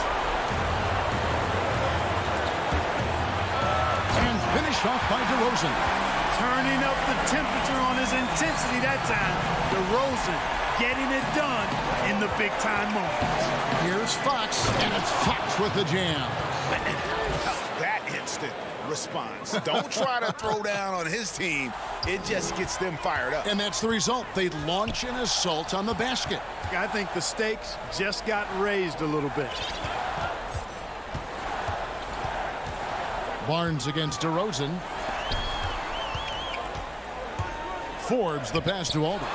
And finished off by DeRozan. Turning up the temperature on his intensity that time. DeRozan getting it done in the big-time moments. Here's Fox, and it's Fox with the jam. That instant response. Don't try to throw down on his team. It just gets them fired up. And that's the result. They launch an assault on the basket. I think the stakes just got raised a little bit. Barnes against DeRozan. Forbes the pass to Aldridge.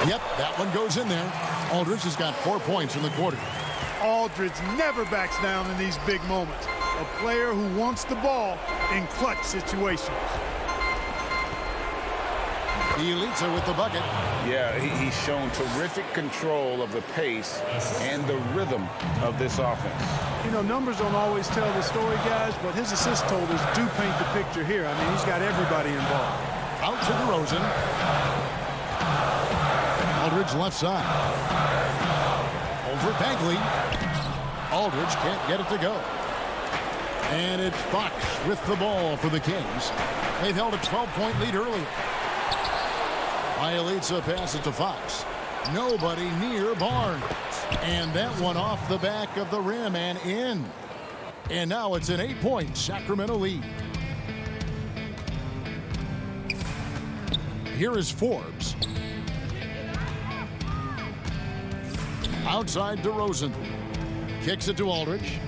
Yep, that one goes in there. Aldridge has got 4 points in the quarter. Aldridge never backs down in these big moments. A player who wants the ball in clutch situations. Bielitsa with the bucket. Yeah, he's shown terrific control of the pace and the rhythm of this offense. You know, numbers don't always tell the story, guys, but his assist totals do paint the picture here. I mean, he's got everybody involved. Out to DeRozan. Aldridge left side. Over Bagley. Aldridge can't get it to go. And it's Fox with the ball for the Kings. They've held a 12-point lead earlier. Bielitsa passes to Fox. Nobody near Barnes. And that one off the back of the rim and in. And now it's an 8-point Sacramento lead. Here is Forbes. Outside DeRozan. Kicks it to Aldridge.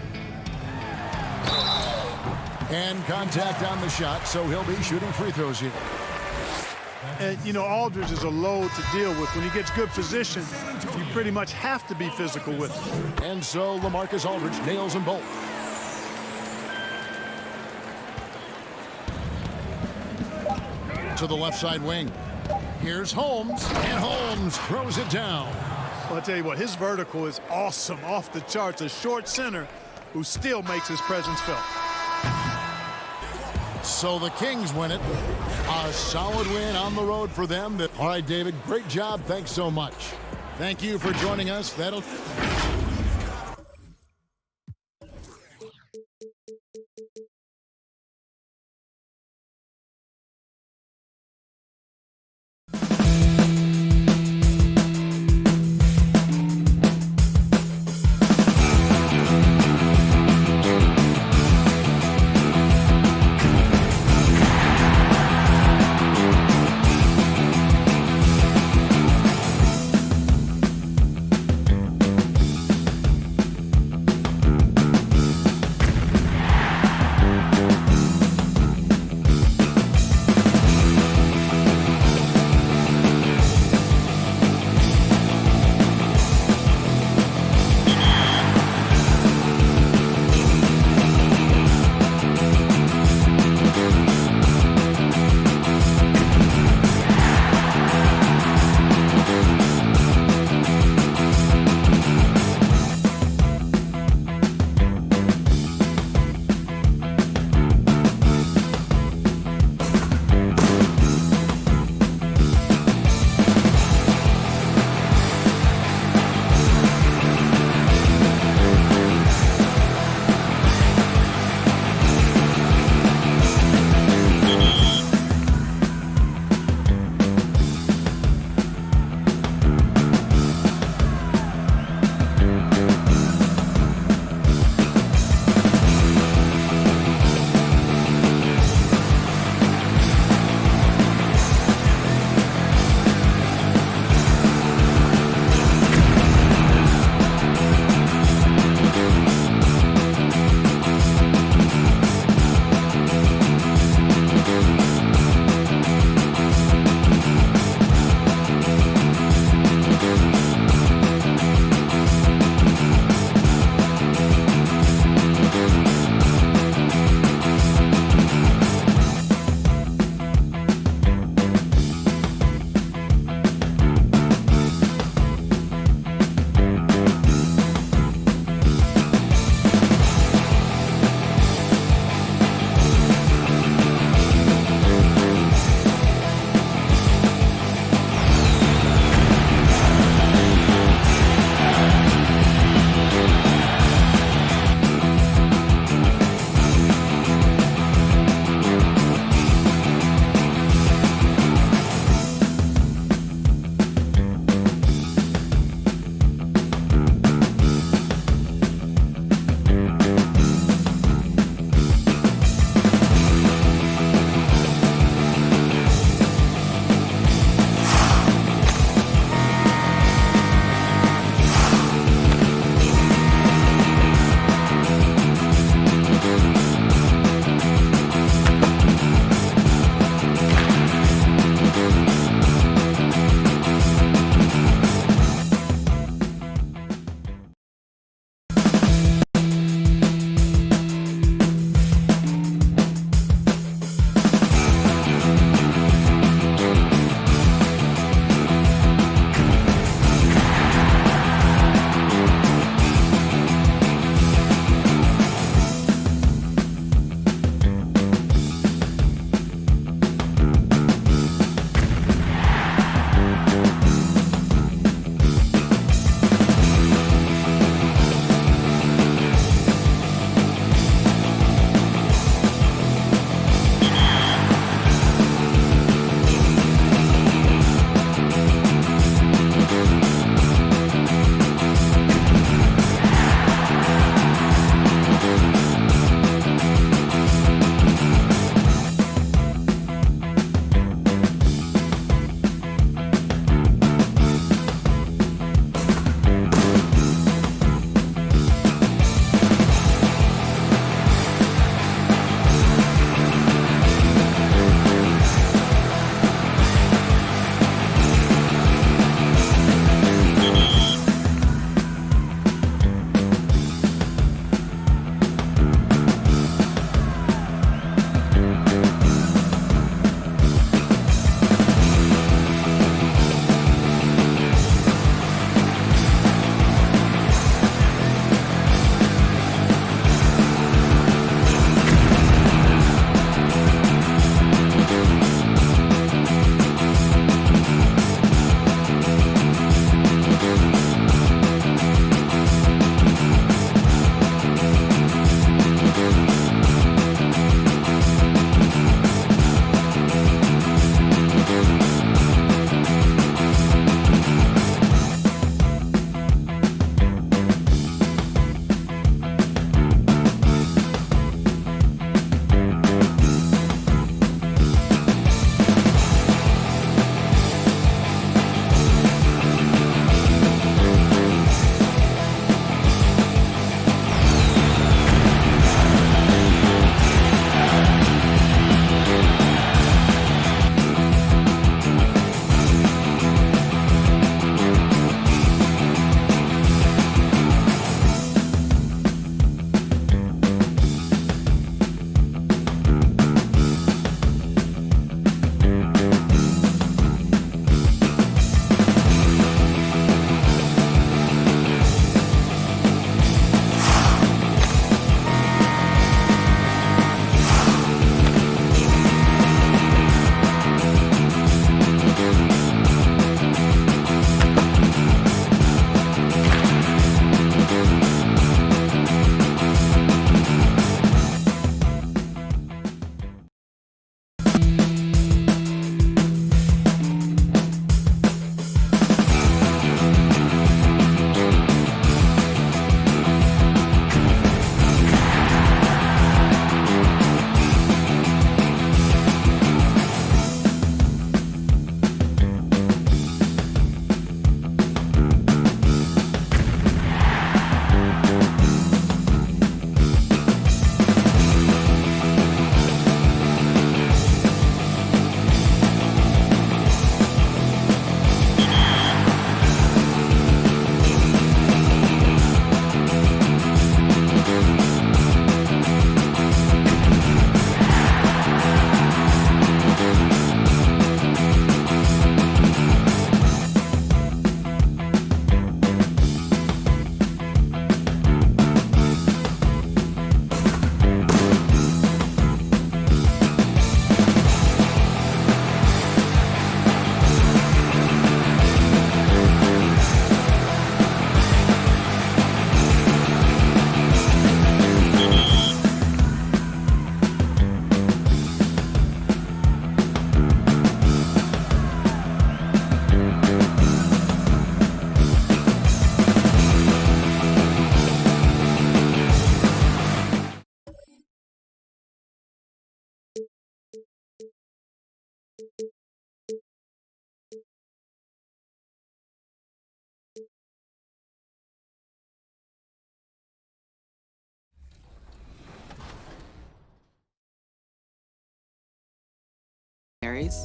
And contact on the shot, so he'll be shooting free throws here. And, you know, Aldridge is a load to deal with. When he gets good position, you pretty much have to be physical with him. And so LaMarcus Aldridge nails them both. To the left side wing. Here's Holmes, and Holmes throws it down. Well, I'll tell you what, his vertical is awesome, off the charts. A short center who still makes his presence felt. So the Kings win it. A solid win on the road for them. All right, David, great job. Thanks so much. Thank you for joining us. That'll...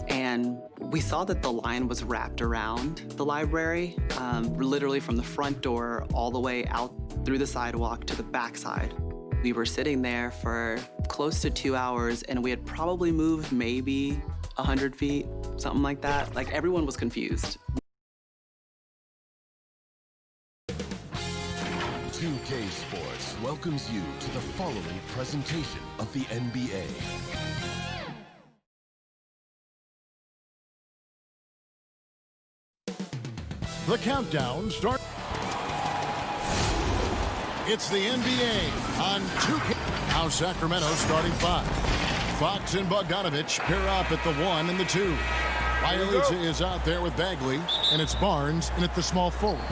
And we saw that the line was wrapped around the library, literally from the front door all the way out through the sidewalk to the backside. We were sitting there for close to 2 hours, and we had probably moved maybe 100 feet, something like that. Like, everyone was confused. 2K Sports welcomes you to the following presentation of the NBA. The countdown starts. It's the NBA on 2K. Now Sacramento starting 5. Fox and Bogdanovich pair up at the 1 and the 2. Bielitsa is out there with Bagley, and it's Barnes in at the small forward.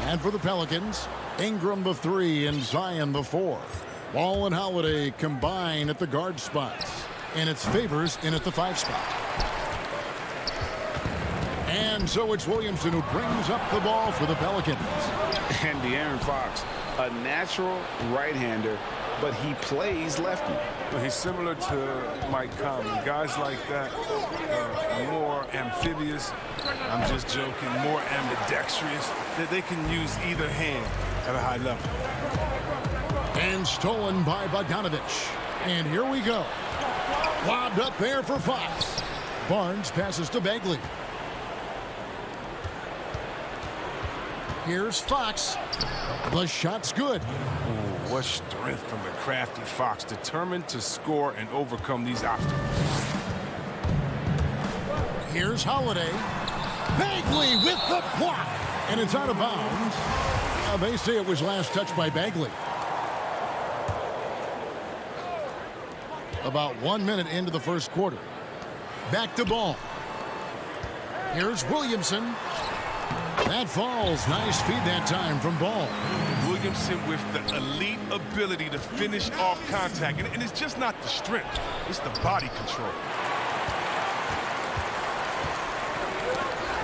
And for the Pelicans, Ingram the 3 and Zion the 4. Wall and Holiday combine at the guard spots, and it's Favors in at the 5 spot. And so it's Williamson who brings up the ball for the Pelicans. And De'Aaron Fox, a natural right-hander, but he plays lefty. Well, he's similar to Mike Conley. Guys like that, more amphibious, I'm just joking, more ambidextrous, that they can use either hand at a high level. And stolen by Bogdanovich. And here we go. Lobbed up there for Fox. Barnes passes to Bagley. Here's Fox. The shot's good. Ooh, what strength from the crafty Fox, determined to score and overcome these obstacles. Here's Holiday. Bagley with the block. And it's out of bounds. They say it was last touched by Bagley. About 1 minute into the first quarter. Back to Ball. Here's Williamson. That falls. Nice feed that time from Ball. Williamson with the elite ability to finish off contact. And it's just not the strength. It's the body control.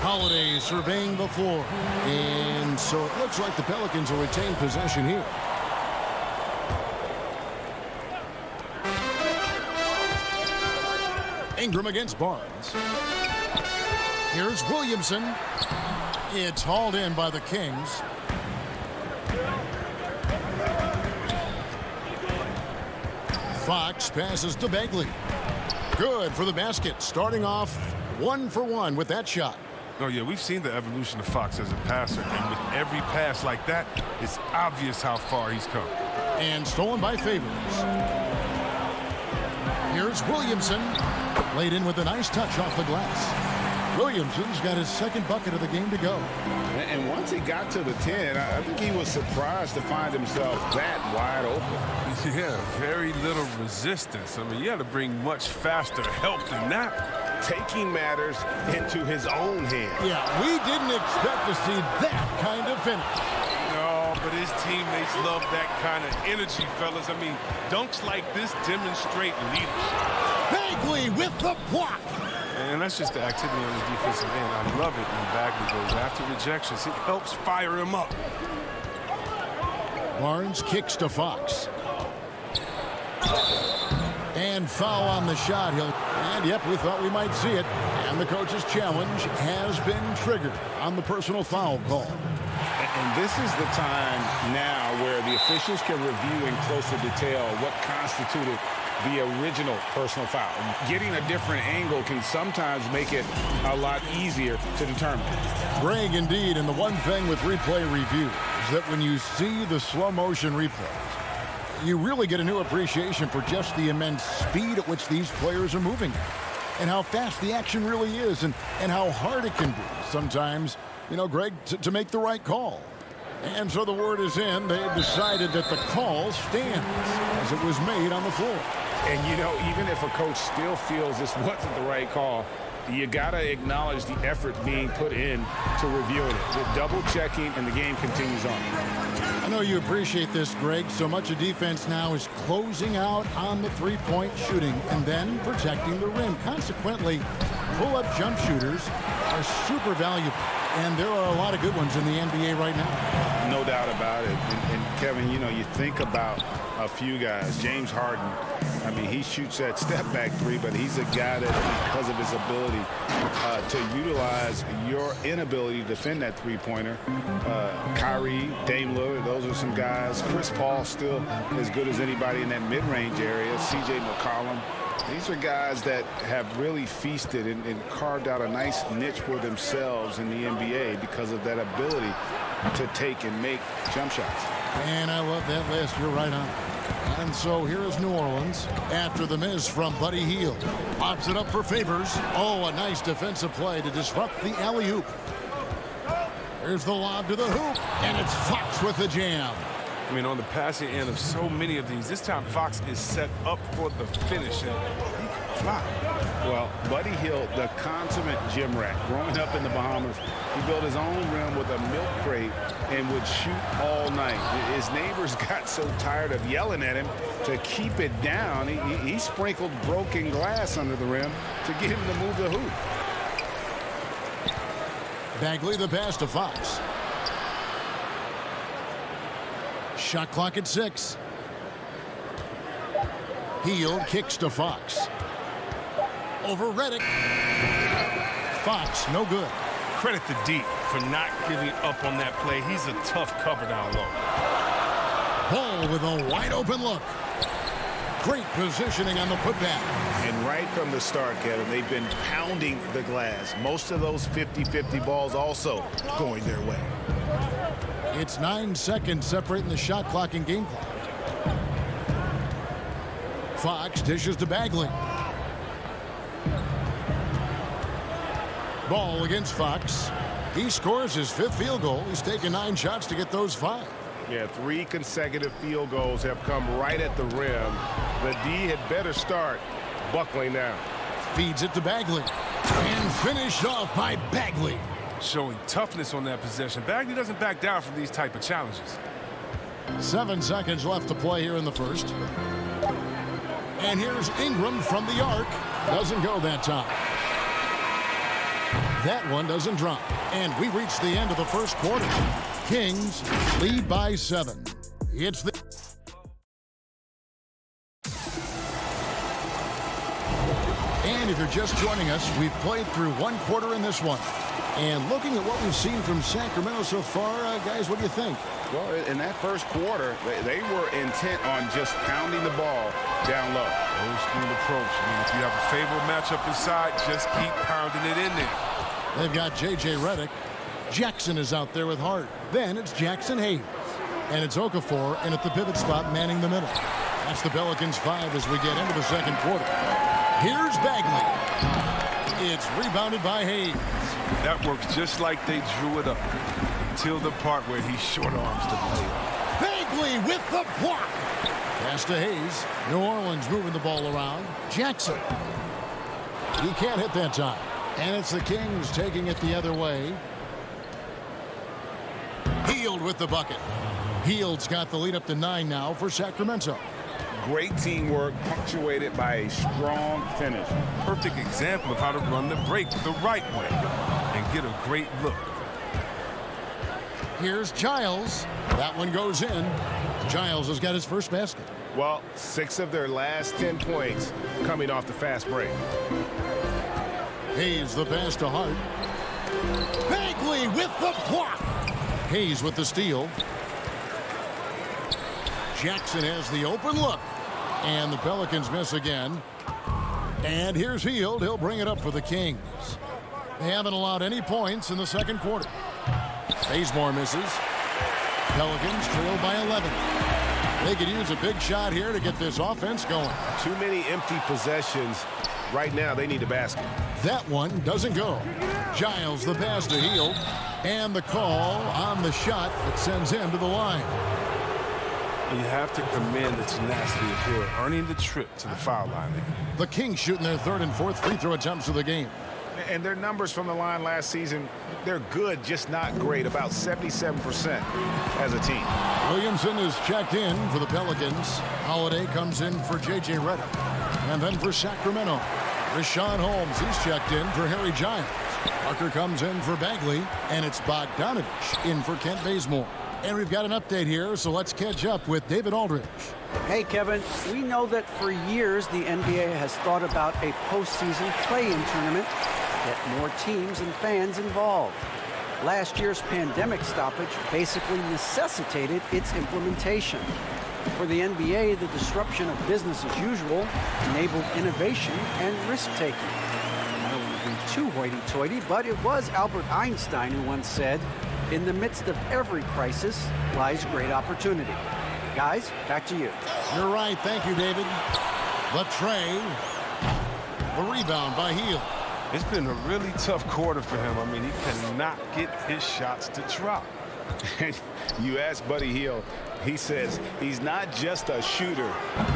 Holiday surveying the floor. And so it looks like the Pelicans will retain possession here. Ingram against Barnes. Here's Williamson. It's hauled in by the Kings. Fox passes to Bagley. Good for the basket. Starting off 1 for 1 with that shot. Oh, yeah, we've seen the evolution of Fox as a passer. And with every pass like that, it's obvious how far he's come. And stolen by Favors. Here's Williamson. Laid in with a nice touch off the glass. Williamson's got his second bucket of the game to go. And once he got to the 10, I think he was surprised to find himself that wide open. Yeah, very little resistance. I mean, you got to bring much faster help than that. Taking matters into his own hands. Yeah, we didn't expect to see that kind of finish. No, but his teammates love that kind of energy, fellas. I mean, dunks like this demonstrate leadership. Bagley with the block. And that's just the activity on the defensive end. I love it when Bagley goes after rejections. It helps fire him up. Barnes kicks to Fox. And foul on the shot. And yep, we thought we might see it. And the coach's challenge has been triggered on the personal foul call. And this is the time now where the officials can review in closer detail what constituted the original personal foul. Getting a different angle can sometimes make it a lot easier to determine. Greg, indeed, and the one thing with replay review is that when you see the slow motion replays, you really get a new appreciation for just the immense speed at which these players are moving and how fast the action really is and how hard it can be sometimes, you know, Greg, to make the right call. And so the word is in. They've decided that the call stands as it was made on the floor. And, you know, even if a coach still feels this wasn't the right call, you got to acknowledge the effort being put in to reviewing it. The double checking, and the game continues on. I know you appreciate this, Greg. So much of defense now is closing out on the three-point shooting and then protecting the rim. Consequently, pull-up jump shooters are super valuable And there are a lot of good ones in the NBA right now. No doubt about it. And Kevin, you know, you think about a few guys. James Harden, I mean, he shoots that step-back three, but he's a guy that, because of his ability to utilize your inability to defend that three-pointer. Kyrie, Dame Lillard, those are some guys. Chris Paul still as good as anybody in that mid-range area. C.J. McCollum. These are guys that have really feasted and carved out a nice niche for themselves in the NBA because of that ability to take and make jump shots. And I love that list. You're right on. And so here is New Orleans after the miss from Buddy Hield. Pops it up for Favors. Oh, a nice defensive play to disrupt the alley-oop. Here's the lob to the hoop, and it's Fox with the jam. I mean, on the passing end of so many of these, this time Fox is set up for the finish, and he can fly. Well, Buddy Hield, the consummate gym rat. Growing up in the Bahamas, he built his own rim with a milk crate and would shoot all night. His neighbors got so tired of yelling at him to keep it down. He sprinkled broken glass under the rim to get him to move the hoop. Bagley the pass to Fox. Shot clock at 6. Hield kicks to Fox. Over Redick. Fox, no good. Credit to D for not giving up on that play. He's a tough cover down low. Ball with a wide open look. Great positioning on the putback. And right from the start, Kevin, they've been pounding the glass. Most of those 50-50 balls also going their way. It's 9 seconds separating the shot clock and game clock. Fox dishes to Bagley. Ball against Fox. He scores his 5th field goal. He's taken 9 shots to get those 5. Yeah, 3 consecutive field goals have come right at the rim. The D had better start buckling down. Feeds it to Bagley. And finished off by Bagley. Showing toughness on that possession. Bagley doesn't back down from these type of challenges. 7 seconds left to play here in the first. And here's Ingram from the arc. Doesn't go that time. That one doesn't drop. And we reach the end of the first quarter. Kings lead by 7. It's the... And if you're just joining us, we've played through 1 quarter in this one. And looking at what we've seen from Sacramento so far, guys, what do you think? Well, in that first quarter, they were intent on just pounding the ball down low. Old school approach. I mean, if you have a favorable matchup inside, just keep pounding it in there. They've got J.J. Redick. Jackson is out there with Hart. Then it's Jackson Hayes. And it's Okafor, and at the pivot spot, manning the middle. That's the Pelicans 5 as we get into the second quarter. Here's Bagley. It's rebounded by Hayes. That works just like they drew it up until the part where he short arms the play. Bagley with the block. Pass to Hayes. New Orleans moving the ball around. Jackson. He can't hit that time. And it's the Kings taking it the other way. Hield with the bucket. Hield's got the lead up to 9 now for Sacramento. Great teamwork punctuated by a strong finish. Perfect example of how to run the break the right way and get a great look. Here's Giles. That one goes in. Giles has got his first basket. Well, 6 of their last 10 points coming off the fast break. Hayes the pass to Hart. Bagley with the block. Hayes with the steal. Jackson has the open look. And the Pelicans miss again. And here's Hield. He'll bring it up for the Kings. They haven't allowed any points in the second quarter. Bazemore misses. Pelicans trail by 11. They could use a big shot here to get this offense going. Too many empty possessions. Right now, they need a basket. That one doesn't go. Giles the pass to Hield. And the call on the shot that sends him to the line. You have to commend the tenacity of Hill, earning the trip to the foul line. The Kings shooting their 3rd and 4th free throw attempts of the game. And their numbers from the line last season, they're good, just not great, about 77% as a team. Williamson is checked in for the Pelicans. Holiday comes in for J.J. Redick. And then for Sacramento, Rashawn Holmes, he's checked in for Harry Giles. Parker comes in for Bagley, and it's Bogdanovich in for Kent Bazemore. And we've got an update here, so let's catch up with David Aldridge. Hey, Kevin, we know that for years the NBA has thought about a postseason play-in tournament, get more teams and fans involved. Last year's pandemic stoppage basically necessitated its implementation. For the NBA, the disruption of business as usual enabled innovation and risk-taking. I don't want to be too hoity-toity, but it was Albert Einstein who once said, "In the midst of every crisis lies great opportunity." Guys, back to you. You're right. Thank you, David. The tray. The rebound by Hield. It's been a really tough quarter for him. I mean, he cannot get his shots to drop. You ask Buddy Hield, he says he's not just a shooter,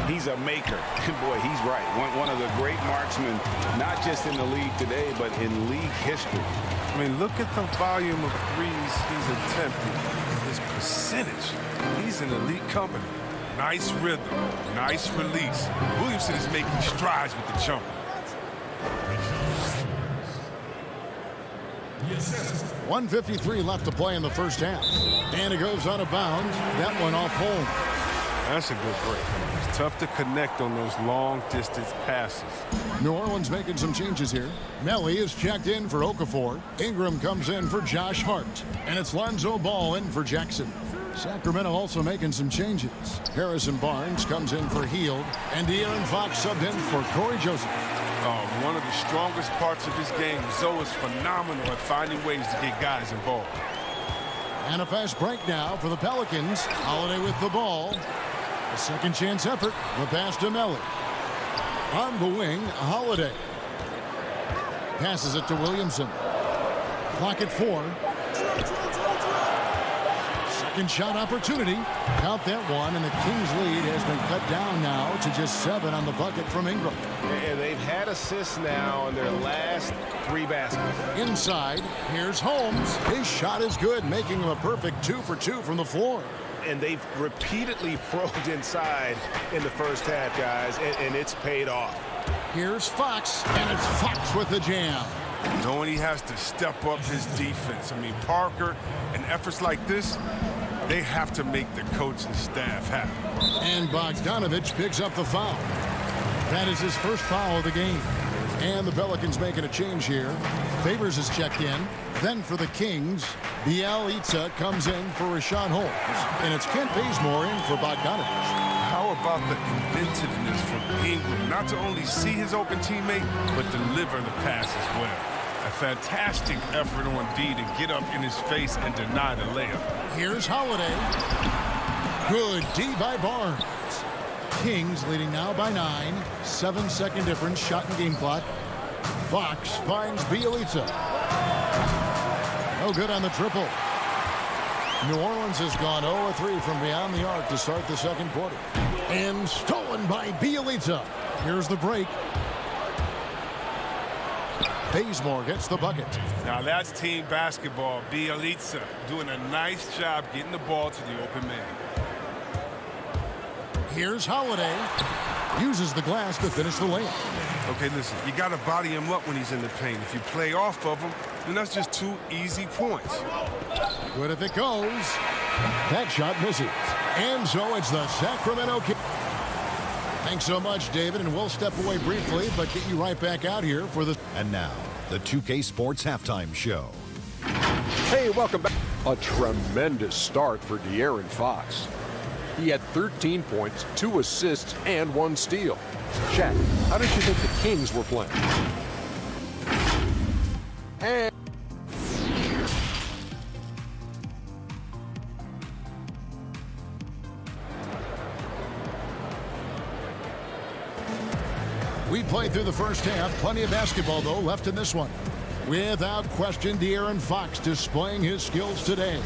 he's a maker. And boy, he's right. One of the great marksmen, not just in the league today, but in league history. I mean, look at the volume of threes he's attempting. His percentage. He's in elite company. Nice rhythm, nice release. Williamson is making strides with the jumper. 1:53 left to play in the first half. And it goes out of bounds. That one off home. That's a good break. It's tough to connect on those long-distance passes. New Orleans making some changes here. Melly is checked in for Okafor. Ingram comes in for Josh Hart. And it's Lonzo Ball in for Jackson. Sacramento also making some changes. Harrison Barnes comes in for Hield. And De'Aaron Fox subbed in for Corey Joseph. One of the strongest parts of his game, Zoe is phenomenal at finding ways to get guys involved. And a fast break now for the Pelicans. Holiday with the ball. A second chance effort. The pass to Melly. On the wing, Holiday. Passes it to Williamson. Clock at 4. Second shot opportunity. Count that one, and the Kings lead has been cut down now to just 7 on the bucket from Ingram. Yeah, they've had assists now in their last 3 baskets. Inside, here's Holmes. His shot is good, making him a perfect 2 for 2 from the floor. And they've repeatedly probed inside in the first half, guys, and it's paid off. Here's Fox, and it's Fox with the jam. Knowing he has to step up his defense. I mean, Parker, in efforts like this, they have to make the coaching staff happy. And Bogdanovich picks up the foul. That is his first foul of the game. And the Pelicans making a change here. Favors is checked in. Then for the Kings, Bielitsa comes in for Rashawn Holmes. And it's Kent Bazemore in for Bogdanovich. How about the inventiveness from Ingram? Not to only see his open teammate, but deliver the pass as well. A fantastic effort on D to get up in his face and deny the layup. Here's Holiday. Good D by Barnes. Kings leading now by 9. 7-second difference, shot and game clock. Fox finds Bielitsa. No good on the triple. New Orleans has gone 0-3 from beyond the arc to start the second quarter. And stolen by Bielitsa. Here's the break. Bazemore gets the bucket. Now that's team basketball. Bielitsa doing a nice job getting the ball to the open man. Here's Holiday. Uses the glass to finish the layup. Okay, listen, you got to body him up when he's in the paint. If you play off of him, then that's just 2 easy points. Good if it goes. That shot misses. And so it's the Sacramento Kings. Thanks so much, David, and we'll step away briefly, but get you right back out here for the... And now, the 2K Sports Halftime Show. Hey, welcome back. A tremendous start for De'Aaron Fox. He had 13 points, 2 assists, and 1 steal. Shaq, how did you think the Kings were playing? And we played through the first half. Plenty of basketball, though, left in this one. Without question, De'Aaron Fox displaying his skills today.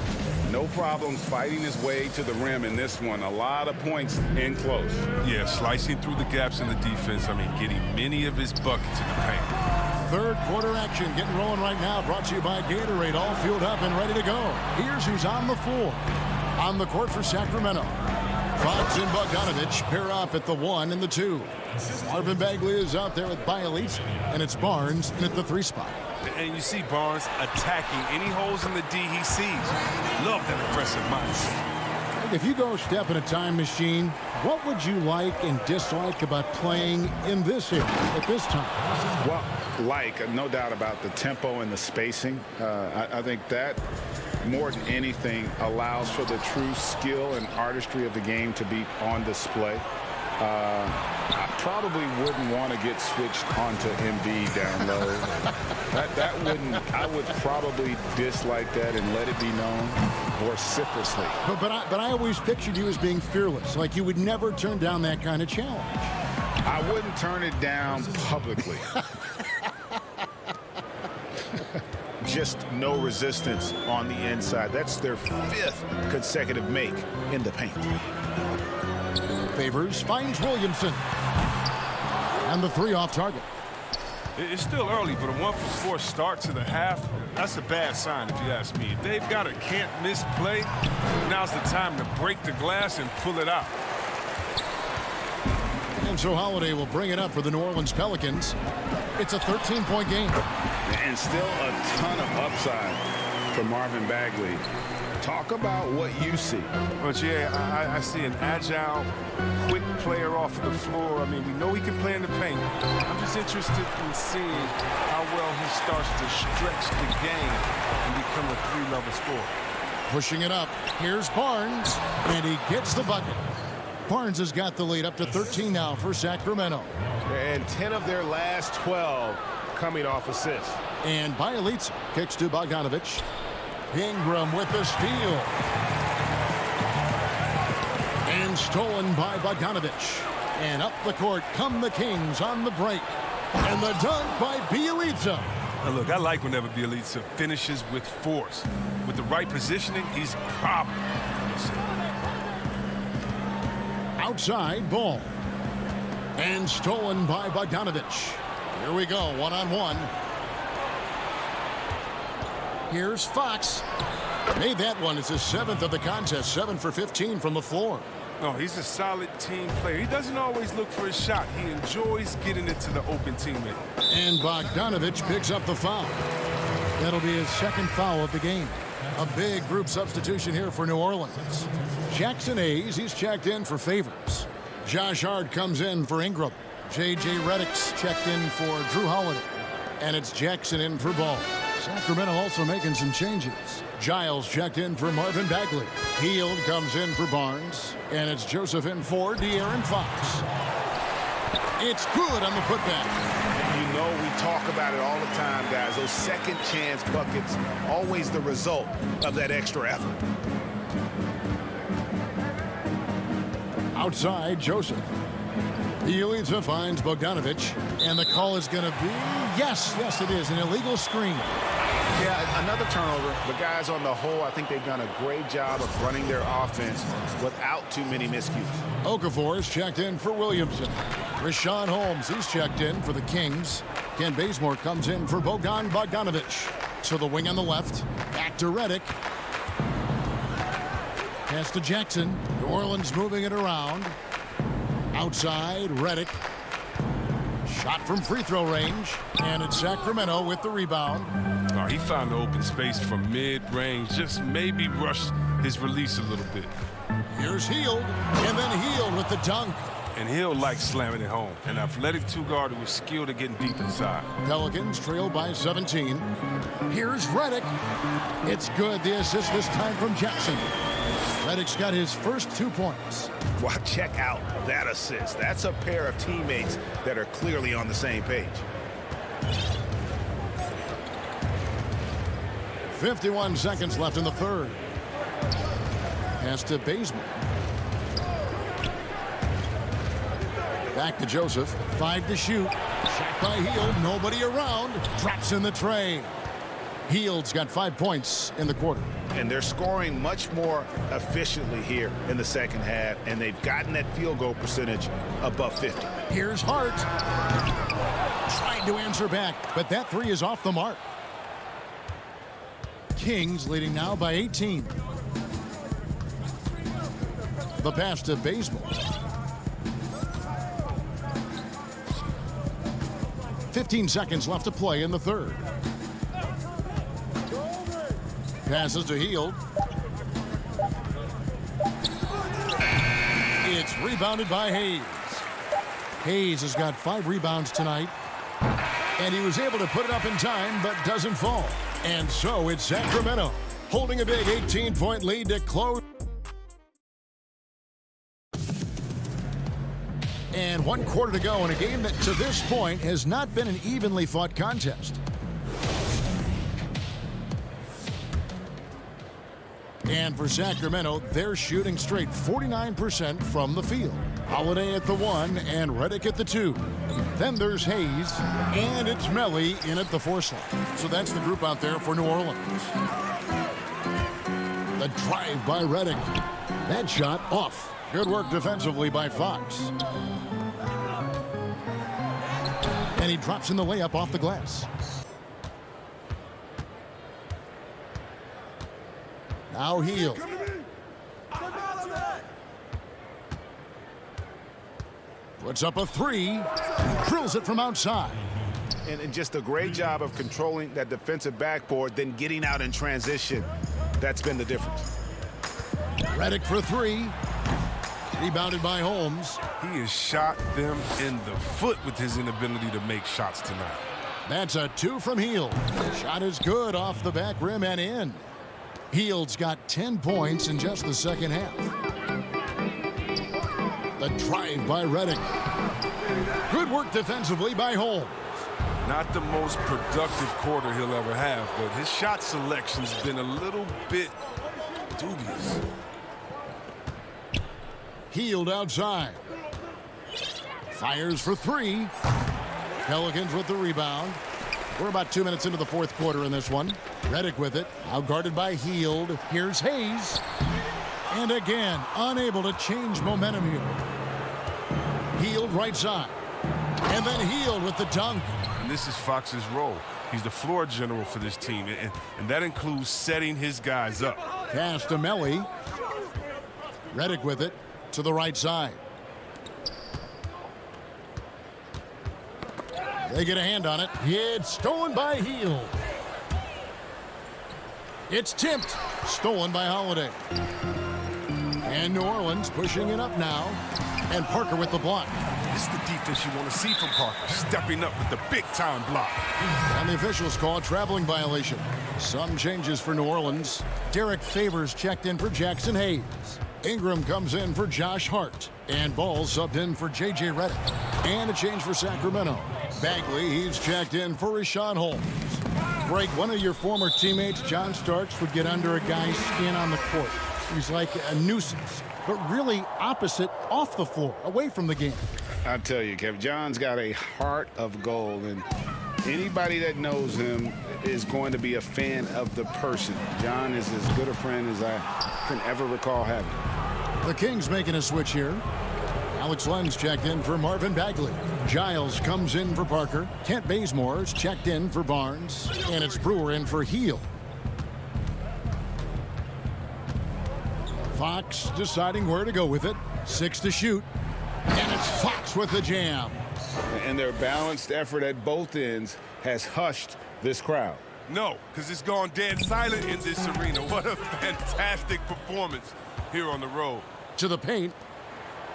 No problems fighting his way to the rim in this one. A lot of points in close. Yeah, slicing through the gaps in the defense. I mean, getting many of his buckets in the paint. Third quarter action getting rolling right now. Brought to you by Gatorade. All fueled up and ready to go. Here's who's on the floor. On the court for Sacramento. Fox and Bogdanovich pair up at the 1 and the 2. Marvin Bagley is out there with Bielitsa, and it's Barnes in at the 3 spot. And you see Barnes attacking any holes in the D he sees. Love that aggressive mindset. If you go step in a time machine, what would you like and dislike about playing in this area at this time? Well, no doubt about the tempo and the spacing. I think that more than anything allows for the true skill and artistry of the game to be on display. I probably wouldn't want to get switched onto Embiid down low. I would probably dislike that and let it be known vociferously. But I always pictured you as being fearless, like you would never turn down that kind of challenge. I wouldn't turn it down publicly. Just no resistance on the inside. That's their 5th consecutive make in the paint. Favors finds Williamson. And the 3 off target. It's still early, but a 1-for-4 start to the half, that's a bad sign if you ask me. If they've got a can't-miss play, now's the time to break the glass and pull it out. And so Holiday will bring it up for the New Orleans Pelicans. It's a 13-point game. And still a ton of upside for Marvin Bagley. Talk about what you see. But yeah, I see an agile, quick player off of the floor. I mean, we know he can play in the paint. I'm just interested in seeing how well he starts to stretch the game and become a 3-level scorer. Pushing it up. Here's Barnes, and he gets the bucket. Barnes has got the lead up to 13 now for Sacramento. And 10 of their last 12 coming off assists. And Bielitsa kicks to Bogdanovich. Ingram with the steal. And stolen by Bogdanovich. And up the court come the Kings on the break. And the dunk by Bielitsa. Now look, I like whenever Bielitsa finishes with force. With the right positioning, he's a problem. Outside ball. And stolen by Bogdanovich. Here we go, one-on-one. Here's Fox. Made that one. It's his 7th of the contest. 7 for 15 from the floor. No, he's a solid team player. He doesn't always look for his shot. He enjoys getting it to the open teammate. And Bogdanovich picks up the foul. That'll be his 2nd foul of the game. A big group substitution here for New Orleans. Jackson Hayes, he's checked in for Favors. Josh Hart comes in for Ingram. J.J. Redick's checked in for Drew Holiday. And it's Jackson in for Ball. Sacramento also making some changes. Giles checked in for Marvin Bagley. Hield comes in for Barnes. And it's Joseph in for De'Aaron Fox. It's good on the putback. You know we talk about it all the time, guys. Those second chance buckets, always the result of that extra effort. Outside, Joseph. Bielitsa finds Bogdanovich. And the call is going to be, yes, it is, an illegal screen. Yeah, another turnover. The guys on the whole, I think they've done a great job of running their offense without too many miscues. Okafor is checked in for Williamson. Rashawn Holmes, he's checked in for the Kings. Ken Bazemore comes in for Bogdanovich. So the wing on the left. Back to Redick. Pass to Jackson. New Orleans moving it around. Outside, Redick. Shot from free throw range. And it's Sacramento with the rebound. Oh, he found the open space from mid-range. Just maybe rushed his release a little bit. Here's Hield. And then Hield with the dunk. And Hill likes slamming it home. An athletic 2-guard who is skilled at getting deep inside. Pelicans trail by 17. Here's Redick. It's good. The assist this time from Jackson. Redick's got his first 2 points. Well, check out that assist. That's a pair of teammates that are clearly on the same page. 51 seconds left in the third. Pass to Bazemore. Back to Joseph. 5 to shoot. Shot by Hield. Nobody around. Drops in the tray. Hield's got 5 points in the quarter. And they're scoring much more efficiently here in the second half, and they've gotten that field goal percentage above 50. Here's Hart. Trying to answer back, but that 3 is off the mark. Kings leading now by 18. The pass to Bazemore. 15 seconds left to play in the third. Passes to Hield. It's rebounded by Hayes. Hayes has got 5 rebounds tonight. And he was able to put it up in time, but doesn't fall. And so it's Sacramento holding a big 18-point lead to close. And 1 quarter to go in a game that to this point has not been an evenly fought contest. And for Sacramento, they're shooting straight 49% from the field. Holiday at the 1 and Redick at the 2. Then there's Hayes, and it's Melly in at the 4 slot. So that's the group out there for New Orleans. The drive by Redick. That shot off. Good work defensively by Fox. And he drops in the layup off the glass. Now Hield. Puts up a 3. Drills it from outside. And just a great job of controlling that defensive backboard, then getting out in transition. That's been the difference. Redick for 3. Rebounded by Holmes. He has shot them in the foot with his inability to make shots tonight. That's a 2 from Hield. Shot is good off the back rim and in. Hield's got 10 points in just the second half. The drive by Redick. Good work defensively by Holmes. Not the most productive quarter he'll ever have, but his shot selection's been a little bit dubious. Hield outside. Fires for 3. Pelicans with the rebound. We're about 2 minutes into the 4th quarter in this one. Redick with it. Now guarded by Hield. Here's Hayes. And again, unable to change momentum here. Hield right side. And then Hield with the dunk. And this is Fox's role. He's the floor general for this team, and that includes setting his guys up. Pass to Melly. Redick with it to the right side. They get a hand on it. It's stolen by Hield. It's tipped. Stolen by Holiday. And New Orleans pushing it up now. And Parker with the block. This is the defense you want to see from Parker, stepping up with the big-time block. And the officials call a traveling violation. Some changes for New Orleans. Derek Favors checked in for Jackson Hayes. Ingram comes in for Josh Hart. And Ball subbed in for J.J. Redick. And a change for Sacramento. Bagley, he's checked in for Rashawn Holmes. Greg, one of your former teammates, John Starks, would get under a guy's skin on the court. He's like a nuisance, but really opposite off the floor, away from the game. I'll tell you, Kevin, John's got a heart of gold, and anybody that knows him is going to be a fan of the person. John is as good a friend as I can ever recall having. The Kings making a switch here. Alex Lenz checked in for Marvin Bagley. Giles comes in for Parker. Kent Bazemore's checked in for Barnes. And it's Brewer in for Hield. Fox deciding where to go with it. 6 to shoot. And it's Fox with the jam. And their balanced effort at both ends has hushed this crowd. No, because it's gone dead silent in this arena. What a fantastic performance here on the road. To the paint.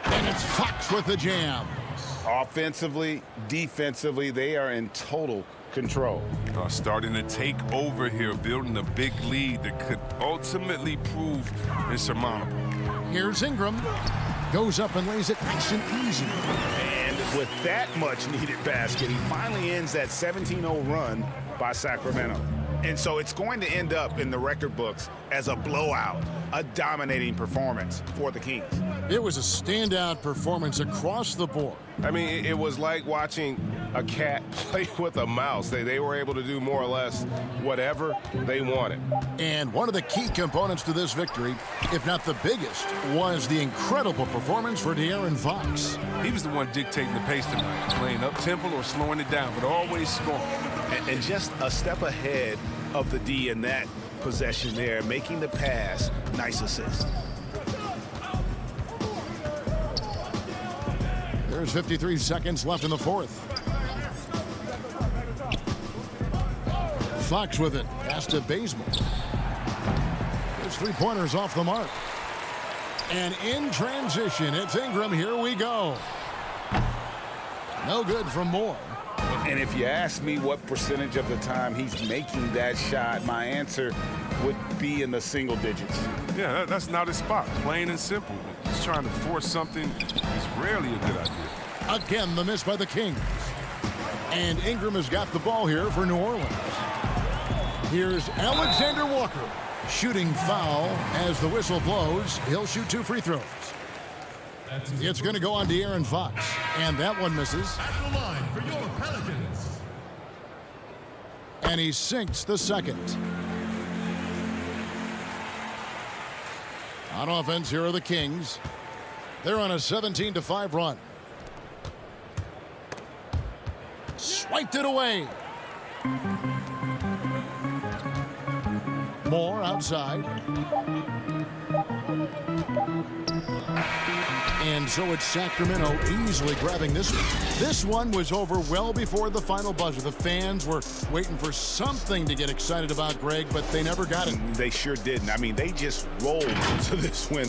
And it's Fox with the jam. Offensively, defensively, they are in total control. Starting to take over here, building a big lead that could ultimately prove insurmountable. Here's Ingram. Goes up and lays it nice and easy. And with that much needed basket, he finally ends that 17-0 run by Sacramento. And so it's going to end up in the record books as a blowout, a dominating performance for the Kings. It was a standout performance across the board. I mean, it was like watching a cat play with a mouse. They were able to do more or less whatever they wanted. And one of the key components to this victory, if not the biggest, was the incredible performance for De'Aaron Fox. He was the one dictating the pace tonight, playing up-tempo or slowing it down, but always scoring. And just a step ahead of the D in that possession there, making the pass. Nice assist. There's 53 seconds left in the fourth. Fox with it. Pass to Bazemore. His three-pointers off the mark. And in transition, it's Ingram. Here we go. No good from Moore. And if you ask me what percentage of the time he's making that shot, my answer would be in the single digits. Yeah, that's not his spot. Plain and simple. He's trying to force something is rarely a good idea. Again, the miss by the Kings. And Ingram has got the ball here for New Orleans. Here's Alexander Walker. Shooting foul as the whistle blows. He'll shoot 2 free throws. It's going to go on De'Aaron Fox. And that one misses. At the line for your Pelicans. And he sinks the second. On offense, here are the Kings. They're on a 17-5 run. Swiped it away. Moore outside. And so it's Sacramento easily grabbing this one. This one was over well before the final buzzer. The fans were waiting for something to get excited about, Greg, but they never got it. They sure didn't. I mean, they just rolled to this win.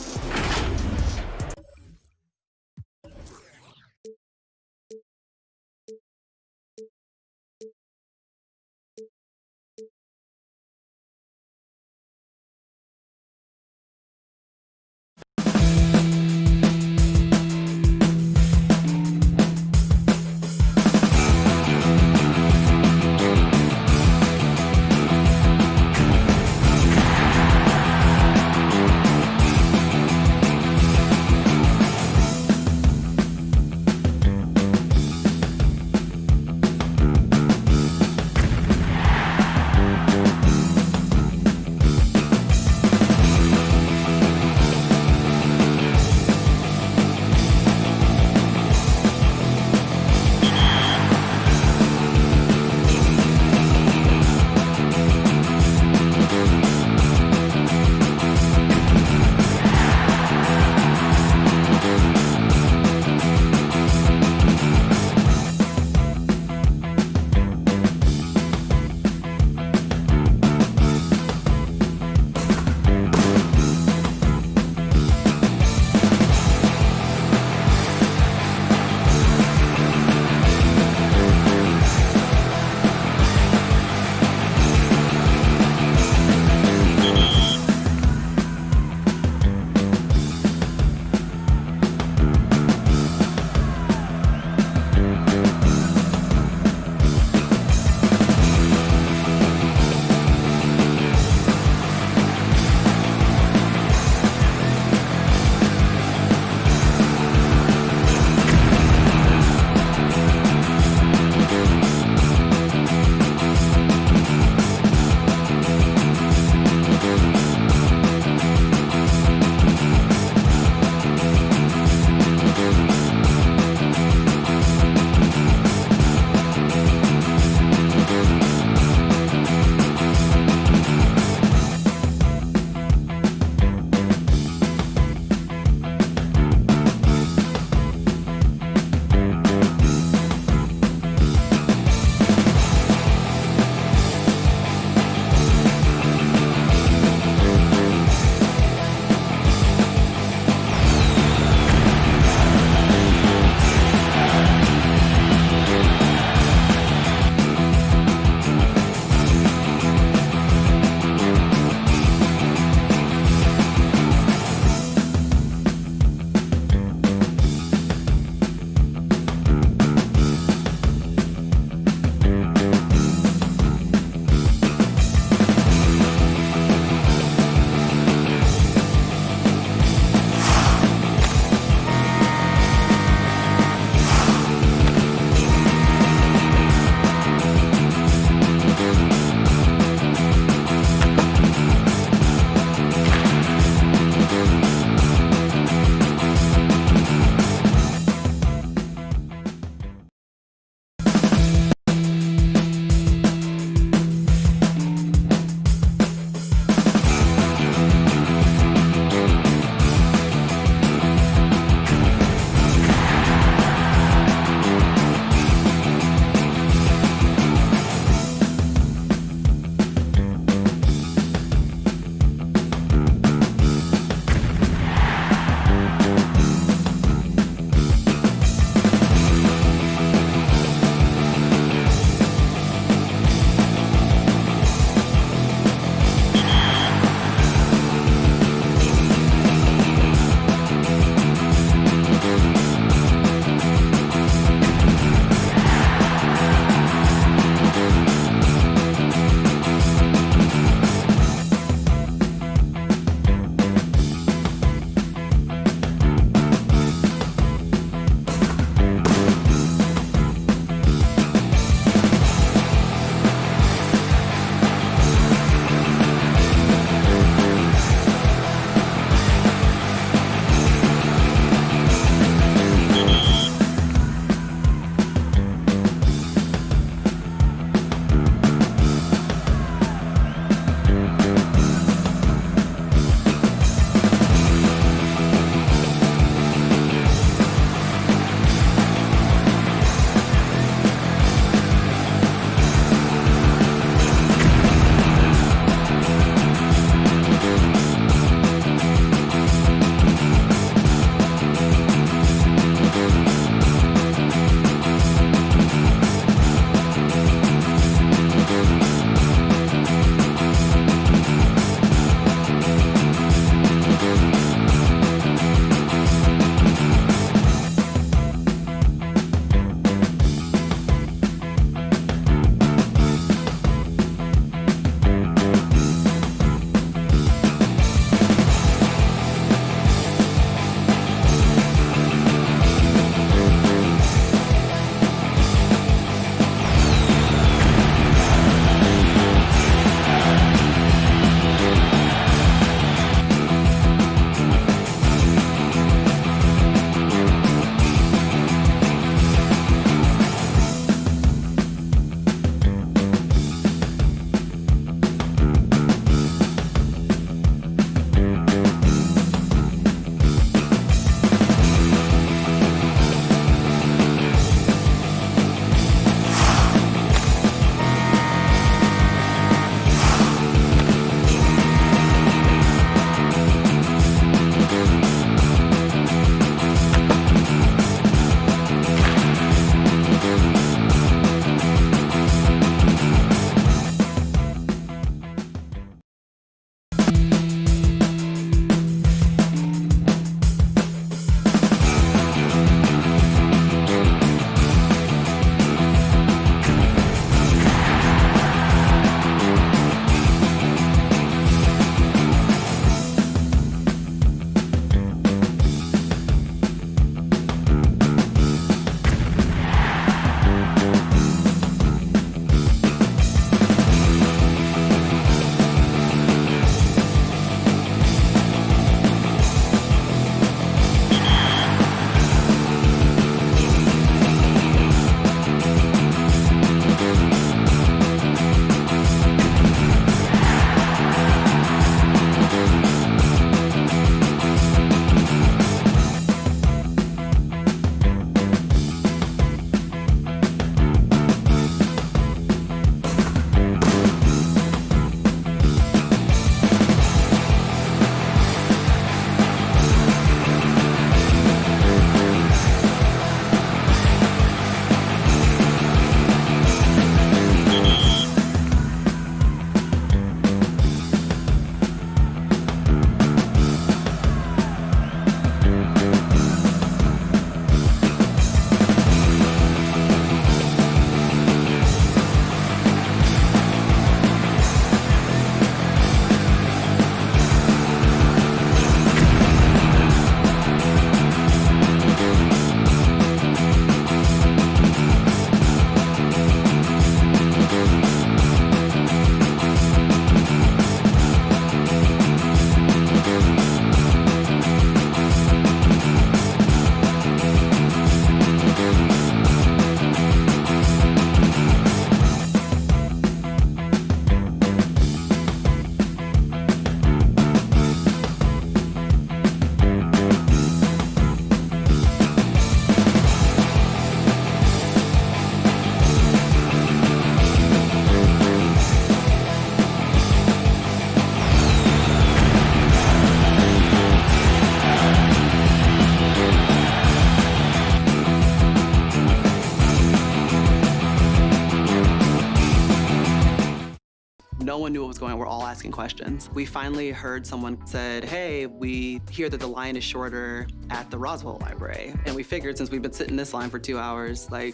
No one knew what was going on. We're all asking questions. We finally heard someone said, hey, we hear that the line is shorter at the Roswell Library. And we figured since we've been sitting in this line for 2 hours, like,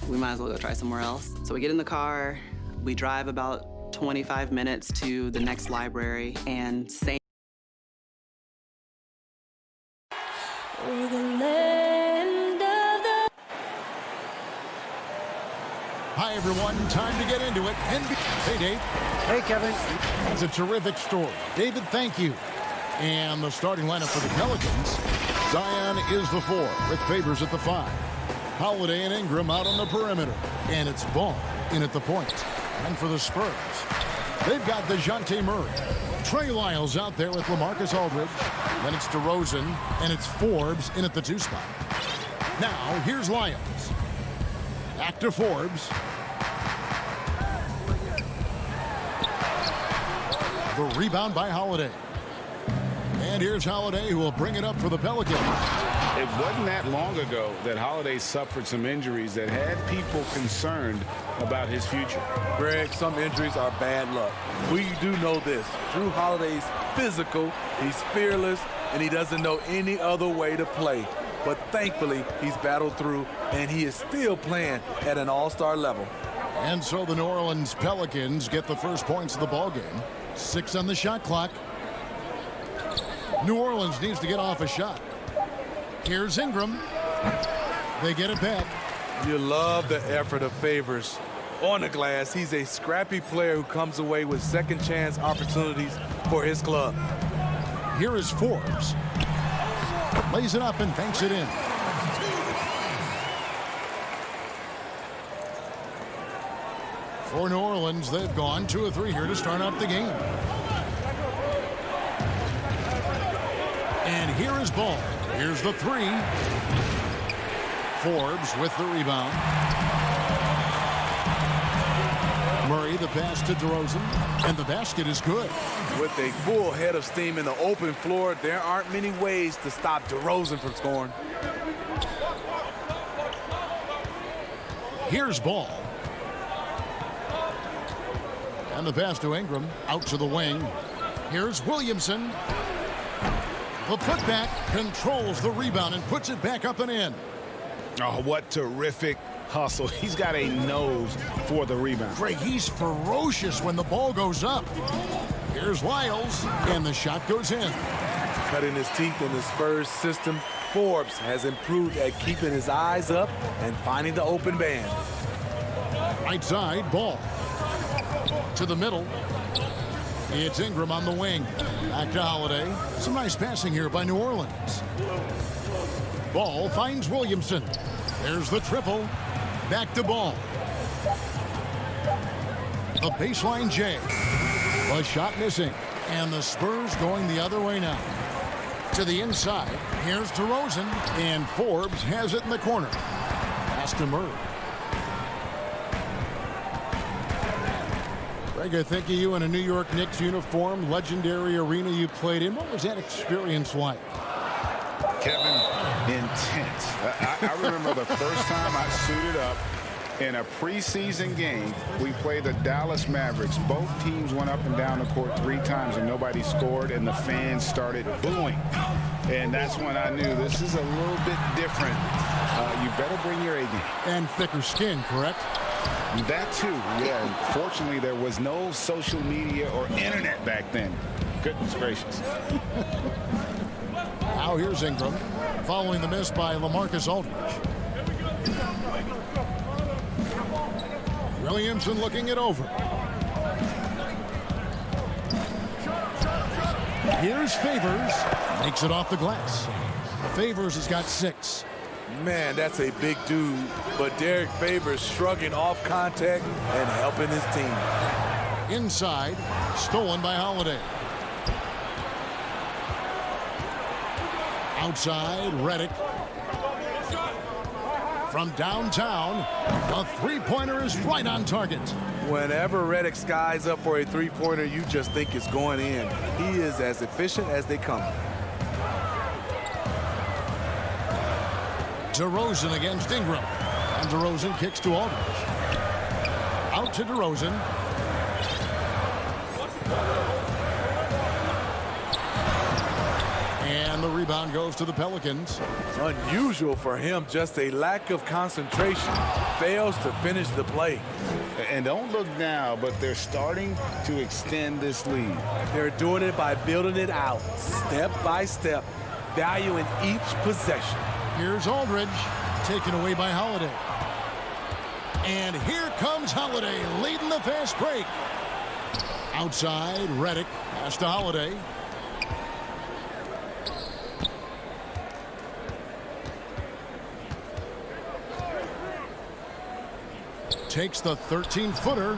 we might as well go try somewhere else. So we get in the car, we drive about 25 minutes to the next library, and same. Hi, everyone. Time to get into it. Hey, Dave. Hey, Kevin. That's a terrific story. David, thank you. And the starting lineup for the Pelicans. Zion is the 4 with Favors at the 5. Holiday and Ingram out on the perimeter. And it's Ball in at the point. And for the Spurs, they've got DeJounte Murray. Trey Lyles out there with LaMarcus Aldridge. Then it's DeRozan, and it's Forbes in at the 2 spot. Now, here's Lyles. Back to Forbes. The rebound by Holiday. And here's Holiday, who will bring it up for the Pelicans. It wasn't that long ago that Holiday suffered some injuries that had people concerned about his future. Greg, some injuries are bad luck. We do know this. Drew Holiday's physical, he's fearless, and he doesn't know any other way to play. But thankfully, he's battled through, and he is still playing at an all-star level. And so the New Orleans Pelicans get the first points of the ballgame. 6 on the shot clock. New Orleans needs to get off a shot. Here's Ingram. They get it back. You love the effort of Favors on the glass. He's a scrappy player who comes away with second chance opportunities for his club. Here is Forbes. Lays it up and banks it in. For New Orleans, they've gone 2 of 3 here to start out the game. And here is Ball. Here's the 3. Forbes with the rebound. Murray the pass to DeRozan, and the basket is good. With a full head of steam in the open floor, there aren't many ways to stop DeRozan from scoring. Here's Ball. And the pass to Ingram, out to the wing. Here's Williamson. The putback controls the rebound and puts it back up and in. Oh, what terrific hustle. He's got a nose for the rebound. Greg, he's ferocious when the ball goes up. Here's Lyles, and the shot goes in. Cutting his teeth in the Spurs system, Forbes has improved at keeping his eyes up and finding the open band. Right side, Ball. To the middle. It's Ingram on the wing. Back to Holiday. Some nice passing here by New Orleans. Ball finds Williamson. There's the triple. Back to Ball. A baseline J. A shot missing. And the Spurs going the other way now. To the inside. Here's DeRozan. And Forbes has it in the corner. Pass to Murray. Greg, I think of you in a New York Knicks uniform, legendary arena you played in. What was that experience like? Kevin, intense. I remember the first time I suited up in a preseason game. We played the Dallas Mavericks. Both teams went up and down the court 3 times and nobody scored, and the fans started booing. And that's when I knew this is a little bit different. You better bring your A game. And thicker skin, correct? That too, yeah. Fortunately, there was no social media or internet back then. Goodness gracious. Now here's Ingram, following the miss by LaMarcus Aldridge. Williamson looking it over. Here's Favors, makes it off the glass. Favors has got 6. Man, that's a big dude, but Derek Favors shrugging off contact and helping his team. Inside, stolen by Holiday. Outside, Redick. From downtown, a 3-pointer is right on target. Whenever Redick skies up for a 3-pointer, you just think it's going in. He is as efficient as they come. DeRozan against Ingram. And DeRozan kicks to Aldridge. Out to DeRozan. And the rebound goes to the Pelicans. It's unusual for him, just a lack of concentration. Fails to finish the play. And don't look now, but they're starting to extend this lead. They're doing it by building it out, step by step, valuing each possession. Here's Aldridge, taken away by Holiday. And here comes Holiday, leading the fast break. Outside, Redick, pass to Holiday. Takes the 13-footer.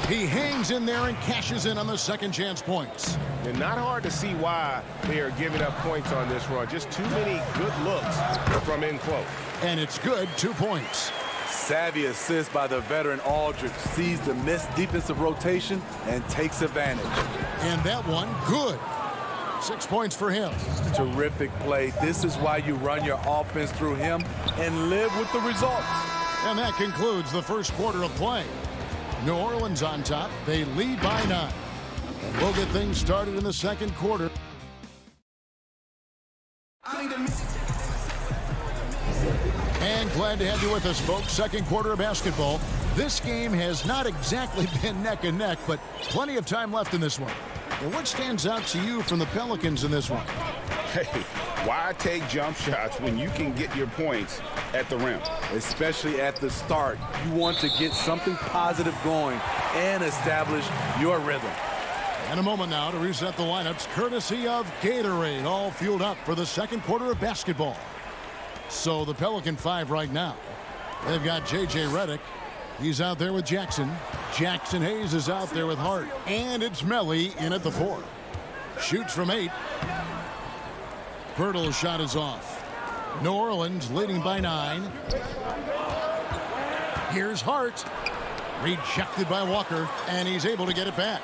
He hangs in there and cashes in on the second chance points. And not hard to see why they are giving up points on this run. Just too many good looks from in close. And it's good, 2 points. Savvy assist by the veteran Aldridge. Sees the missed defensive rotation and takes advantage. And that one, good. 6 points for him. Terrific play. This is why you run your offense through him and live with the results. And that concludes the first quarter of play. New Orleans on top. They lead by 9. We'll get things started in the second quarter. And glad to have you with us, folks. Second quarter of basketball. This game has not exactly been neck and neck, but plenty of time left in this one. And what stands out to you from the Pelicans in this one? Hey, why take jump shots when you can get your points at the rim? Especially at the start. You want to get something positive going and establish your rhythm. And a moment now to reset the lineups, courtesy of Gatorade, all fueled up for the second quarter of basketball. So the Pelican 5 right now. They've got J.J. Redick. He's out there with Jackson. Jackson Hayes is out there with Hart. And it's Melly in at the 4. Shoots from 8. Pirtle's shot is off. New Orleans leading by 9. Here's Hart. Rejected by Walker, and he's able to get it back.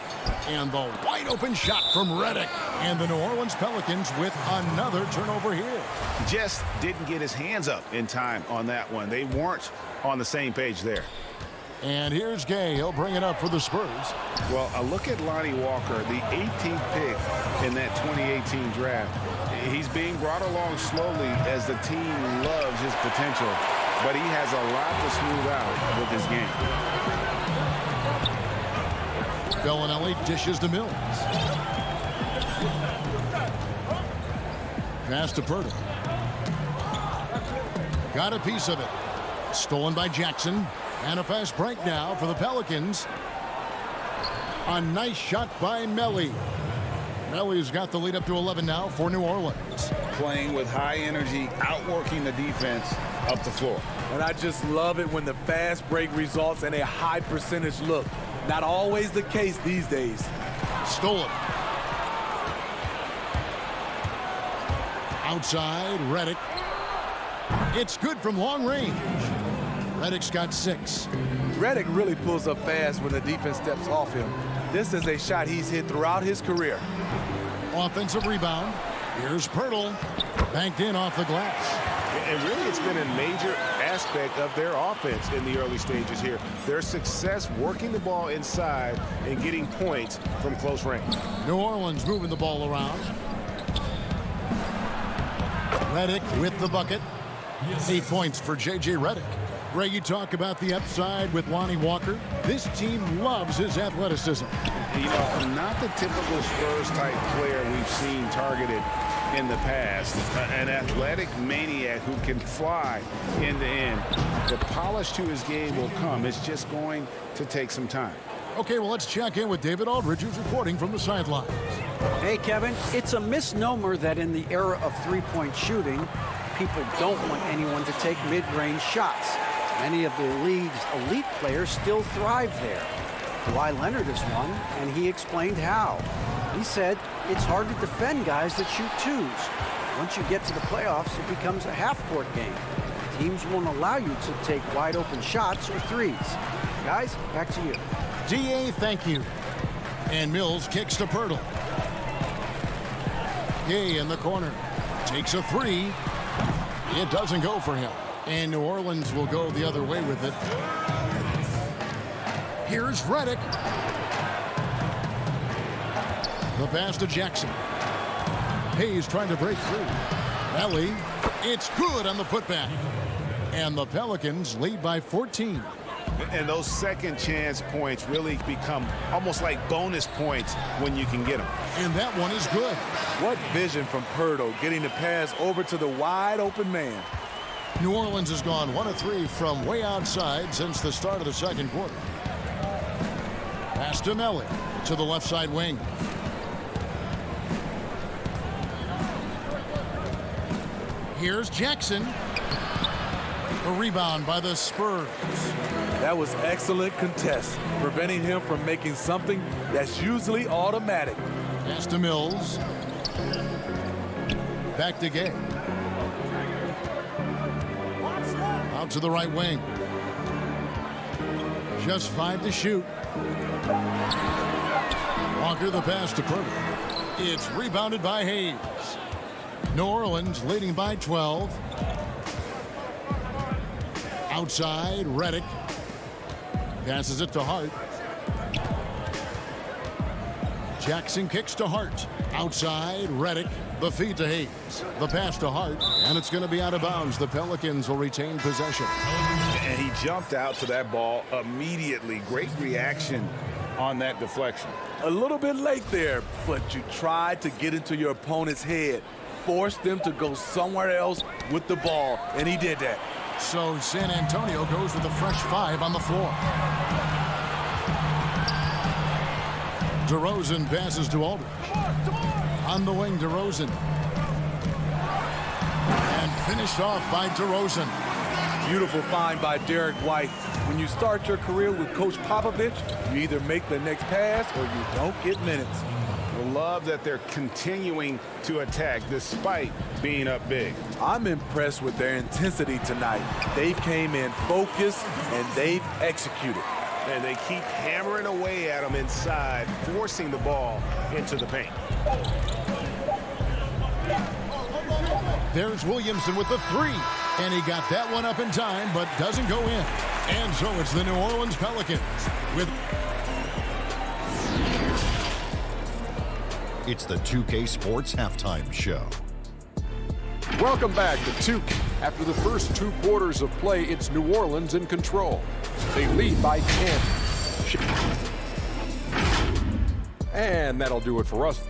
And the wide open shot from Redick. And the New Orleans Pelicans with another turnover here. Just didn't get his hands up in time on that one. They weren't on the same page there. And here's Gay. He'll bring it up for the Spurs. Well, a look at Lonnie Walker, the 18th pick in that 2018 draft. He's being brought along slowly as the team loves his potential, but he has a lot to smooth out with his game. Bellinelli dishes to Mills. Pass to Pirtle. Got a piece of it. Stolen by Jackson. And a fast break now for the Pelicans. A nice shot by Melly. Melly's got the lead up to 11 now for New Orleans. Playing with high energy, outworking the defense up the floor. And I just love it when the fast break results in a high percentage look. Not always the case these days. Stolen. Outside, Redick. It's good from long range. Redick's got 6. Redick really pulls up fast when the defense steps off him. This is a shot he's hit throughout his career. Offensive rebound. Here's Pirtle. Banked in off the glass. And really, it's been a major aspect of their offense in the early stages here. Their success working the ball inside and getting points from close range. New Orleans moving the ball around. Redick with the bucket. 8 points for J.J. Redick. Ray, you talk about the upside with Lonnie Walker. This team loves his athleticism. You know, not the typical Spurs-type player we've seen targeted in the past. An athletic maniac who can fly end to end. The polish to his game will come. It's just going to take some time. Okay, well, let's check in with David Aldridge, who's reporting from the sidelines. Hey, Kevin, it's a misnomer that in the era of three-point shooting, people don't want anyone to take mid-range shots. Many of the league's elite players still thrive there. Kawhi Leonard is one, and he explained how. He said it's hard to defend guys that shoot twos. Once you get to the playoffs, it becomes a half-court game. Teams won't allow you to take wide-open shots or threes. Guys, back to you. D.A., thank you. And Mills kicks to Pirtle. Gay in the corner. Takes a 3. It doesn't go for him. And New Orleans will go the other way with it. Here's Redick. The pass to Jackson. Hayes trying to break through. Ellie, it's good on the putback. And the Pelicans lead by 14. And those second chance points really become almost like bonus points when you can get them. And that one is good. What vision from Pirtle, getting the pass over to the wide open man. New Orleans has gone 1 of 3 from way outside since the start of the second quarter. Pass to Melly to the left side wing. Here's Jackson. A rebound by the Spurs. That was excellent contest, preventing him from making something that's usually automatic. Pass to Mills. Back to Gay. Out to the right wing. Just 5 to shoot. Walker the pass to Purdy. It's rebounded by Hayes. New Orleans leading by 12. Outside, Reddick. Passes it to Hart. Jackson kicks to Hart. Outside, Reddick. The feed to Hayes. The pass to Hart. And it's going to be out of bounds. The Pelicans will retain possession. And he jumped out to that ball immediately. Great reaction on that deflection. A little bit late there, but you tried to get into your opponent's head. Force them to go somewhere else with the ball, and he did that. So San Antonio goes with a fresh 5 on the floor. DeRozan passes to Aldridge. On the wing, DeRozan. And finished off by DeRozan. Beautiful find by Derek White. When you start your career with Coach Popovich, you either make the next pass or you don't get minutes. Love that they're continuing to attack despite being up big. I'm impressed with their intensity tonight. They came in focused and they've executed. And they keep hammering away at them inside, forcing the ball into the paint. There's Williamson with the 3. And he got that one up in time, but doesn't go in. And so it's the New Orleans Pelicans with... It's the 2K Sports Halftime Show. Welcome back to 2K. After the first 2 quarters of play, it's New Orleans in control. They lead by 10. And that'll do it for us.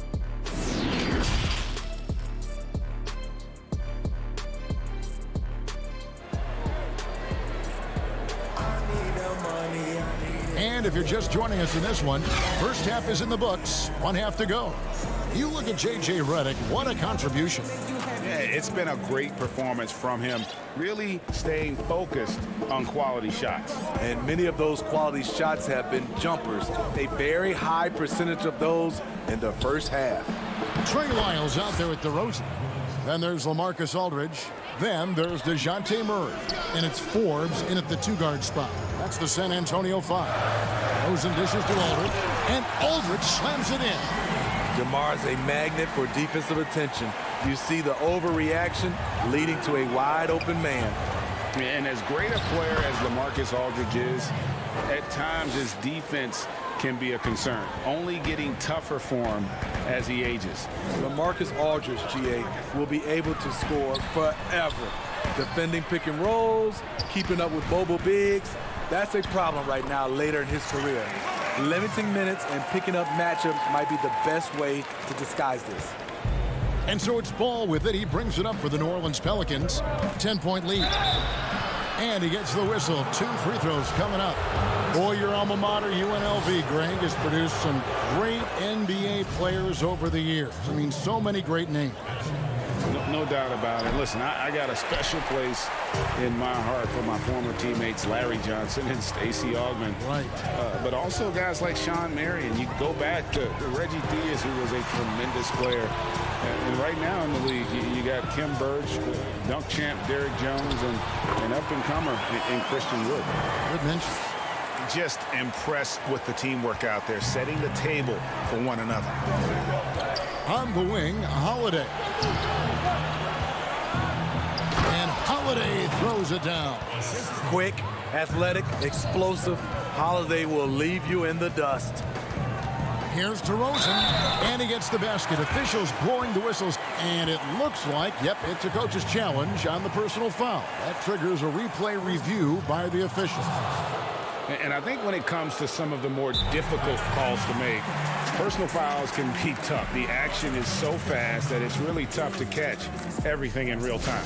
And if you're just joining us in this one, first half is in the books. 1 half to go. You look at J.J. Redick, what a contribution. Yeah, it's been a great performance from him, really staying focused on quality shots. And many of those quality shots have been jumpers. A very high percentage of those in the first half. Trey Lyles out there at DeRozan. Then there's LaMarcus Aldridge. Then there's DeJounte Murray. And it's Forbes in at the 2-guard spot. That's the San Antonio 5. Rosen dishes to Aldridge. And Aldridge slams it in. DeMar's a magnet for defensive attention. You see the overreaction leading to a wide open man. And as great a player as LaMarcus Aldridge is, at times his defense can be a concern, only getting tougher for him as he ages. LaMarcus Aldridge, GA, will be able to score forever. Defending pick and rolls, keeping up with Bobo Biggs, that's a problem right now later in his career. Limiting minutes and picking up matchups might be the best way to disguise this. And so it's Ball with it. He brings it up for the New Orleans Pelicans. 10-point lead. And he gets the whistle. 2 free throws coming up. Boy, your alma mater, UNLV, Greg, has produced some great NBA players over the years. I mean, so many great names. No doubt about it. Listen, I got a special place in my heart for my former teammates Larry Johnson and Stacey Augmon. Right. But also guys like Sean Marion. You go back to Reggie Diaz, who was a tremendous player. And right now in the league, you got Kim Burge, dunk champ Derrick Jones, and up-and-comer in Christian Wood. Good mention. Just impressed with the teamwork out there, setting the table for one another. On the wing, Holiday. And Holiday throws it down. Quick, athletic, explosive. Holiday will leave you in the dust. Here's DeRozan, and he gets the basket. Officials blowing the whistles, and it looks like, yep, it's a coach's challenge on the personal foul. That triggers a replay review by the official. And I think when it comes to some of the more difficult calls to make, personal fouls can be tough. The action is so fast that it's really tough to catch everything in real time.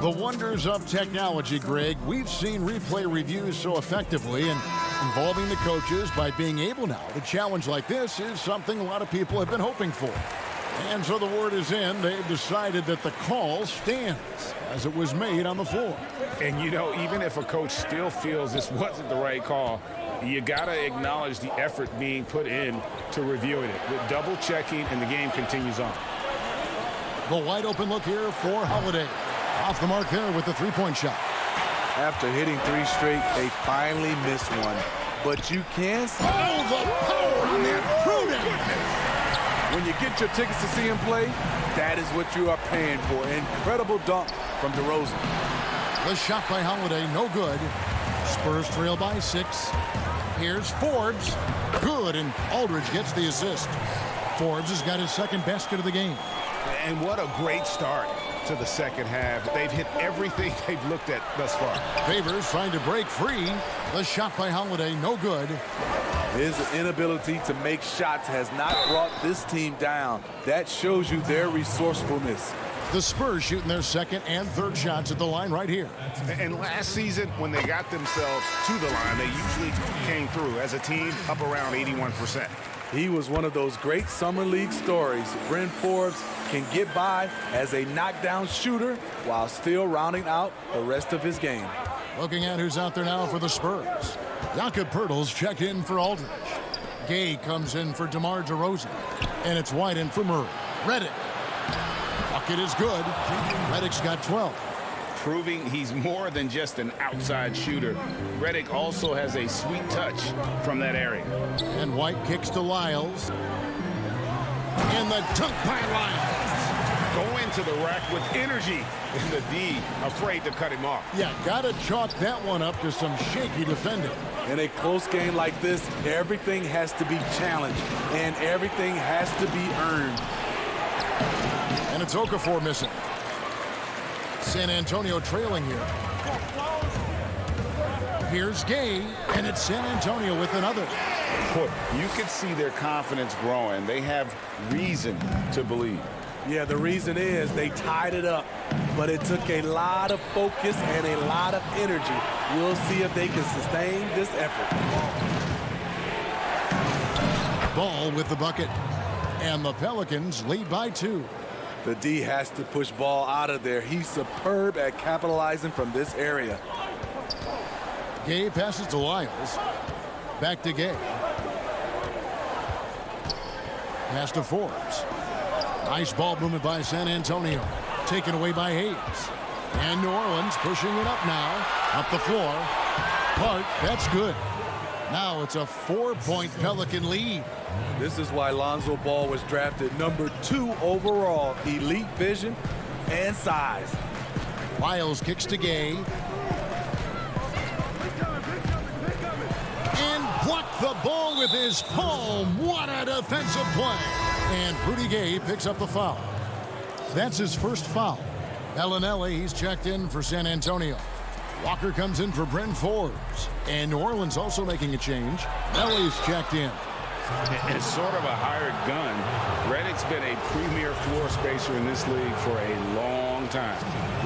The wonders of technology, Greg. We've seen replay reviews so effectively, and involving the coaches by being able now to challenge like this is something a lot of people have been hoping for. And so the word is in. They've decided that the call stands as it was made on the floor. And, you know, even if a coach still feels this wasn't the right call, you got to acknowledge the effort being put in to reviewing it. With double checking, and the game continues on. The wide open look here for Holiday. Off the mark there with the three-point shot. After hitting 3 straight, they finally missed one. But you can see the power on that prudent. When you get your tickets to see him play, that is what you are paying for. Incredible dunk from DeRozan. The shot by Holiday, no good. Spurs trail by 6. Here's Forbes. Good, and Aldridge gets the assist. Forbes has got his second basket of the game. And what a great start to the second half. They've hit everything they've looked at thus far. Favors trying to break free. The shot by Holiday, no good. His inability to make shots has not brought this team down. That shows you their resourcefulness. The Spurs shooting their second and third shots at the line right here. And last season, when they got themselves to the line, they usually came through as a team up around 81%. He was one of those great summer league stories. Bryn Forbes can get by as a knockdown shooter while still rounding out the rest of his game. Looking at who's out there now for the Spurs. Jakob Poeltl's checked in for Aldridge. Gay comes in for DeMar DeRozan. And it's wide in for Murray. Redick. Bucket is good. Redick's got 12. Proving he's more than just an outside shooter. Redick also has a sweet touch from that area. And White kicks to Lyles. And the dunk by Lyles. Go into the rack with energy. And the D afraid to cut him off. Yeah, gotta chalk that one up to some shaky defending. In a close game like this, everything has to be challenged. And everything has to be earned. And it's Okafor missing. San Antonio trailing here. Here's Gay, and it's San Antonio with another. Boy, you could see their confidence growing. They have reason to believe. Yeah, the reason is they tied it up, but it took a lot of focus and a lot of energy. We'll see if they can sustain this effort. Ball with the bucket, and the Pelicans lead by 2. The D has to push Ball out of there. He's superb at capitalizing from this area. Gay passes to Lyles. Back to Gay. Pass to Forbes. Nice ball movement by San Antonio. Taken away by Hayes. And New Orleans pushing it up now. Up the floor. Part, that's good. Now it's a 4-point Pelican lead. This is why Lonzo Ball was drafted number 2 overall. Elite vision and size. Lyles kicks to Gay. And blocked the ball with his palm. What a defensive play. And Rudy Gay picks up the foul. That's his first foul. Bellinelli, he's checked in for San Antonio. Walker comes in for Bryn Forbes. And New Orleans also making a change. Ellie's checked in. It's sort of a hired gun. Redick's been a premier floor spacer in this league for a long time.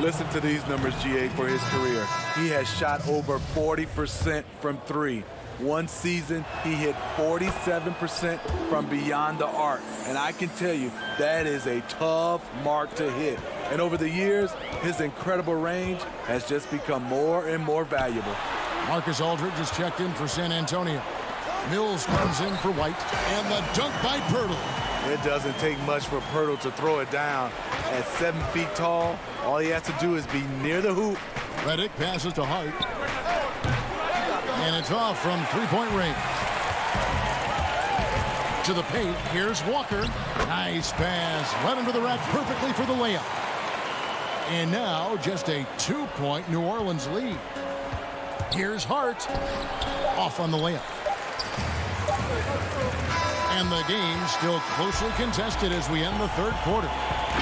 Listen to these numbers, GA, for his career. He has shot over 40% from 3. One season, he hit 47% from beyond the arc. And I can tell you, that is a tough mark to hit. And over the years, his incredible range has just become more and more valuable. Marcus Aldridge is checked in for San Antonio. Mills comes in for White. And the dunk by Poeltl. It doesn't take much for Poeltl to throw it down. At 7 feet tall, all he has to do is be near the hoop. Redick passes to Hart. And it's off from three-point range. To the paint, here's Walker. Nice pass, right under the rack perfectly for the layup. And now just a 2-point New Orleans lead. Here's Hart, off on the layup. And the game still closely contested as we end the third quarter.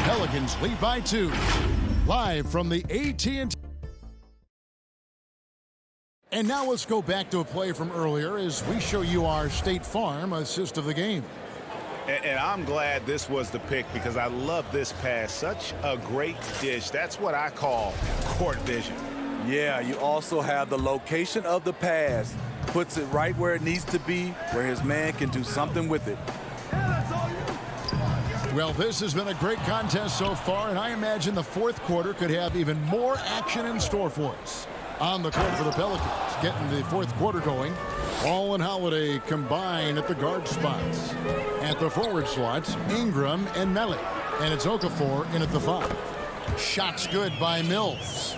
Pelicans lead by 2. Live from the AT&T. And now let's go back to a play from earlier as we show you our State Farm assist of the game. And I'm glad this was the pick because I love this pass. Such a great dish. That's what I call court vision. Yeah, you also have the location of the pass. Puts it right where it needs to be, where his man can do something with it. Well, this has been a great contest so far, and I imagine the fourth quarter could have even more action in store for us. On the court for the Pelicans, getting the fourth quarter going. Ball and Holiday combine at the guard spots. At the forward slots, Ingram and Melly. And it's Okafor in at the 5. Shots good by Mills.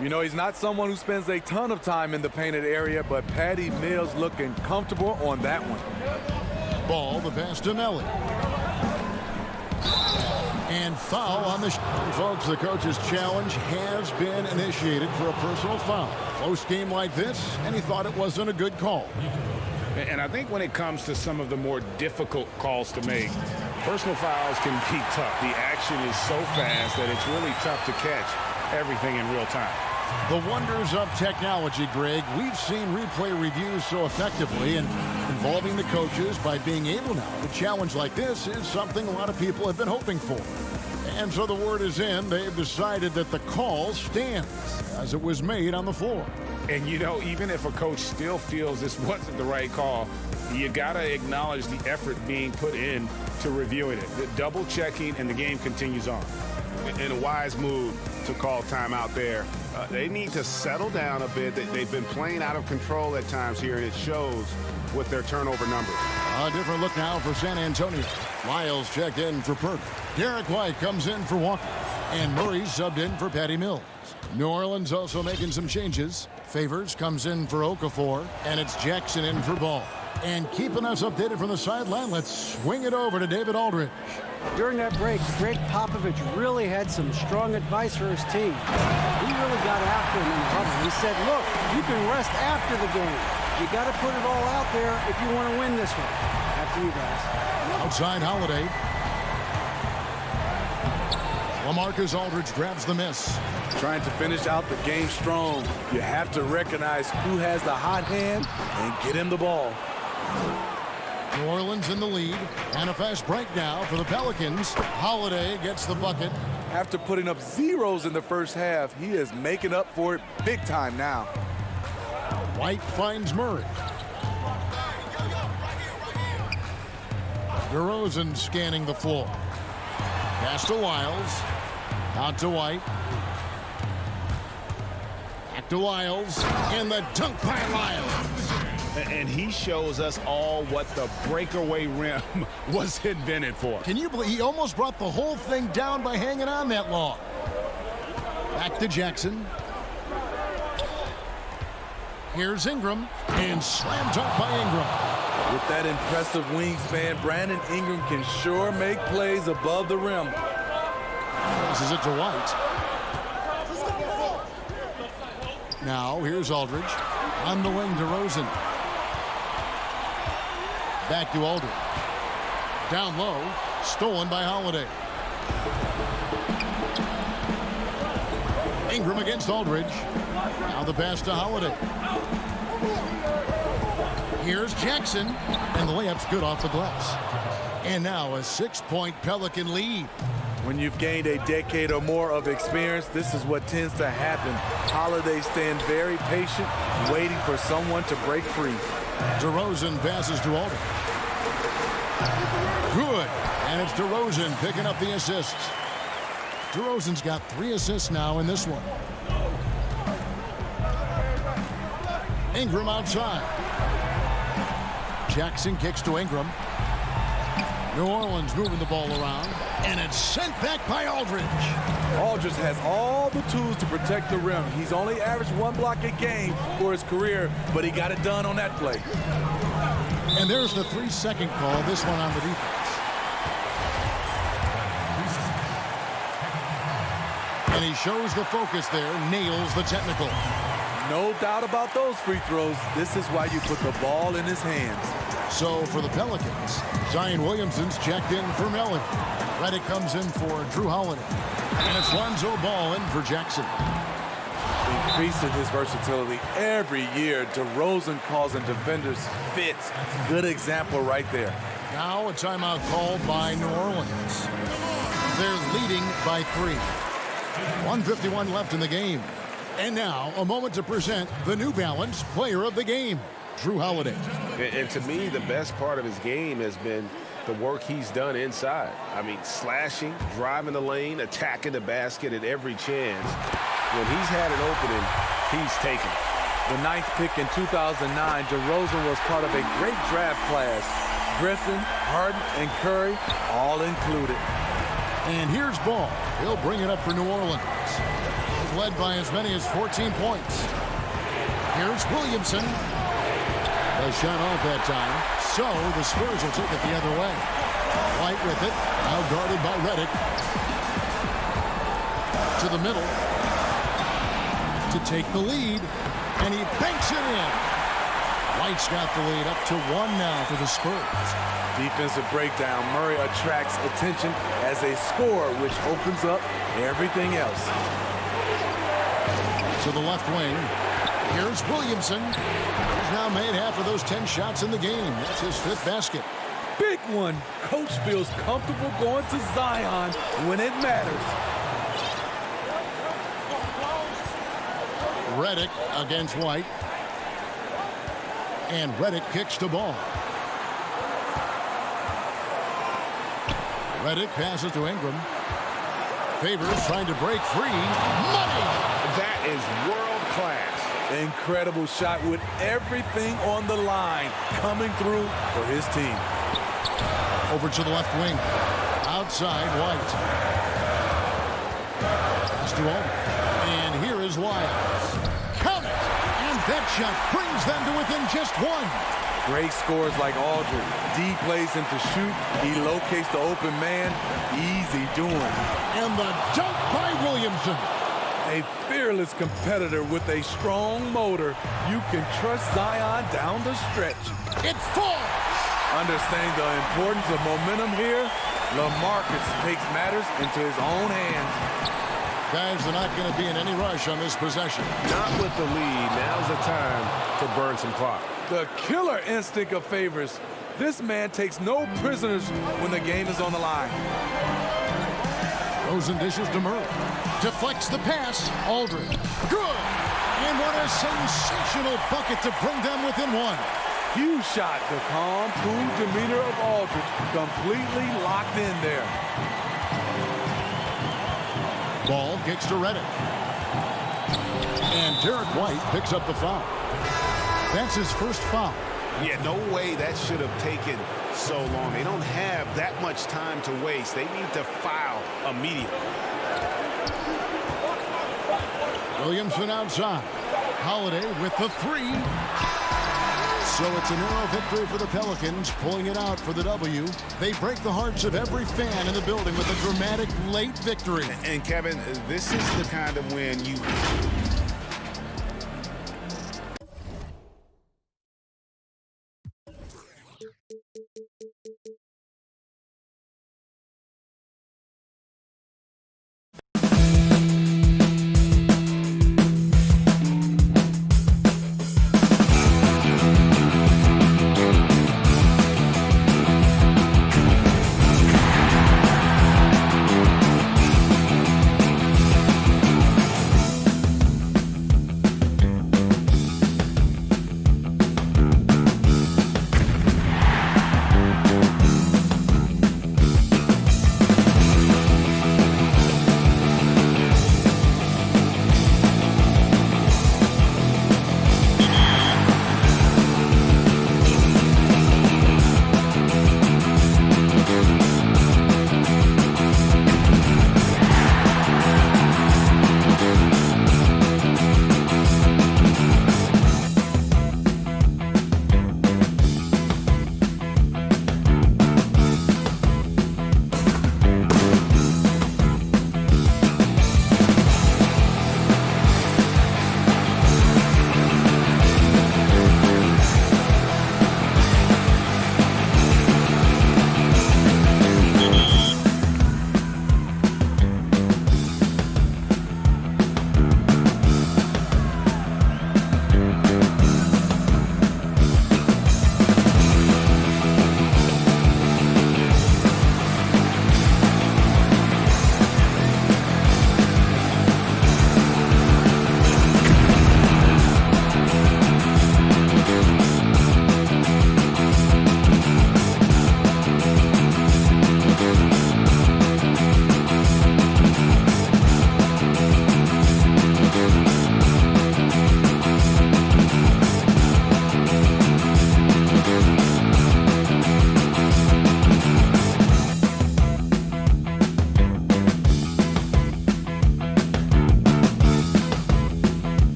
You know, he's not someone who spends a ton of time in the painted area, but Patty Mills looking comfortable on that one. Ball, the pass to Melly. And foul on the folks. The coach's challenge has been initiated for a personal foul. Close game like this, and he thought it wasn't a good call. And I think when it comes to some of the more difficult calls to make, personal fouls can be tough. The action is so fast that it's really tough to catch everything in real time. The wonders of technology, Greg. We've seen replay reviews so effectively, and involving the coaches by being able now to challenge like this is something a lot of people have been hoping for. And so the word is in. They've decided that the call stands as it was made on the floor. And, you know, even if a coach still feels this wasn't the right call, you got to acknowledge the effort being put in to reviewing it. The double checking, and the game continues on. In a wise move to call timeout there. They need to settle down a bit. They've been playing out of control at times here, and it shows with their turnover numbers. A different look now for San Antonio. Lyles checked in for Perk. Derek White comes in for Walker. And Murray subbed in for Patty Mills. New Orleans also making some changes. Favors comes in for Okafor. And it's Jackson in for Ball. And keeping us updated from the sideline, let's swing it over to David Aldridge. During that break, Greg Popovich really had some strong advice for his team. He really got after him in the huddle. He said, look, you can rest after the game. You got to put it all out there if you want to win this one. After you guys. Outside Holiday. LaMarcus Aldridge grabs the miss. Trying to finish out the game strong. You have to recognize who has the hot hand and get him the ball. New Orleans in the lead, and a fast break now for the Pelicans. Holiday gets the bucket. After putting up zeros in the first half, he is making up for it big time now. White finds Murray. DeRozan scanning the floor. Pass to Lyles. Out to White. Back to Lyles. And the dunk by Lyles. And he shows us all what the breakaway rim was invented for. Can you believe he almost brought the whole thing down by hanging on that long? Back to Jackson. Here's Ingram, and slam dunk by Ingram. With that impressive wingspan, Brandon Ingram can sure make plays above the rim. This is it to White. Now, here's Aldridge. On the wing, DeRozan. Back to Aldridge. Down low, stolen by Holiday. Ingram against Aldridge. Now the pass to Holiday. Here's Jackson, and the layup's good off the glass. And now a 6-point Pelican lead. When you've gained a decade or more of experience, this is what tends to happen. Holiday stands very patient, waiting for someone to break free. DeRozan passes to Aldridge. Good. And it's DeRozan picking up the assists. DeRozan's got 3 assists now in this one. Ingram outside. Jackson kicks to Ingram. New Orleans moving the ball around. And it's sent back by Aldridge. Aldridge has all the tools to protect the rim. He's only averaged 1 block a game for his career, but he got it done on that play. And there's the 3-second call, this one on the defense. And he shows the focus there, nails the technical. No doubt about those free throws. This is why you put the ball in his hands. So for the Pelicans, Zion Williamson's checked in for Melly. Redick comes in for Drew Holiday. And it's Lonzo Ball in for Jackson. Increasing his versatility every year. DeRozan causing defenders fits. Good example right there. Now a timeout called by New Orleans. They're leading by 3. 1:51 left in the game. And now a moment to present the New Balance Player of the Game, Drew Holiday. And to me, the best part of his game has been the work he's done inside. I mean, slashing, driving the lane, attacking the basket at every chance. When he's had an opening, he's taken it. The 9th pick in 2009, DeRozan was part of a great draft class. Griffin, Harden, and Curry all included. And here's Ball. He'll bring it up for New Orleans. He's led by as many as 14 points. Here's Williamson. A shot off that time. So the Spurs will take it the other way. White with it. Now guarded by Redick. To the middle. To take the lead. And he banks it in. White's got the lead up to 1 now for the Spurs. Defensive breakdown. Murray attracts attention as a scorer, which opens up everything else. To the left wing. Here's Williamson. He's now made half of those 10 shots in the game. That's his 5th basket. Big one. Coach feels comfortable going to Zion when it matters. Redick against White. And Redick kicks to Ball. Redick passes to Ingram. Favors trying to break free. Money! That is world class. Incredible shot with everything on the line coming through for his team. Over to the left wing. Outside, White. Pass to Aldridge. And here is Wiles. Count it! And that shot brings them to within just 1. Great scores like Aldridge. D plays him to shoot. He locates the open man. Easy doing. And the dunk by Williamson. A fearless competitor with a strong motor. You can trust Zion down the stretch. It falls! Understanding the importance of momentum here, LaMarcus takes matters into his own hands. Guys, they're not going to be in any rush on this possession. Not with the lead. Now's the time to burn some clock. The killer instinct of Favors. This man takes no prisoners when the game is on the line. Rosen dishes to Murray. Deflects the pass. Aldridge. Good! And what a sensational bucket to bring them within 1. Huge shot. The calm, cool demeanor of Aldridge completely locked in there. Ball kicks to Redick. And Derek White picks up the foul. That's his first foul. Yeah, no way that should have taken so long. They don't have that much time to waste. They need to foul immediately. Williamson outside. Holiday with the 3. So it's a narrow victory for the Pelicans, pulling it out for the W. They break the hearts of every fan in the building with a dramatic late victory. And Kevin, this is the kind of win you...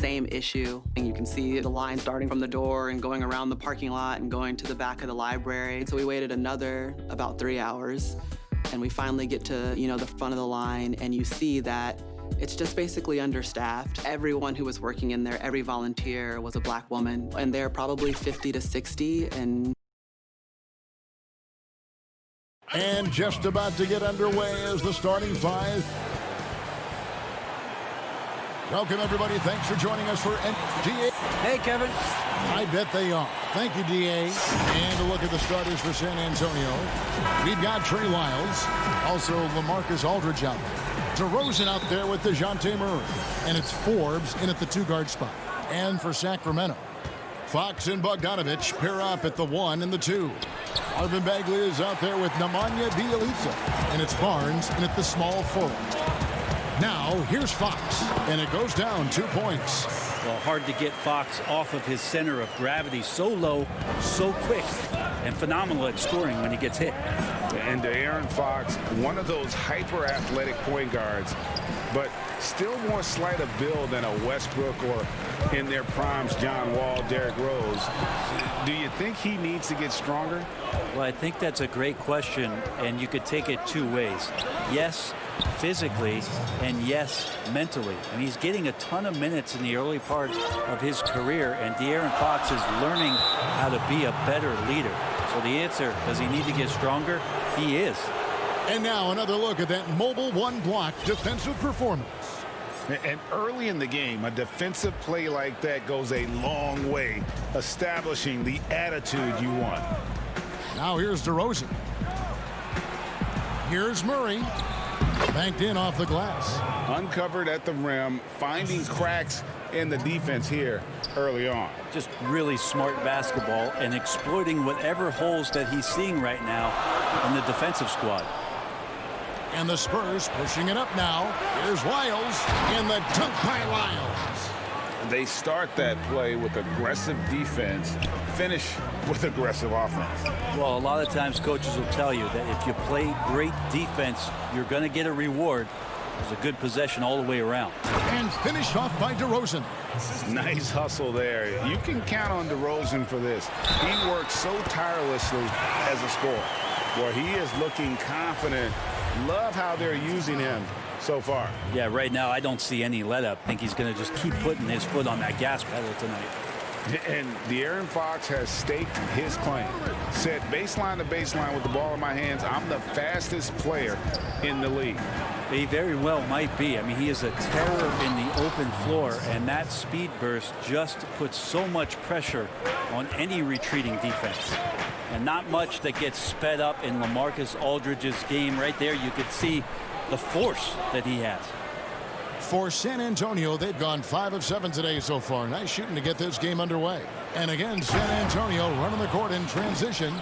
same issue. And you can see the line starting from the door and going around the parking lot and going to the back of the library. So we waited another about 3 hours, and we finally get to, the front of the line, and you see that it's just basically understaffed. Everyone who was working in there, every volunteer was a Black woman, and they're probably 50 to 60, And just about to get underway as the starting five. Welcome, everybody. Thanks for joining us for DA. Hey, Kevin. I bet they are. Thank you, DA. And a look at the starters for San Antonio. We've got Trey Lyles, also LaMarcus Aldridge out there. DeRozan out there with DeJounte Murray. And it's Forbes in at the 2-guard spot. And for Sacramento, Fox and Bogdanovich pair up at the 1 and the 2. Marvin Bagley is out there with Nemanja Bjelica. And it's Barnes in at the small forward. Now, here's Fox, and it goes down 2 points. Well, hard to get Fox off of his center of gravity so low, so quick, and phenomenal at scoring when he gets hit. And De'Aaron Fox, one of those hyper-athletic point guards, but still more slight of build than a Westbrook or, in their primes, John Wall, Derrick Rose. Do you think he needs to get stronger? Well, I think that's a great question, and you could take it 2 ways. Yes, physically, and yes, mentally. And he's getting a ton of minutes in the early part of his career, and De'Aaron Fox is learning how to be a better leader. So the answer, does he need to get stronger? He is. And now another look at that mobile one-block defensive performance. And early in the game, a defensive play like that goes a long way, establishing the attitude you want. Now here's DeRozan. Here's Murray. Banked in off the glass. Uncovered at the rim, finding cracks in the defense here early on. Just really smart basketball and exploiting whatever holes that he's seeing right now in the defensive squad. And the Spurs pushing it up now. Here's Lyles in the dunk by Lyles. They start that play with aggressive defense, finish with aggressive offense. Well, a lot of times coaches will tell you that if you play great defense, you're going to get a reward. It was a good possession all the way around. And finished off by DeRozan. Nice hustle there. You can count on DeRozan for this. He works so tirelessly as a scorer. Boy, he is looking confident. Love how they're using him so far. Yeah, right now I don't see any let up. I think he's going to just keep putting his foot on that gas pedal tonight. And De'Aaron Fox has staked his claim. Said baseline to baseline with the ball in my hands, I'm the fastest player in the league. He very well might be. I mean, he is a terror in the open floor, and that speed burst just puts so much pressure on any retreating defense. And not much that gets sped up in LaMarcus Aldridge's game. Right there, you could see the force that he has. For San Antonio, they've gone 5 of 7 today so far. Nice shooting to get this game underway. And again, San Antonio running the court in transition.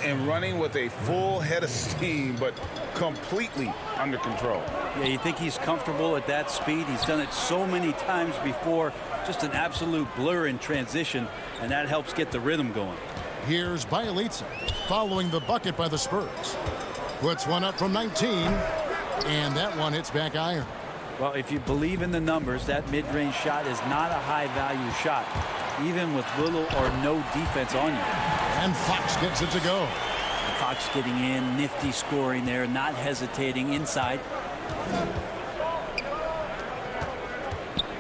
And running with a full head of steam, but completely under control. Yeah, you think he's comfortable at that speed? He's done it so many times before. Just an absolute blur in transition, and that helps get the rhythm going. Here's Bjelica following the bucket by the Spurs. Puts one up from 19, and that one hits back iron. Well, if you believe in the numbers, that mid-range shot is not a high-value shot, even with little or no defense on you. And Fox gets it to go. Fox getting in, nifty scoring there, not hesitating inside.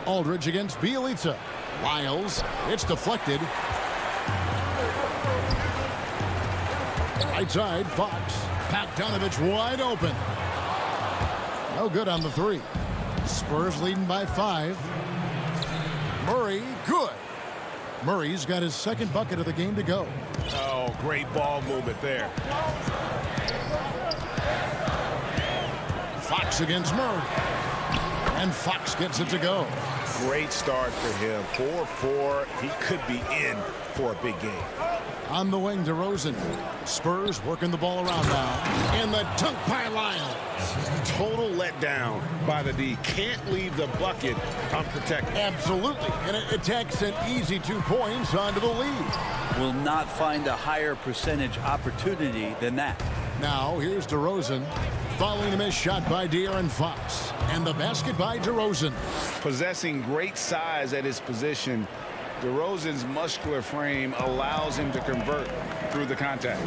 Aldridge against Bjelica. Lyles, it's deflected. Right side, Fox. Bogdanovich wide open. No good on the 3. Spurs leading by 5. Murray, good. Murray's got his second bucket of the game to go. Oh, great ball movement there. Fox against Murray. And Fox gets it to go. Great start for him. 4-4. He could be in for a big game. On the wing, DeRozan. Spurs working the ball around now. And the dunk by Lyles. Total letdown by the D. Can't leave the bucket unprotected. Absolutely. And it takes an easy 2 points onto the lead. Will not find a higher percentage opportunity than that. Now, here's DeRozan. following the missed shot by De'Aaron Fox. And the basket by DeRozan. Possessing great size at his position, DeRozan's muscular frame allows him to convert through the contact.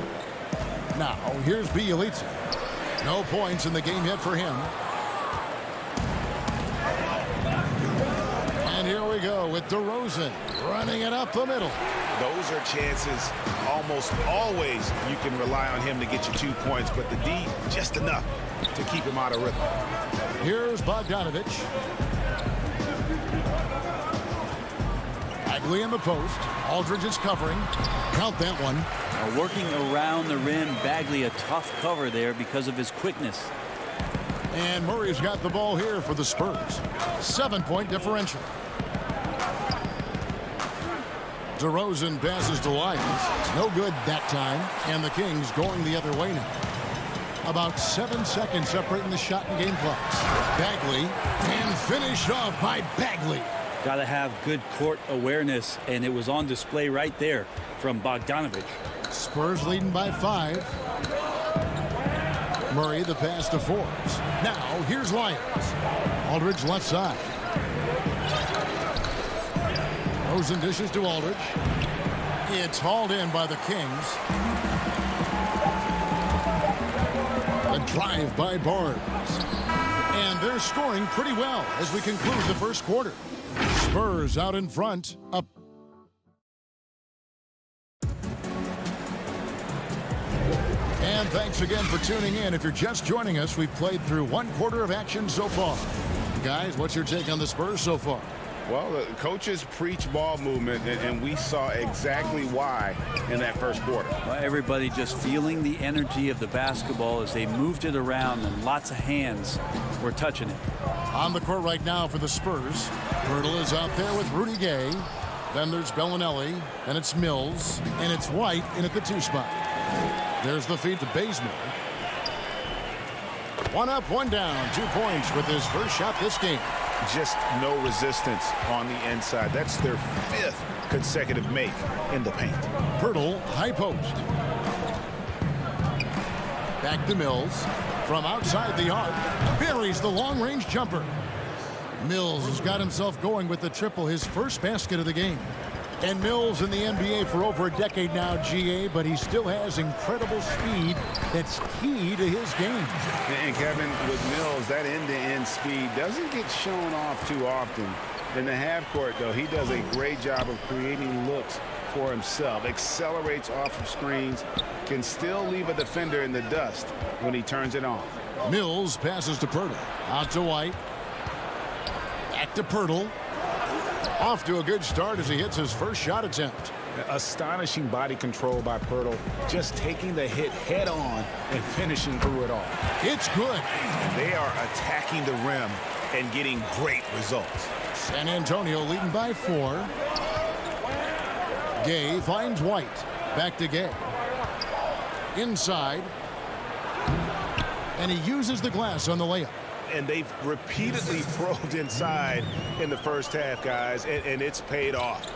Now, here's Bjelica. No points in the game yet for him. And here we go with DeRozan running it up the middle. Those are chances almost always you can rely on him to get you 2 points, but the D just enough to keep him out of rhythm. Here's Bogdanovich. Bagley in the post. Aldridge is covering. Count that one. Working around the rim, Bagley a tough cover there because of his quickness. And Murray's got the ball here for the Spurs. 7-point differential. DeRozan passes to Lyons. No good that time. And the Kings going the other way now. About 7 seconds separating the shot and game clocks. Bagley, and finished off by Bagley. Got to have good court awareness, and it was on display right there from Bogdanovich. Spurs leading by 5. Murray the pass to Forbes. Now here's Lyons. Aldridge left side. Rosen dishes to Aldridge. It's hauled in by the Kings. A drive by Barnes. And they're scoring pretty well as we conclude the first quarter. Spurs out in front. Up. And thanks again for tuning in. If you're just joining us, we've played through 1 quarter of action so far. Guys, what's your take on the Spurs so far? Well, the coaches preach ball movement, and we saw exactly why in that first quarter. Well, everybody just feeling the energy of the basketball as they moved it around, and lots of hands were touching it. On the court right now for the Spurs, Pirtle is out there with Rudy Gay. Then there's Bellinelli, and it's Mills, and it's White in at the 2 spot. There's the feed to Bazemore. 1 up, 1 down, 2 points with his first shot this game. Just no resistance on the inside. That's their 5th consecutive make in the paint. Pirtle, high post. Back to Mills. From outside the arc, buries the long-range jumper. Mills has got himself going with the triple, his first basket of the game. And Mills in the NBA for over a decade now, GA, but he still has incredible speed that's key to his game. And Kevin, with Mills, that end-to-end speed doesn't get shown off too often. In the half court, though, he does a great job of creating looks for himself, accelerates off of screens, can still leave a defender in the dust when he turns it on. Mills passes to Pirtle. Out to White. Back to Pirtle. Off to a good start as he hits his first shot attempt. Astonishing body control by Pirtle, just taking the hit head on and finishing through it all. It's good. And they are attacking the rim and getting great results. San Antonio leading by 4. Gay finds White. Back to Gay. Inside. And he uses the glass on the layup. And they've repeatedly probed inside in the first half, guys, and it's paid off.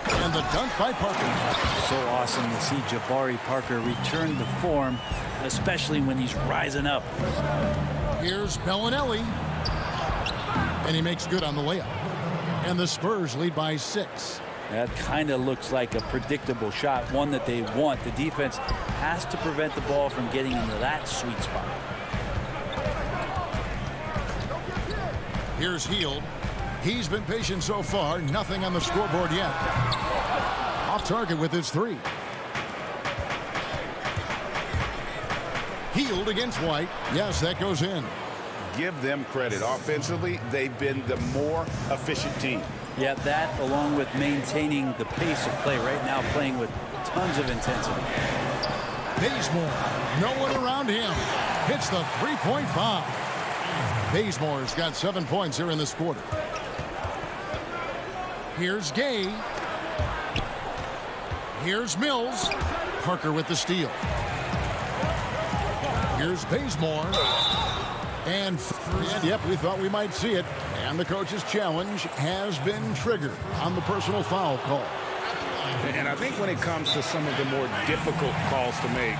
And the dunk by Parker. So awesome to see Jabari Parker return to form, especially when he's rising up. Here's Bellinelli. And he makes good on the layup. And the Spurs lead by 6. That kind of looks like a predictable shot, one that they want. The defense has to prevent the ball from getting into that sweet spot. Here's Hield. He's been patient so far. Nothing on the scoreboard yet. Off target with his 3. Hield against White. Yes, that goes in. Give them credit. Offensively, they've been the more efficient team. Yeah, that along with maintaining the pace of play right now, playing with tons of intensity. Bazemore, no one around him. Hits the 3-point bomb. Bazemore's got 7 points here in this quarter. Here's Gay. Here's Mills. Parker with the steal. Here's Bazemore. And yep, we thought we might see it. And the coach's challenge has been triggered on the personal foul call. And I think when it comes to some of the more difficult calls to make,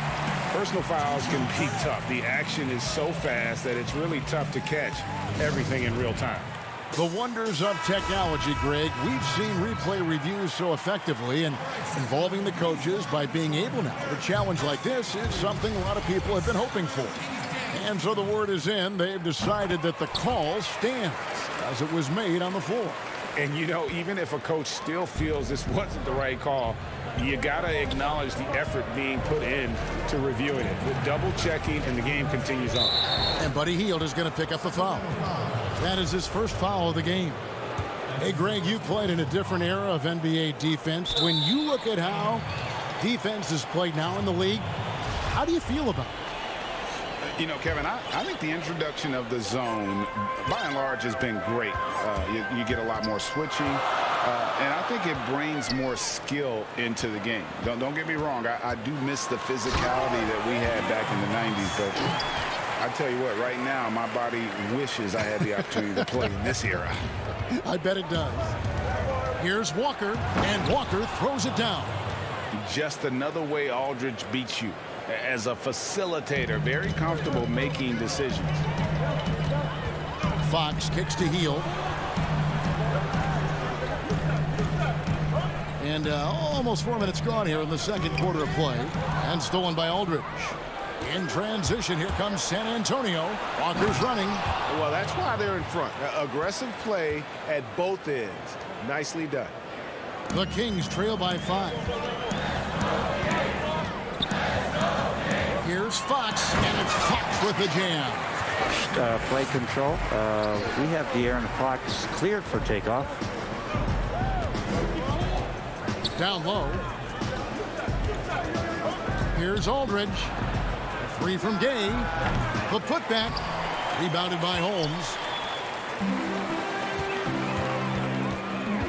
Personal fouls can be tough. The action is so fast that it's really tough to catch everything in real time. The wonders of technology, Greg. We've seen replay reviews so effectively, and involving the coaches by being able now to challenge like this is something a lot of people have been hoping for. And so the word is in. They've decided that the call stands as it was made on the floor. And, you know, even if a coach still feels this wasn't the right call, you got to acknowledge the effort being put in to reviewing it. The double checking, and the game continues on. And Buddy Hield is going to pick up the foul. That is his first foul of the game. Hey, Greg, you played in a different era of NBA defense. When you look at how defense is played now in the league, how do you feel about it? You know, Kevin, I think the introduction of the zone, by and large, has been great. You get a lot more switching, and I think it brings more skill into the game. Don't get me wrong. I do miss the physicality that we had back in the 90s, but I tell you what, right now, my body wishes I had the opportunity to play in this era. I bet it does. Here's Walker, and Walker throws it down. Just another way Aldridge beats you. As a facilitator, very comfortable making decisions. Fox kicks to Hield. And almost 4 minutes gone here in the second quarter of play. And stolen by Aldridge. In transition, here comes San Antonio. Walker's running. Well, that's why they're in front. Aggressive play at both ends. Nicely done. The Kings trail by 5. Here's Fox, and it's Fox with the jam. Play control. We have De'Aaron Fox cleared for takeoff. Down low. Here's Aldridge. Free from Gay. The putback. Rebounded by Holmes.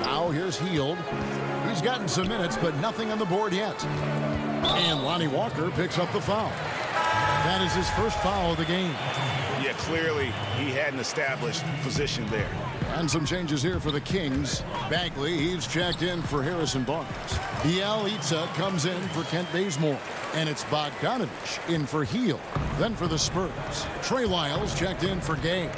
Now here's Hield. He's gotten some minutes, but nothing on the board yet. And Lonnie Walker picks up the foul. That is his first foul of the game. Yeah, clearly he had an established position there. And some changes here for the Kings. Bagley, he's checked in for Harrison Barnes. Bielitsa comes in for Kent Bazemore. And it's Bogdanovich in for Hield. Then for the Spurs, Trey Lyles checked in for Gay.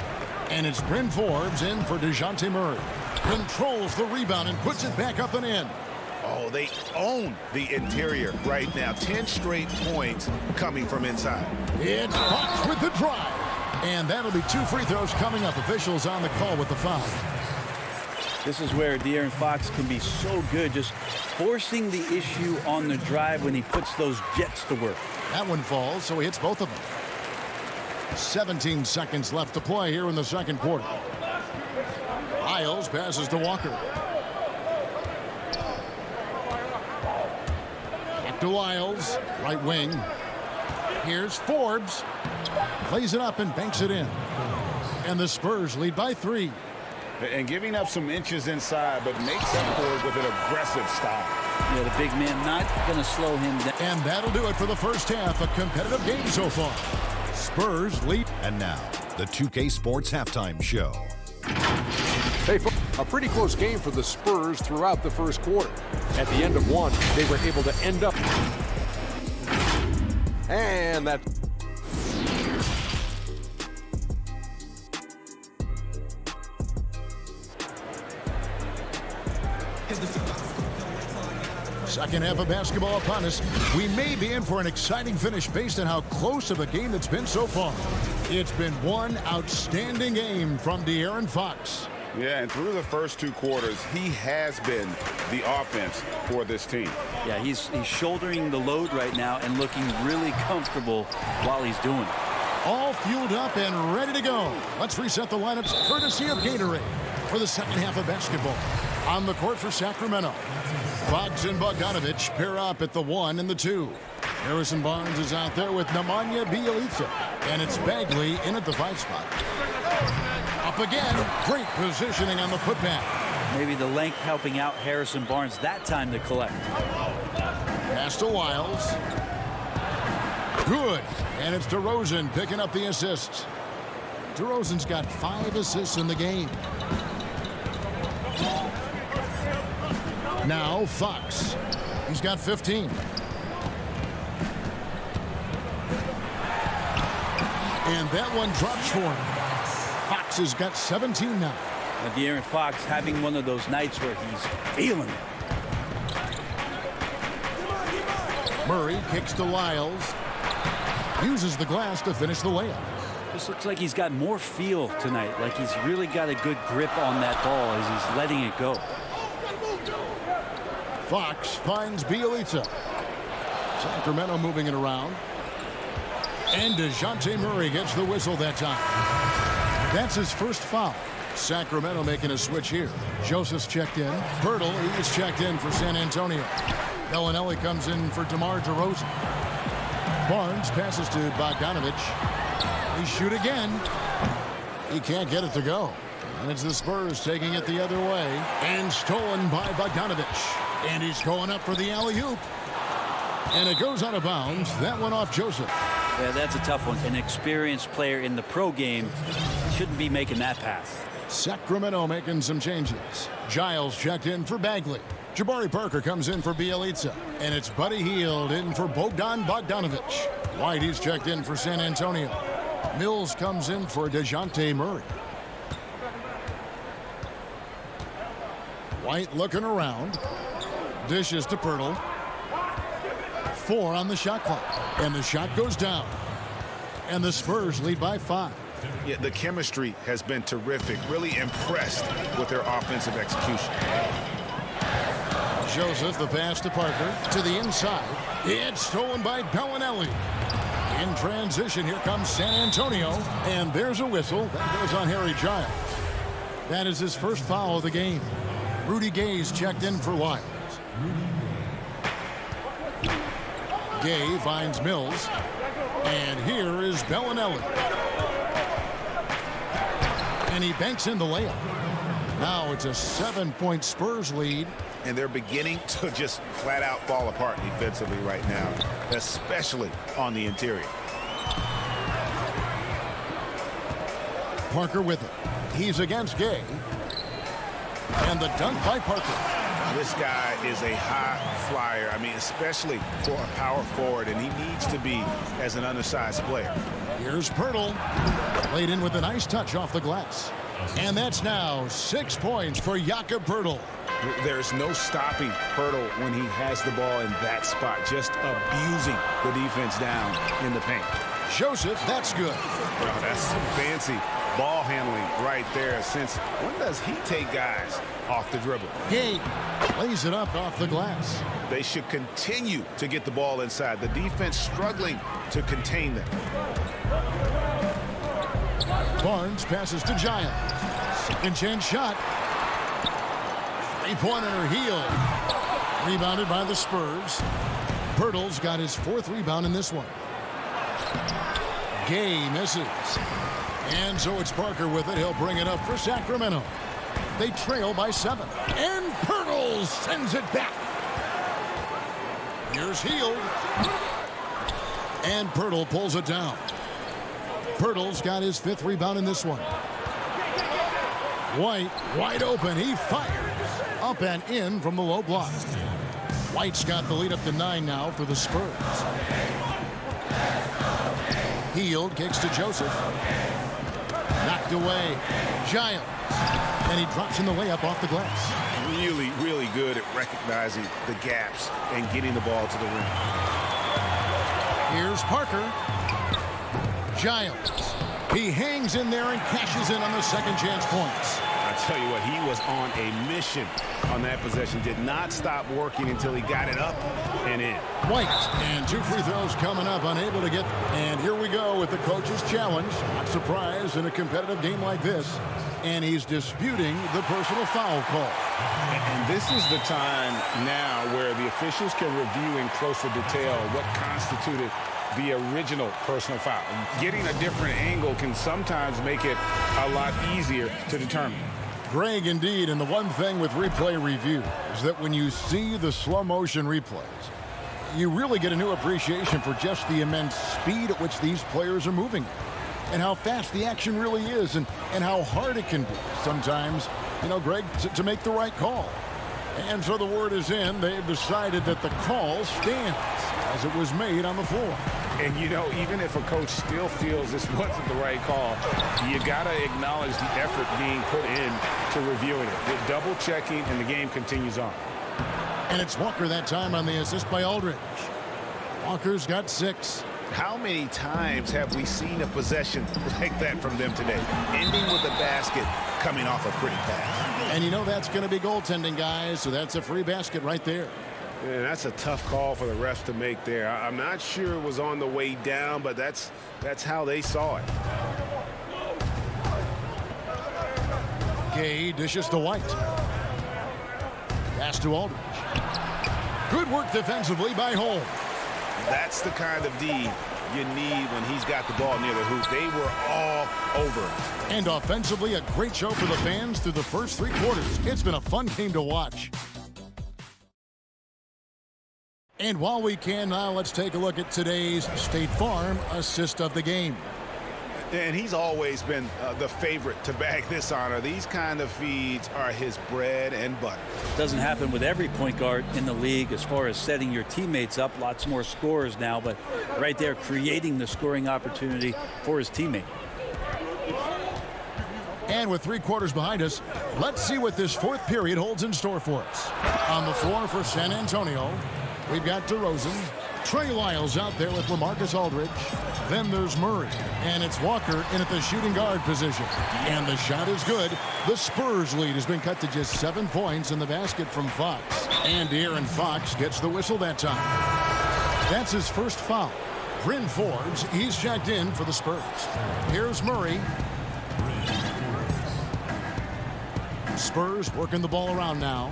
And it's Bryn Forbes in for DeJounte Murray. Controls the rebound and puts it back up and in. Oh, they own the interior right now. 10 straight points coming from inside. It's Fox with the drive. And that'll be 2 free throws coming up. Officials on the call with the foul. This is where De'Aaron Fox can be so good, just forcing the issue on the drive when he puts those jets to work. That one falls, so he hits both of them. 17 seconds left to play here in the second quarter. Lyles passes to Walker. To Lyles, right wing. Here's Forbes. Plays it up and banks it in. And the Spurs lead by 3. And giving up some inches inside, but makes up for it with an aggressive style. Yeah, the big man not going to slow him down. And that'll do it for the first half. A competitive game so far. Spurs lead. And now, the 2K Sports Halftime Show. Hey, a pretty close game for the Spurs throughout the first quarter. At the end of one, they were able to end up. And that. Second half of basketball upon us. We may be in for an exciting finish based on how close of a game it's been so far. It's been one outstanding game from De'Aaron Fox. Yeah, and through the first 2 quarters, he has been the offense for this team. Yeah, he's shouldering the load right now and looking really comfortable while he's doing it. All fueled up and ready to go. Let's reset the lineups courtesy of Gatorade for the second half of basketball. On the court for Sacramento, Fox and Bogdanovich pair up at the 1 and the 2. Harrison Barnes is out there with Nemanja Bjelica, and it's Bagley in at the 5 spot. Up again, great positioning on the putback. Maybe the length helping out Harrison Barnes that time to collect. Pass to Lyles. Good, and it's DeRozan picking up the assists. DeRozan's got 5 assists in the game. Now Fox. He's got 15. And that one drops for him. Fox has got 17 now. De'Aaron Fox having one of those nights where he's feeling it. Murray kicks to Lyles. Uses the glass to finish the layup. This looks like he's got more feel tonight, like he's really got a good grip on that ball as he's letting it go. Fox finds Bielitsa. Sacramento moving it around. And DeJounte Murray gets the whistle that time. That's his first foul. Sacramento making a switch here. Joseph's checked in. Pirtle, he's checked in for San Antonio. Bellinelli comes in for DeMar DeRozan. Barnes passes to Bogdanovich. He shoot again. He can't get it to go. And it's the Spurs taking it the other way. And stolen by Bogdanovich. And he's going up for the alley-oop. And it goes out of bounds. That one off Joseph. Yeah, that's a tough one. An experienced player in the pro game shouldn't be making that pass. Sacramento making some changes. Giles checked in for Bagley. Jabari Parker comes in for Bielitsa. And it's Buddy Hield in for Bogdan Bogdanovich. White, he's checked in for San Antonio. Mills comes in for DeJounte Murray. White looking around. Dishes to Pirtle. 4 on the shot clock. And the shot goes down. And the Spurs lead by 5. Yeah, the chemistry has been terrific. Really impressed with their offensive execution. Joseph, the pass to Parker. To the inside. It's stolen by Bellinelli. In transition, here comes San Antonio. And there's a whistle. That goes on Harry Giles. That is his first foul of the game. Rudy Gay's checked in for Lyles. Gay finds Mills. And here is Bellinelli. And he banks in the layup. Now it's a 7-point Spurs lead. And they're beginning to just flat out fall apart defensively right now, especially on the interior. Parker with it. He's against Gay. And the dunk by Parker. This guy is a high flyer. I mean, especially for a power forward, and he needs to be as an undersized player. Here's Pirtle. Laid in with a nice touch off the glass. And that's now 6 points for Jakob Pirtle. There's no stopping Pirtle when he has the ball in that spot, just abusing the defense down in the paint. Joseph, that's good. Well, that's some fancy ball handling right there. Since when does he take guys off the dribble? Gay lays it up off the glass. They should continue to get the ball inside. The defense struggling to contain them. Barnes passes to Giles. Second chance shot. Three-pointer Hield. Rebounded by the Spurs. Pirtle's got his 4th rebound in this one. Gay misses. And so it's Parker with it. He'll bring it up for Sacramento. They trail by 7. And Pirtle sends it back. Here's Hield. And Pirtle pulls it down. Pirtle's got his 5th rebound in this one. White wide open. He fires. Up and in from the low block. White's got the lead up to 9 now for the Spurs. Hield kicks to Joseph. Knocked away. Giles. And he drops in the layup off the glass. Really, really good at recognizing the gaps and getting the ball to the rim. Here's Parker. Giles. He hangs in there and cashes in on the second chance points. I tell you what, he was on a mission on that possession. Did not stop working until he got it up and in. White, and 2 free throws coming up, unable to get. And here we go with the coach's challenge. Not surprised in a competitive game like this. And he's disputing the personal foul call. And this is the time now where the officials can review in closer detail what constituted the original personal foul. Getting a different angle can sometimes make it a lot easier to determine. Greg, indeed, and the one thing with replay review is that when you see the slow motion replays, you really get a new appreciation for just the immense speed at which these players are moving and how fast the action really is and how hard it can be sometimes, you know, Greg, to make the right call. And so the word is in. They've decided that the call stands. as it was made on the floor. And, you know, even if a coach still feels this wasn't the right call, you got to acknowledge the effort being put in to reviewing it. With double checking, and the game continues on. And it's Walker that time on the assist by Aldridge. Walker's got 6. How many times have we seen a possession like that from them today? Ending with a basket, coming off a pretty pass. And you know that's going to be goaltending, guys, so that's a free basket right there. Yeah, that's a tough call for the refs to make there. I'm not sure it was on the way down, but that's how they saw it. Gay dishes to White. Pass to Aldridge. Good work defensively by Holmes. That's the kind of D you need when he's got the ball near the hoop. They were all over. And offensively, a great show for the fans through the first 3 quarters. It's been a fun game to watch. And while we can now, let's take a look at today's State Farm assist of the game. And he's always been the favorite to bag this honor. These kind of feeds are his bread and butter. Doesn't happen with every point guard in the league as far as setting your teammates up. Lots more scorers now, but right there creating the scoring opportunity for his teammate. And with 3 quarters behind us, let's see what this 4th period holds in store for us. On the floor for San Antonio, we've got DeRozan. Trey Lyles out there with LaMarcus Aldridge. Then there's Murray. And it's Walker in at the shooting guard position. And the shot is good. The Spurs lead has been cut to just 7 points in the basket from Fox. And De'Aaron Fox gets the whistle that time. That's his first foul. Bryn Forbes, he's checked in for the Spurs. Here's Murray. Spurs working the ball around now.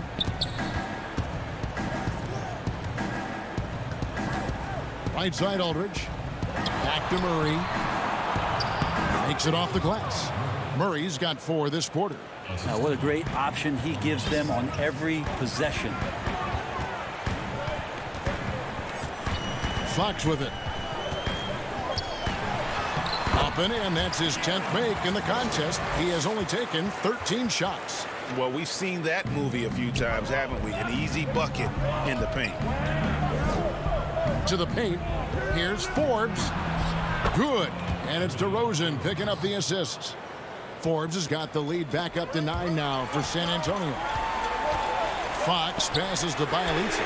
Right side Aldridge. Back to Murray. Makes it off the glass. Murray's got 4 this quarter. Now what a great option he gives them on every possession. Fox with it. Up and in. That's his 10th make in the contest. He has only taken 13 shots. Well, we've seen that movie a few times, haven't we? An easy bucket in the paint. To the paint. Here's Forbes. Good. And it's DeRozan picking up the assists. Forbes has got the lead back up to 9 now for San Antonio. Fox passes to Bielitsa.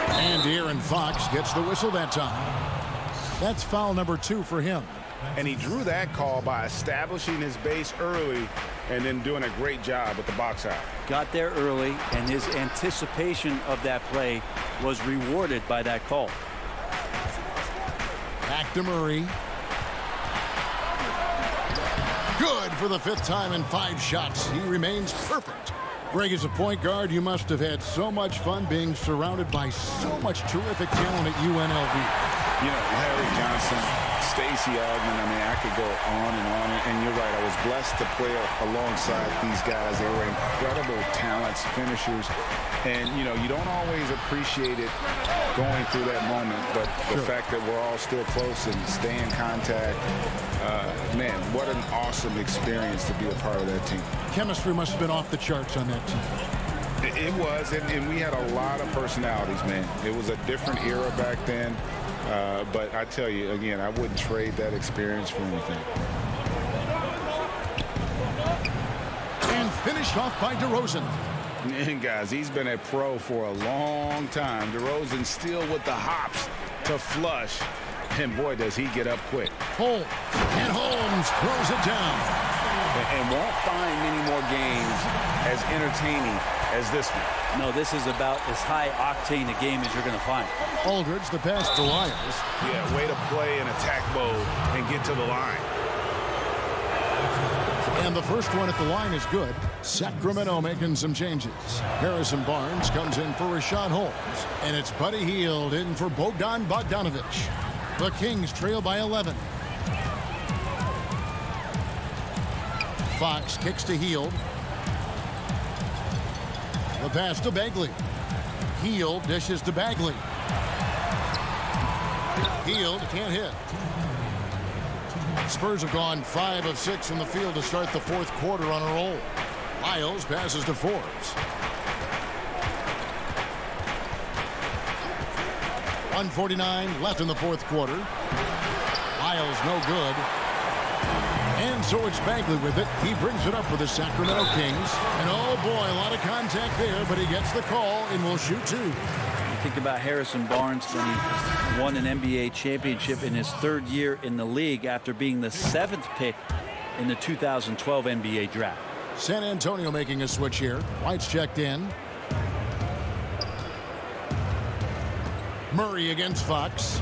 And De'Aaron Fox gets the whistle that time. That's foul number 2 for him. And he drew that call by establishing his base early and then doing a great job with the box out. Got there early, and his anticipation of that play was rewarded by that call. Back to Murray. Good for the 5th time in 5 shots. He remains perfect. Greg, as a point guard, you must have had so much fun being surrounded by so much terrific talent at UNLV. You know, Harry Johnson, Stacey Augmon, I mean, I could go on. And you're right, I was blessed to play alongside these guys. They were incredible talents, finishers. And, you know, you don't always appreciate it going through that moment, but the fact that we're all still close and stay in contact, man, what an awesome experience to be a part of that team. Chemistry must have been off the charts on that team. It was, and we had a lot of personalities, man. It was a different era back then. But I tell you, again, I wouldn't trade that experience for anything. And finished off by DeRozan. And guys, he's been a pro for a long time. DeRozan still with the hops to flush. And boy, does he get up quick. Holmes. And Holmes throws it down. And won't find many more games as entertaining as this one. No, this is about as high octane a game as you're going to find. Aldridge, the pass to Lyles. Yeah, way to play in attack mode and get to the line. And the first one at the line is good. Sacramento making some changes. Harrison Barnes comes in for Rashad Holmes. And it's Buddy Hield in for Bogdan Bogdanovic. The Kings trail by 11. Fox kicks to Hield. The pass to Bagley. Hield dishes to Bagley. Hield can't hit. Spurs have gone 5 of 6 from the field to start the 4th quarter on a roll. Lyles passes to Forbes. 1:49 left in the fourth quarter. Lyles no good. And so it's Bagley with it. He brings it up for the Sacramento Kings. And oh boy, a lot of contact there, but he gets the call and will shoot two. You think about Harrison Barnes when he won an NBA championship in his third year in the league after being the 7th pick in the 2012 NBA draft. San Antonio making a switch here. White's checked in. Murray against Fox.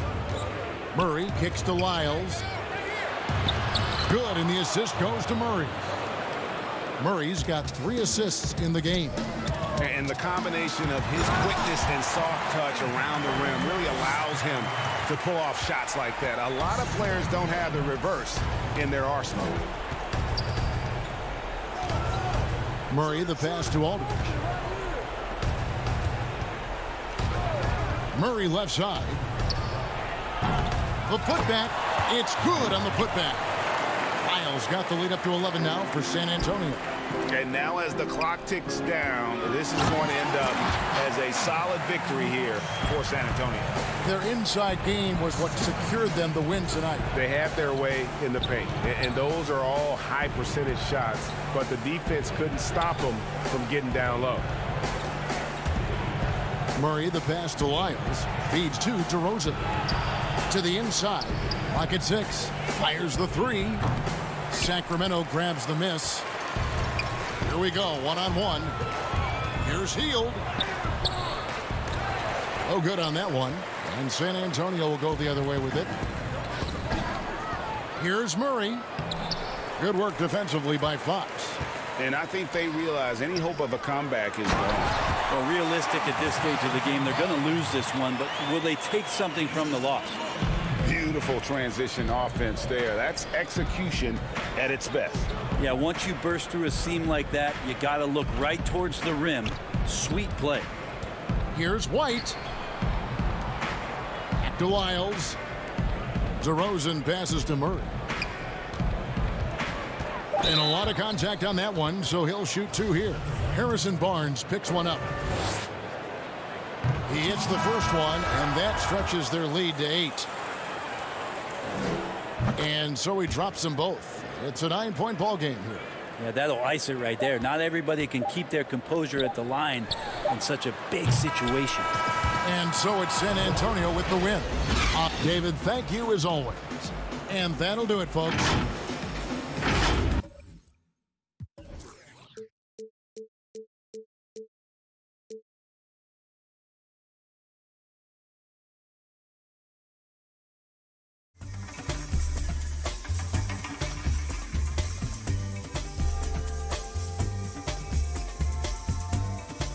Murray kicks to Lyles. Good, and the assist goes to Murray. Murray's got 3 assists in the game. And the combination of his quickness and soft touch around the rim really allows him to pull off shots like that. A lot of players don't have the reverse in their arsenal. Murray, the pass to Aldridge. Murray left side. The putback. It's good on the putback. Lyles got the lead up to 11 now for San Antonio. And now as the clock ticks down, this is going to end up as a solid victory here for San Antonio. Their inside game was what secured them the win tonight. They had their way in the paint, and those are all high percentage shots, but the defense couldn't stop them from getting down low. Murray, the pass to Lyles, feeds to DeRozan. To the inside, lock at 6, fires the 3. Sacramento grabs the miss. Here we go, one-on-one. Here's Hield. Oh, good on that one. And San Antonio will go the other way with it. Here's Murray. Good work defensively by Fox. And I think they realize any hope of a comeback is gone. Well, realistic at this stage of the game, they're going to lose this one, but will they take something from the loss? Beautiful transition offense there. That's execution at its best. Yeah, once you burst through a seam like that, you got to look right towards the rim. Sweet play. Here's White. Back to Lyles. DeRozan passes to Murray. And a lot of contact on that one, so he'll shoot 2 here. Harrison Barnes picks one up. He hits the first one, and that stretches their lead to 8. And so he drops them both. It's a 9-point ball game here. Yeah, that'll ice it right there. Not everybody can keep their composure at the line in such a big situation. And so it's San Antonio with the win. David, thank you as always. And that'll do it, folks.